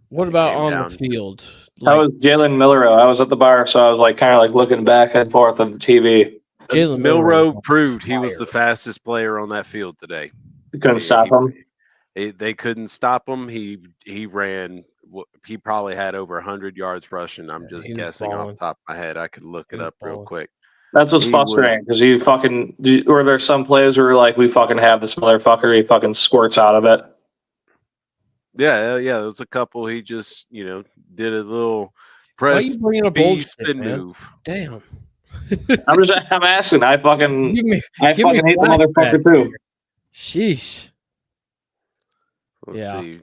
What about on the field? That was Jalen Milroe. I was at the bar, so I was like kind of like looking back and forth on the TV. Jalen Milroe proved he was the fastest player on that field today. You couldn't stop him. They couldn't stop him. He ran. He probably had over 100 yards rushing. I'm just guessing off the top of my head. I could look it up real quick. That's what's frustrating because or there's some players who are like, we fucking have this motherfucker. He fucking squirts out of it. Yeah. There was a couple. He just, did a little press spin move. Damn. I'm asking. I fucking hate the motherfucker too. Sheesh. Let's see.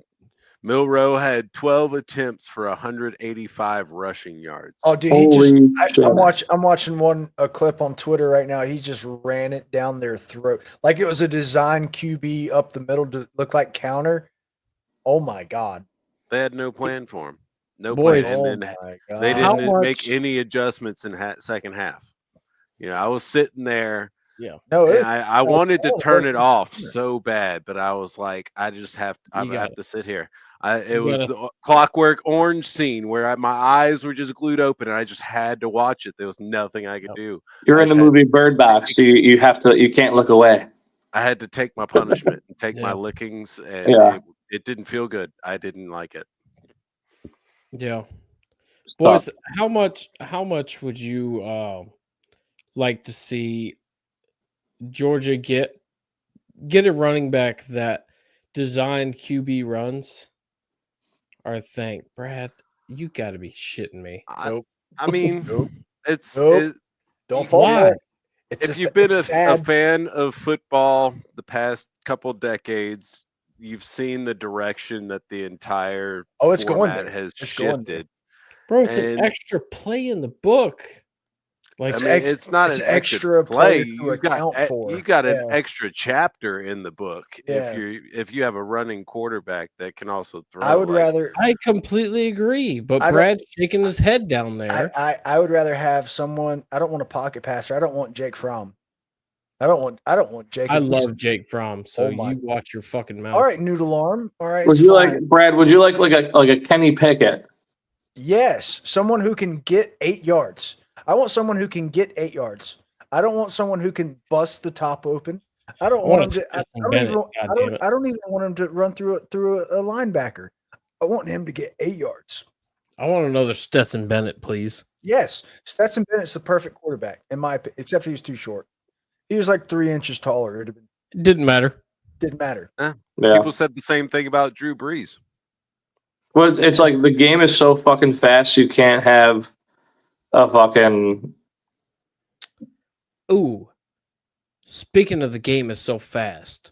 Milroe had 12 attempts for 185 rushing yards. Oh, dude, I'm watching a clip on Twitter right now. He just ran it down their throat like it was a design QB up the middle to look like counter. Oh my God. They had no plan for him. No Boys, plan. And they didn't make any adjustments in second half. I was sitting there. Yeah. No, I wanted to turn it off so bad, but I was like, I have to sit here. It was the Clockwork Orange scene where my eyes were just glued open and I just had to watch it. There was nothing I could do. You're in the movie Bird Box, so you can't look away. I had to take my punishment and take my lickings, and it didn't feel good. I didn't like it. Yeah. Boys, how much would you like to see Georgia get a running back that designed QB runs? Or think, Brad, you got to be shitting me. Nope. I mean, don't fall for it. If you've been a fan of football the past couple decades, you've seen the direction that the entire format has shifted. Bro, it's an extra play in the book. Like, it's not an extra play. You got an extra chapter in the book if you have a running quarterback that can also throw. I completely agree, but Brad's shaking his head down there. I would rather have someone. I don't want a pocket passer. I don't want Jake Fromm. I don't want Jake. I love Jake Fromm, so you watch your fucking mouth. All right, Noodle Arm. All right. Would you like, Brad? Would you like a Kenny Pickett? Yes, someone who can get 8 yards. I want someone who can get 8 yards. I don't want someone who can bust the top open. I don't want him to. I don't even want him to run through a linebacker. I want him to get 8 yards. I want another Stetson Bennett, please. Yes, Stetson Bennett's the perfect quarterback in my opinion, except he was too short. He was like 3 inches taller. It didn't matter. Didn't matter. People said the same thing about Drew Brees. Well, it's like the game is so fucking fast. You can't have a fucking. Ooh. Speaking of the game is so fast,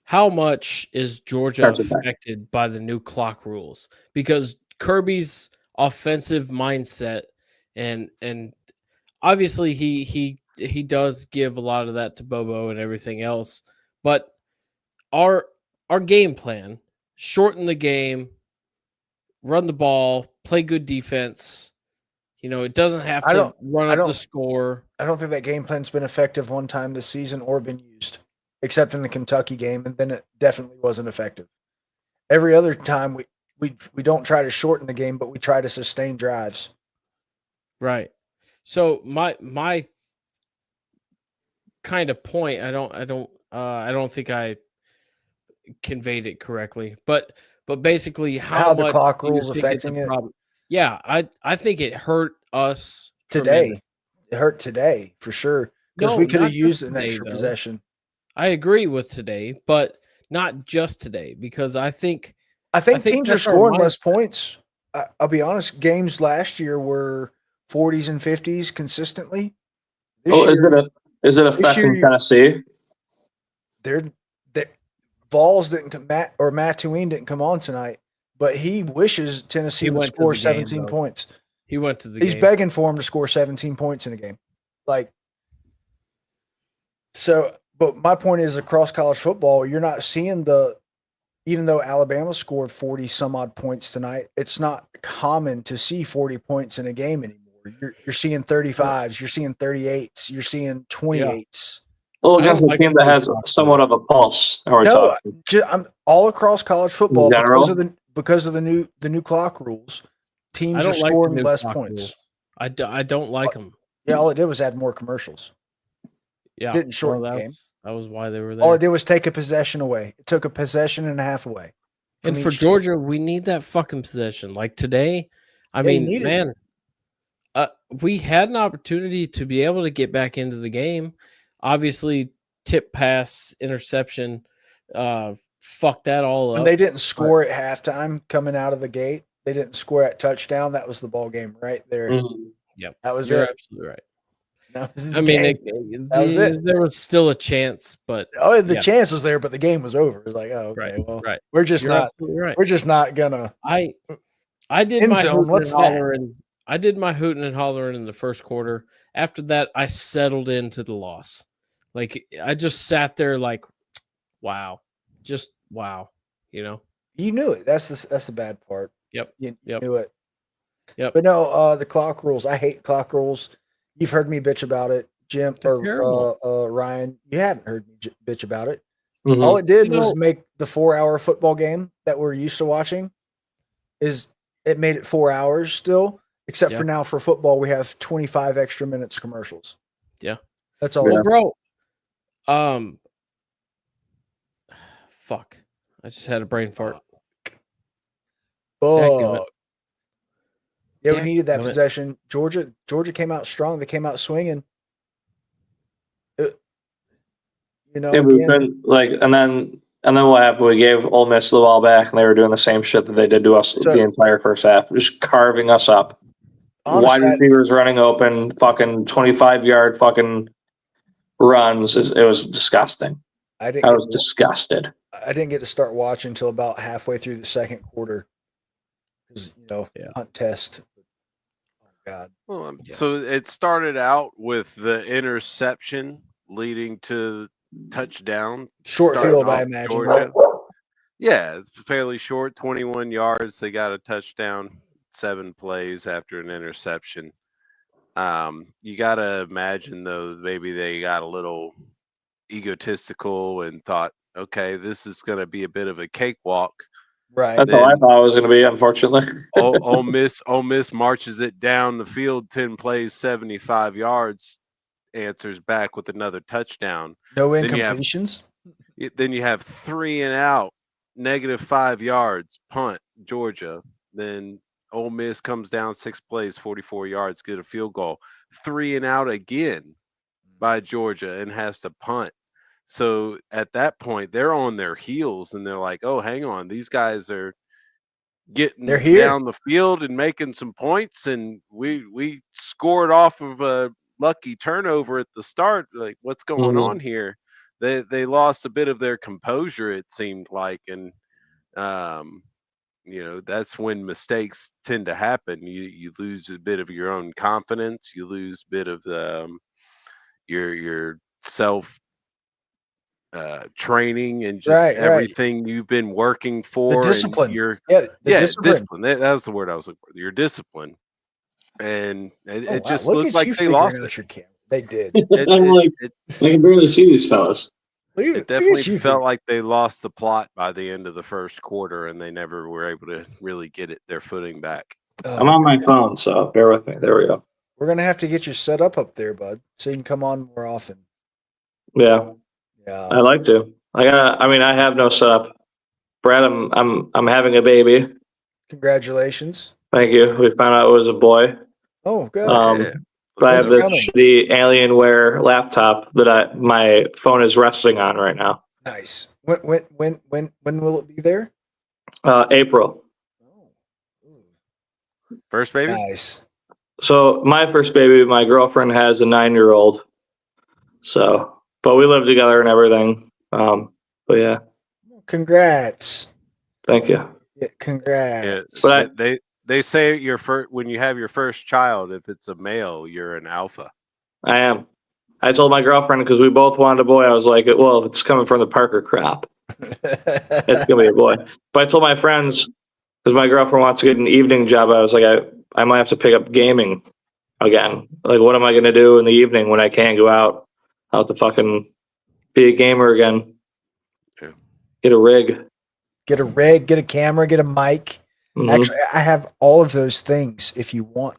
how much is Georgia affected by the new clock rules? Because Kirby's offensive mindset and obviously he does give a lot of that to Bobo and everything else, but our game plan, shorten the game, run the ball, play good defense. You know, it doesn't have to run up the score. I don't think that game plan's been effective one time this season or been used, except in the Kentucky game, and then it definitely wasn't effective. Every other time we don't try to shorten the game, but we try to sustain drives. Right. So my kind of point, I don't think I conveyed it correctly, but basically how the clock rules affecting it. Yeah, I think it hurt us today. It hurt today for sure because we could have used an extra possession. I agree with today, but not just today because I think teams are scoring less points. I'll be honest. Games last year were 40s and 50s consistently. Is it affecting Tennessee? Vols didn't come. Matt Tuine didn't come on tonight. But he wishes Tennessee would score 17 points. He went to the game. He's begging for him to score 17 points in a game. But my point is across college football, you're not seeing even though Alabama scored 40 some odd points tonight, it's not common to see 40 points in a game anymore. You're seeing 35s, you're seeing 38s, you're seeing 28s. Well, against a team that has somewhat of a pulse. I'm all across college football because of the new clock rules. Teams are scoring less points. I don't like them. Yeah, all it did was add more commercials. Yeah, didn't shorten the game. That was why they were there. All it did was take a possession away. It took a possession and a half away. And for Georgia, we need that fucking possession. Like today, we had an opportunity to be able to get back into the game. Obviously, tip pass, interception, fuck that all up. And they didn't score at halftime coming out of the gate. They didn't score at touchdown. That was the ball game right there. Mm-hmm. Yep, that was You're it. absolutely right. That was it. There was still a chance, but the chance was there, but the game was over. It was like, right. We're just not. Right. We're just not gonna. I did my hooting and hollering. I did my hooting and hollering in the first quarter. After that, I settled into the loss. Like I just sat there, like, wow, just wow. You knew it. That's the bad part. Yep. You knew it. Yep. But no, the clock rules. I hate clock rules. You've heard me bitch about it, Jim or Ryan. You haven't heard me bitch about it. Mm-hmm. All it did was make the 4-hour football game that we're used to watching. It made it 4 hours still, except for now for football we have 25 extra minutes of commercials. Yeah, that's all. Bro. Fuck! I just had a brain fart. Yeah, we needed that possession. Georgia came out strong. They came out swinging. It was been like, and then what happened? We gave Ole Miss the ball back, and they were doing the same shit that they did to us the entire first half, just carving us up. Wide receivers running open, fucking 25-yard fucking runs. It was disgusting. I was disgusted. I didn't get to start watching until about halfway through the second quarter. Because hunt test. God. Well, so it started out with the interception leading to touchdown. Short field, I imagine. Right? Yeah, it's fairly short, 21 yards. They got a touchdown, 7 plays after an interception. You got to imagine, though, maybe they got a little egotistical and thought, okay, this is going to be a bit of a cakewalk. Right. That's all I thought it was going to be, unfortunately. Ole Miss marches it down the field, 10 plays, 75 yards, answers back with another touchdown. No incompletions. Then you have 3 and out, -5 yards, punt, Georgia. Then Ole Miss comes down 6 plays, 44 yards, get a field goal. 3 and out again by Georgia and has to punt. So at that point, they're on their heels and they're like, oh, hang on, these guys are getting down the field and making some points, and we scored off of a lucky turnover at the start. Like, what's going on here? They lost a bit of their composure, it seemed like, and that's when mistakes tend to happen. You lose a bit of your own confidence, you lose a bit of your self training and just everything you've been working for. The discipline. And discipline. That was the word I was looking for. Your discipline. And it just looked like they lost it. They did. I can barely see these fellas. It definitely felt like they lost the plot by the end of the first quarter, and they never were able to really get their footing back. I'm on my phone, so bear with me. There we go. We're gonna have to get you set up there, bud, so you can come on more often. Yeah. I'd like to. I have no setup. Brad, I'm having a baby. Congratulations. Thank you. We found out it was a boy. Oh, good. But I have this shitty Alienware laptop that my phone is resting on right now. Nice. When will it be there? April. First baby? Nice. So my first baby, my girlfriend has a 9-year-old. So, but we live together and everything. But yeah. Congrats. Thank you. Yeah, congrats. Yeah, but they say when you have your first child, if it's a male, you're an alpha. I am. I told my girlfriend, because we both wanted a boy, I was like, well, if it's coming from the Parker crop, it's gonna be a boy. But I told my friends, because my girlfriend wants to get an evening job, I was like, I might have to pick up gaming again. Like, what am I gonna do in the evening when I can't go out to fucking be a gamer again? Yeah. Get a rig, get a camera, get a mic. Mm-hmm. Actually, I have all of those things if you want.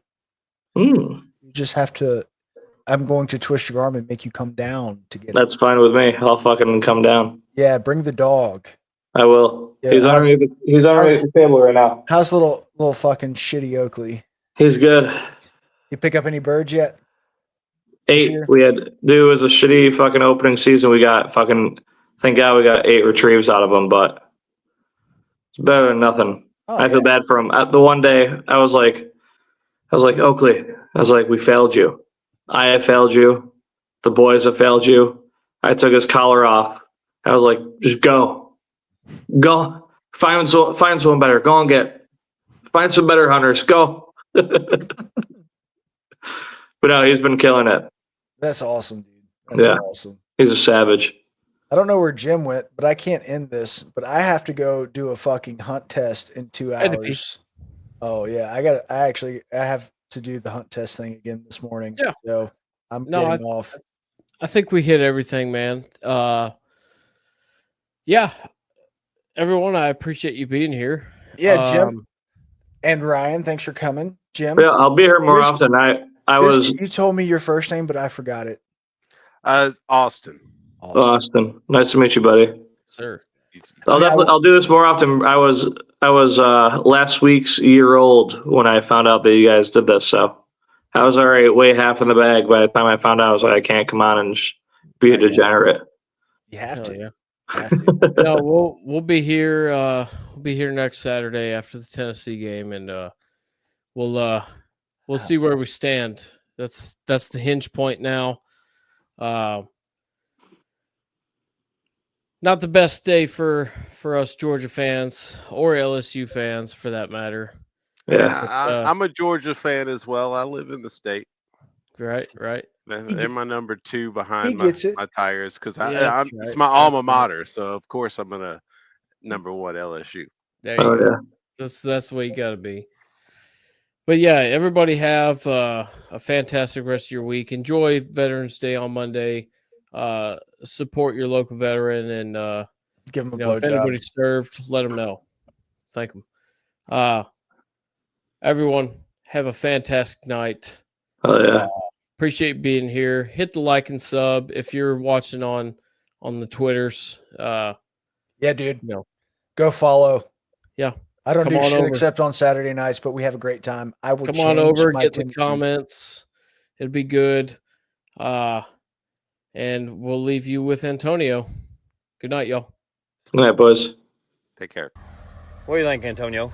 You just have to. I'm going to twist your arm and make you come down to get That's fine with me. I'll fucking come down. Yeah, bring the dog. I will. Yeah, he's underneath the table right now. How's little fucking shitty Oakley? He's good. You pick up any birds yet? 8. We had, dude, it was a shitty fucking opening season. We got thank God we got 8 retrieves out of him, but it's better than nothing. I feel bad for him. The one day I was like, Oakley, we failed you. I have failed you. The boys have failed you. I took his collar off. I was like, just go. Find someone better. Go and find some better hunters. Go. But no, he's been killing it. That's awesome, dude. That's awesome. He's a savage. I don't know where Jim went, but I can't end this. But I have to go do a fucking hunt test in 2 hours. Oh yeah, I have to do the hunt test thing again this morning. Yeah. So I'm getting off. I think we hit everything, man. Yeah. Everyone, I appreciate you being here. Yeah, Jim and Ryan, thanks for coming. Jim. Yeah, I'll be here more often. You told me your first name, but I forgot it. Austin. Austin. Nice to meet you, buddy. Sir. I'll do this more often. I was last week's year old when I found out that you guys did this, so I was already way half in the bag by the time I found out. I was like, I can't come on and be a degenerate. You have to. Yeah. No, we'll be here. We'll be here next Saturday after the Tennessee game, and we'll see where we stand. That's the hinge point now. Not the best day for us Georgia fans or LSU fans for that matter. Yeah, I'm a Georgia fan as well. I live in the state. Right. They're my number 2 behind my Tigers because it's my alma mater. So of course I'm gonna number 1 LSU. There you go. Yeah. That's the way you got to be. But yeah, everybody have a fantastic rest of your week. Enjoy Veterans Day on Monday. Support your local veteran and give them a if blowjob. anybody served, let them know. Thank them. Everyone have a fantastic night. Oh yeah. Appreciate being here. Hit the like and sub if you're watching on the Twitters. Yeah, dude. Go follow. Yeah. I don't Come do on shit over. except on Saturday nights, but we have a great time. I will Come on change over, my get in the tendencies. comments. It'll be good. And we'll leave you with Antonio. Good night, y'all. Good night, boys. Take care. What do you think, Antonio?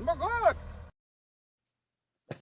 Good.